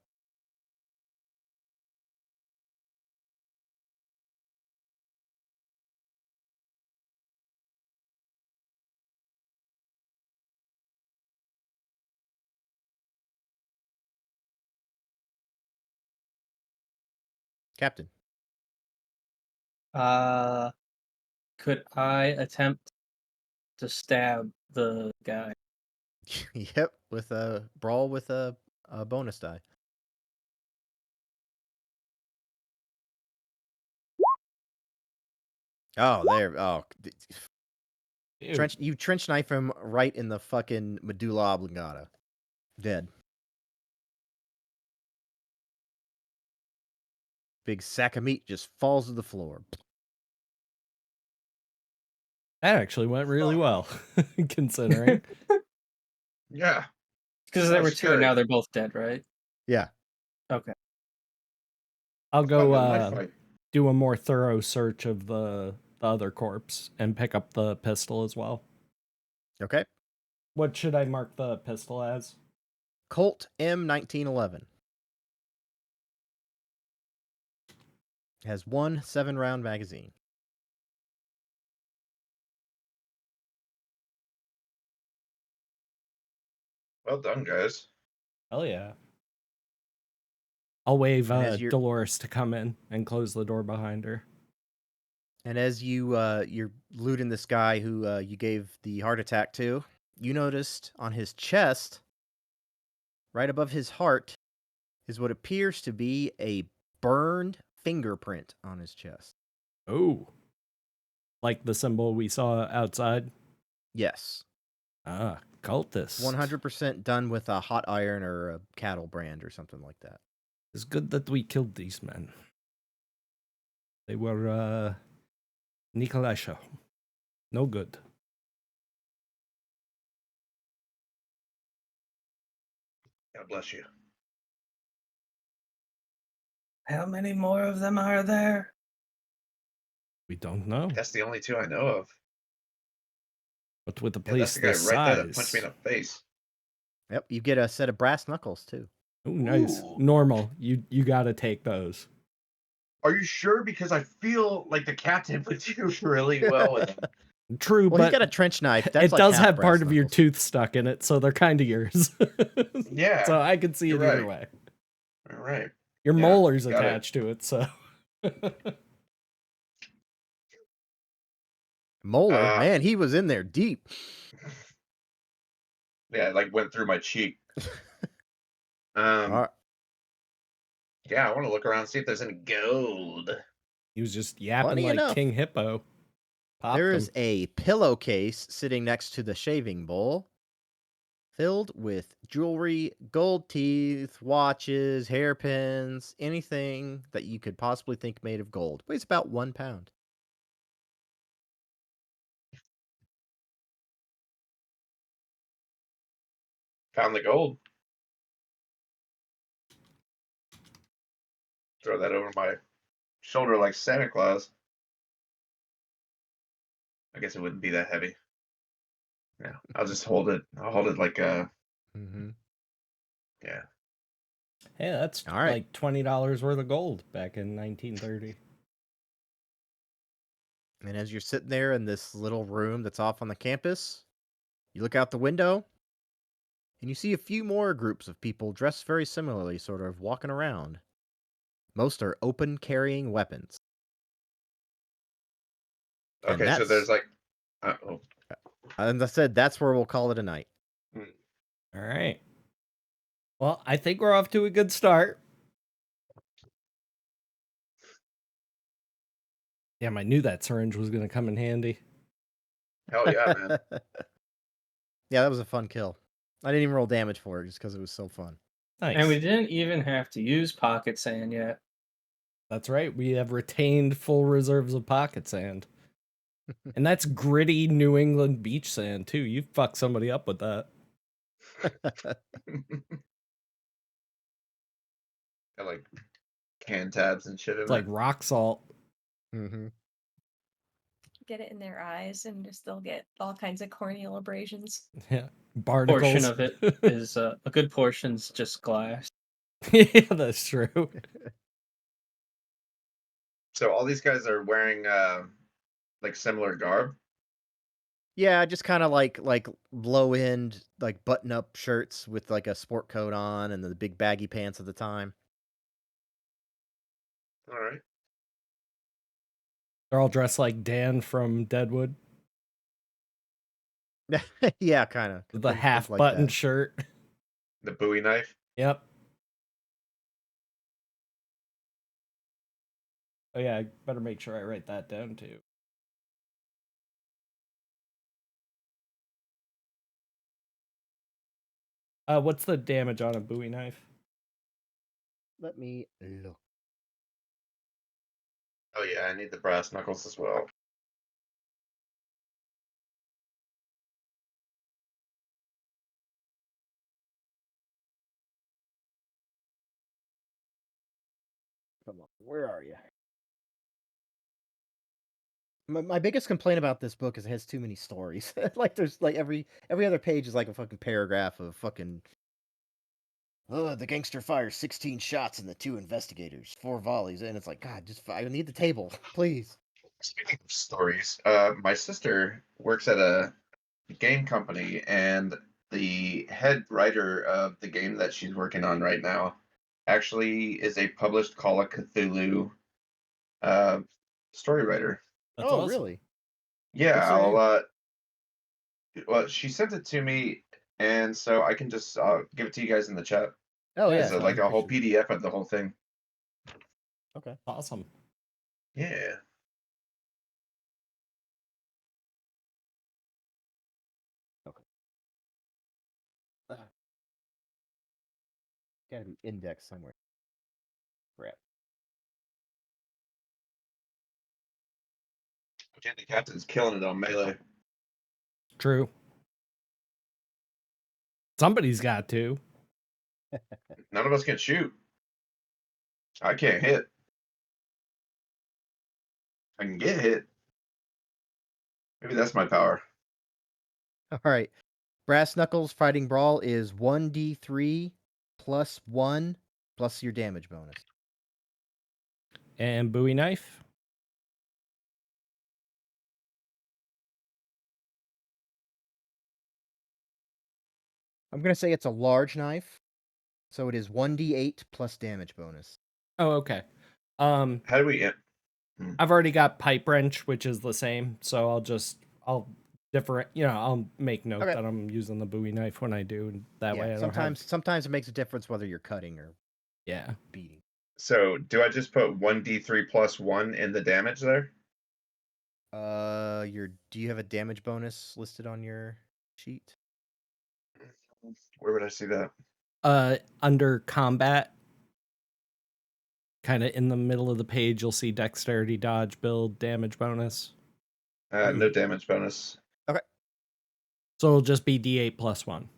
Captain. Could I attempt to stab the guy? Yep, with a brawl with a bonus die. Oh, there. Oh, Ew. you trench knife him right in the fucking medulla oblongata. Dead. Big sack of meat just falls to the floor. That actually went really well, considering. Yeah. Because there Oh, were two, and scary. now they're both dead, right? Yeah. Okay. I'll go Knife fight. do a more thorough search of the other corpse and pick up the pistol as well. Okay. What should I mark the pistol as? Colt M1911. Has one 7-round magazine. Well done, guys. Hell yeah. I'll wave And as you're- Dolores to come in and close the door behind her. And as you're looting this guy who you gave the heart attack to, you noticed on his chest, right above his heart, is what appears to be a burned fingerprint on his chest. Oh. Like the symbol we saw outside? Yes. Ah, cultist. 100% done with a hot iron or a cattle brand or something like that. It's good that we killed these men. They were, Nikolaisha. No good. God bless you. How many more of them are there? We don't know. That's the only two I know of. But with a Yeah, that's place the guy this right there that punched me size. in the face. Yep, you get a set of brass knuckles too. Oh, nice. Ooh. Normal. You gotta take those. Are you sure? Because I feel like the captain would do really well with them. True, Well, he's but got a trench knife. That's it like does half have brass part of your knuckles. tooth stuck in it, so they're kind of yours. Yeah, So I could see it you're either right. way. All right. Your Yeah, molar's got it. attached to it, so. Molar, Uh, man, he was in there deep. Yeah, it like went through my cheek. All right. Yeah, I want to look around and see if there's any gold. He was just yapping Funny like enough, King Hippo. Popped There him. is a pillowcase sitting next to the shaving bowl, filled with jewelry, gold teeth, watches, hairpins, anything that you could possibly think made of gold. Weighs about 1 pound. Found the gold. Throw that over my shoulder like Santa Claus. I guess it wouldn't be that heavy. Yeah, I'll just hold it. I'll hold it like a. Mm-hmm. Yeah. Hey, that's All right. like $20 worth of gold back in 1930. And as you're sitting there in this little room that's off on the campus, you look out the window and you see a few more groups of people dressed very similarly, sort of walking around. Most are open carrying weapons. And Okay, so that's, there's like. Oh. as I said, that's where we'll call it a night. All right. Well, I think we're off to a good start. Damn, I knew that syringe was going to come in handy. Hell yeah, man. Yeah, that was a fun kill. I didn't even roll damage for it just because it was so fun. Nice. And we didn't even have to use pocket sand yet. That's right. We have retained full reserves of pocket sand. And that's gritty New England beach sand, too. You fuck somebody up with that. Got like can tabs and shit in It's like it. rock salt. Mm-hmm. Get it in their eyes and just they'll get all kinds of corneal abrasions. Yeah. Barnacles. Portion of it is a good portion's just glass. Yeah, that's true. So all these guys are wearing like similar garb. Yeah, just kind of like low end, like button up shirts with like a sport coat on and the big baggy pants at the time. All right. They're all dressed like Dan from Deadwood. Yeah, kind of. With the half button shirt. The Bowie knife. Yep. Oh yeah, I better make sure I write that down too. What's the damage on a Bowie knife? Let me look. Oh yeah, I need the brass knuckles as well. Come on, where are you? My biggest complaint about this book is it has too many stories. Like there's like every other page is like a fucking paragraph of fucking. Oh, the gangster fires 16 shots in the 2 investigators, 4 volleys, and it's like, God, just I need the table, please. Speaking of stories, my sister works at a game company, and the head writer of the game that she's working on right now actually is a published Call of Cthulhu story writer. That's Oh, awesome. really? Yeah, What's her name? well, she sent it to me, and so I can just give it to you guys in the chat. Oh, yeah. It's like I a whole appreciate PDF of the whole thing. it. Okay. Awesome. Yeah. Gotta be indexed somewhere. Crap. Okay, the captain's killing it on melee. True. Somebody's got to. None of us can shoot. I can't hit. I can get hit. Maybe that's my power. All right. Brass Knuckles Fighting Brawl is 1d3 plus 1 plus your damage bonus. And Bowie Knife. I'm going to say it's a large knife, so it is 1d8 plus damage bonus. Oh, okay. How do we end? I've already got Pipe Wrench, which is the same, so I'll make note Okay. that I'm using the Bowie Knife when I do, and that way I don't sometimes it makes a difference whether you're cutting or Yeah. beating. So do I just put 1d3 plus 1 in the damage there? Do you have a damage bonus listed on your sheet? Where would I see that? Under combat, kind of in the middle of the page, you'll see dexterity, dodge, build, damage bonus. No damage bonus. Okay. So it'll just be D8 plus 1.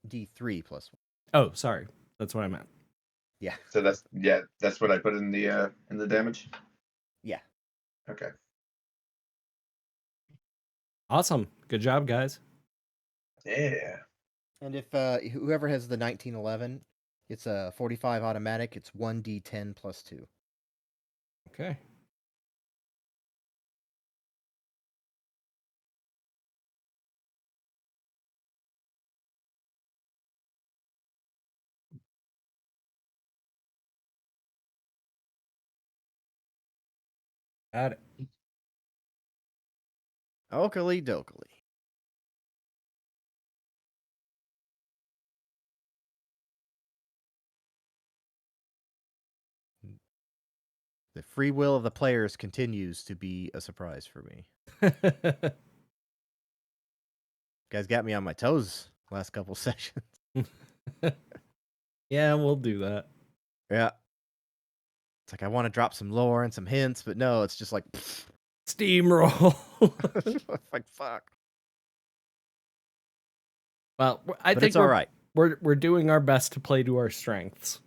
D3 plus 1. Oh, sorry. That's what I meant. Yeah. So that's what I put in the damage? Yeah. Okay. Awesome. Good job, guys. Yeah. And if whoever has the 1911, it's a 45 automatic. It's 1d10 plus 2. Okay. Got it. Okily dokily. The free will of the players continues to be a surprise for me. You guys got me on my toes last couple sessions. Yeah, we'll do that. Yeah. It's like I want to drop some lore and some hints, but no, it's just like steamroll. Like fuck. Well, I think it's all right. We're doing our best to play to our strengths,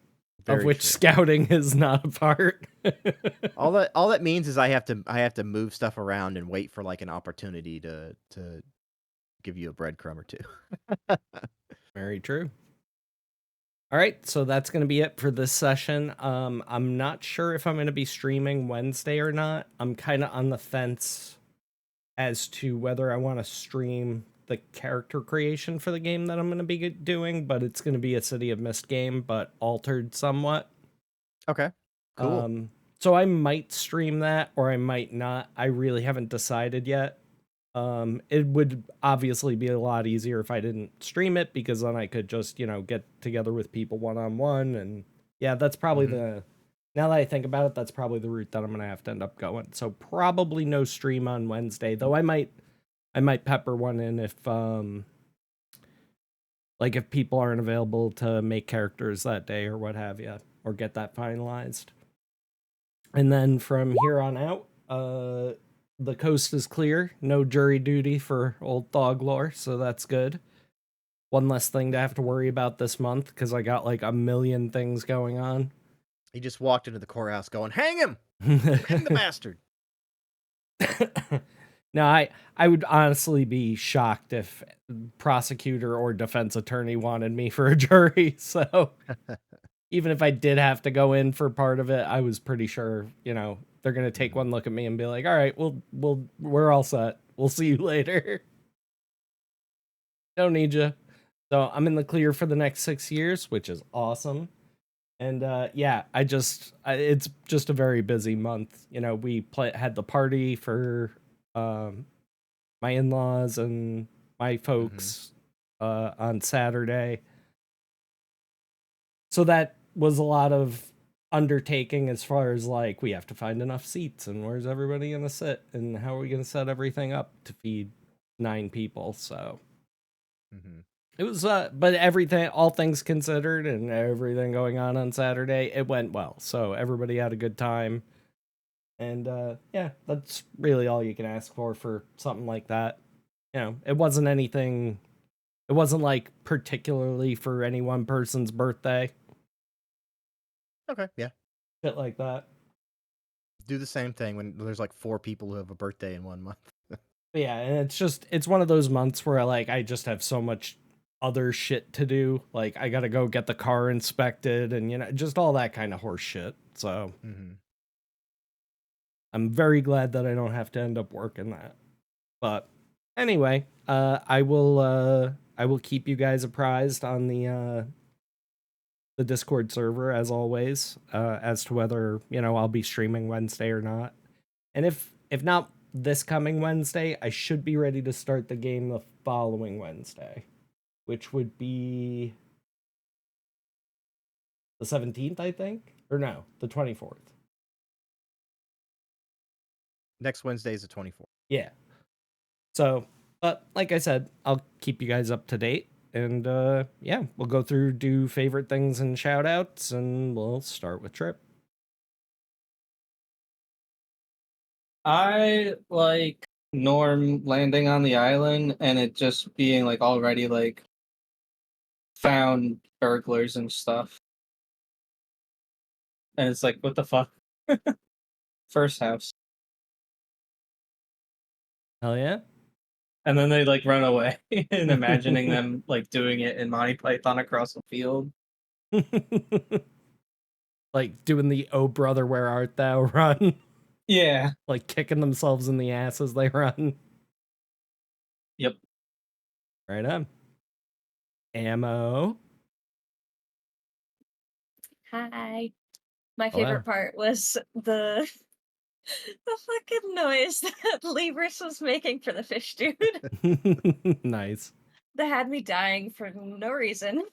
Very of which true. scouting is not a part. all that means is I have to move stuff around and wait for like an opportunity to give you a breadcrumb or two. Very true. All right, so that's going to be it for this session. I'm not sure if I'm going to be streaming Wednesday or not. I'm kind of on the fence as to whether I want to stream the character creation for the game that I'm going to be doing, but it's going to be a City of Mist game, but altered somewhat. Okay, cool. So I might stream that or I might not. I really haven't decided yet. It would obviously be a lot easier if I didn't stream it, because then I could just, get together with people one-on-one. And yeah, that's probably now that I think about it, that's probably the route that I'm going to have to end up going. So probably no stream on Wednesday, though I might pepper one in if, if people aren't available to make characters that day or what have you, or get that finalized. And then from here on out, the coast is clear. No jury duty for old Thauglor, so that's good. One less thing to have to worry about this month, because I got like a million things going on. He just walked into the courthouse going, "Hang him! Hang the bastard!" No, I would honestly be shocked if prosecutor or defense attorney wanted me for a jury. So even if I did have to go in for part of it, I was pretty sure, they're going to take one look at me and be like, all right, we're all set. We'll see you later. Don't need you. So I'm in the clear for the next 6 years, which is awesome. And yeah, it's just a very busy month. We had the party for my in-laws and my folks on Saturday. So that was a lot of undertaking as far as like, we have to find enough seats and where's everybody going to sit and how are we going to set everything up to feed 9 people. So it was, but everything, all things considered and everything going on Saturday, it went well. So everybody had a good time. And yeah, that's really all you can ask for something like that. It wasn't anything, it wasn't like particularly for any one person's birthday. Okay, yeah. shit like that. Do the same thing when there's like 4 people who have a birthday in 1 month. But yeah, and it's one of those months where I just have so much other shit to do. Like I gotta go get the car inspected and just all that kind of horse shit. So I'm very glad that I don't have to end up working that. But anyway, I will keep you guys apprised on the Discord server as always, as to whether, I'll be streaming Wednesday or not. And if not this coming Wednesday, I should be ready to start the game the following Wednesday, which would be the 17th, I think. Or no, the 24th. Next Wednesday is the 24th. Yeah. So, but like I said, I'll keep you guys up to date. And yeah, we'll go through, do favorite things and shout outs, and we'll start with Tripp. I like Norm landing on the island and it just being like already like found burglars and stuff. And it's like, what the fuck? First house. Hell yeah. And then they like run away and imagining them like doing it in Monty Python across the field. Like doing the "Oh brother, where art thou" run. Yeah. Like kicking themselves in the ass as they run. Yep. Right on. Ammo. Hi. My Hello. favorite part was the fucking noise that Libris was making for the fish dude. Nice. That had me dying for no reason.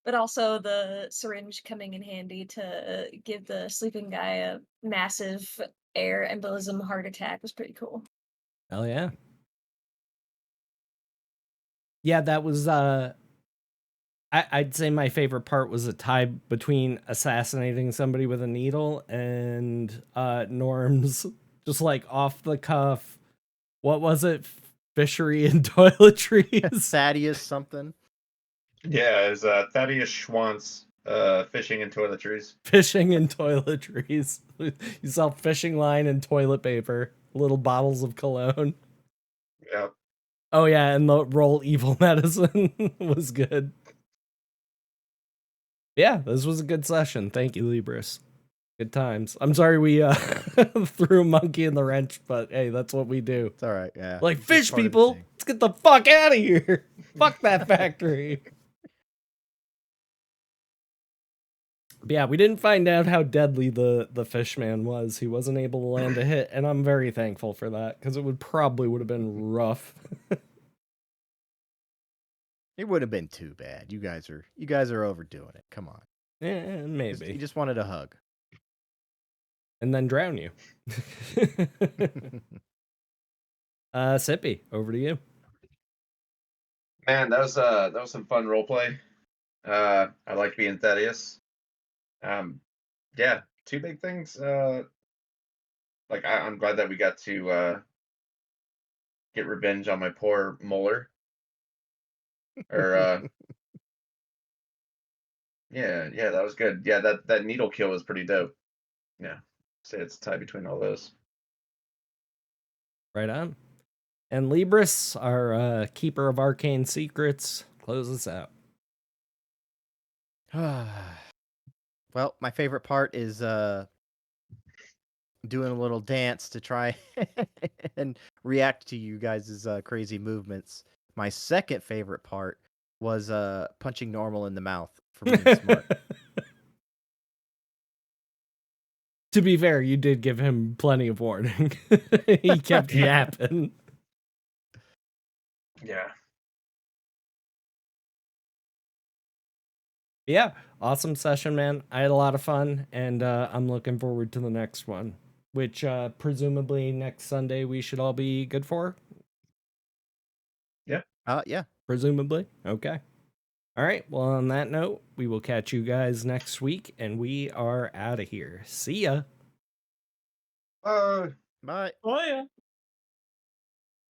But also the syringe coming in handy to give the sleeping guy a massive air embolism heart attack was pretty cool. Hell yeah. Yeah, that was I'd say my favorite part was a tie between assassinating somebody with a needle and Norm's just like off the cuff. What was it? Fishery and toiletries. Thaddeus something. Yeah, it's Thaddeus Schwantz, fishing and toiletries. Fishing and toiletries. You sell fishing line and toilet paper. Little bottles of cologne. Yeah. Oh yeah, and the roll evil medicine was good. Yeah, this was a good session. Thank you, Libris. Good times. I'm sorry we threw a monkey in the wrench, but hey, that's what we do. It's all right. Yeah. Like, It's fish part of the people, thing. let's get the fuck out of here. Fuck that factory. But yeah, we didn't find out how deadly the fish man was. He wasn't able to land a hit, and I'm very thankful for that, because it would have been rough. It would have been too bad. You guys are overdoing it. Come on. Yeah, maybe. He just wanted a hug. And then drown you. Sippy, over to you. Man, that was some fun roleplay. I liked being Thaddeus. Yeah, 2 big things. Like I'm glad that we got to get revenge on my poor molar. Or yeah, that was good. Yeah, that needle kill was pretty dope. Yeah, say it's tied between all those. Right on. And Libris, our keeper of arcane secrets, close us out. Well, my favorite part is doing a little dance to try and react to you guys' crazy movements. My second favorite part was punching Normal in the mouth for being smart. To be fair, you did give him plenty of warning. He kept yapping. Yeah. Yeah, awesome session, man. I had a lot of fun, and I'm looking forward to the next one, which presumably next Sunday we should all be good for. Yeah. Presumably. Okay. All right. Well, on that note, we will catch you guys next week, and we are out of here. See ya. Bye. Bye. Oh yeah.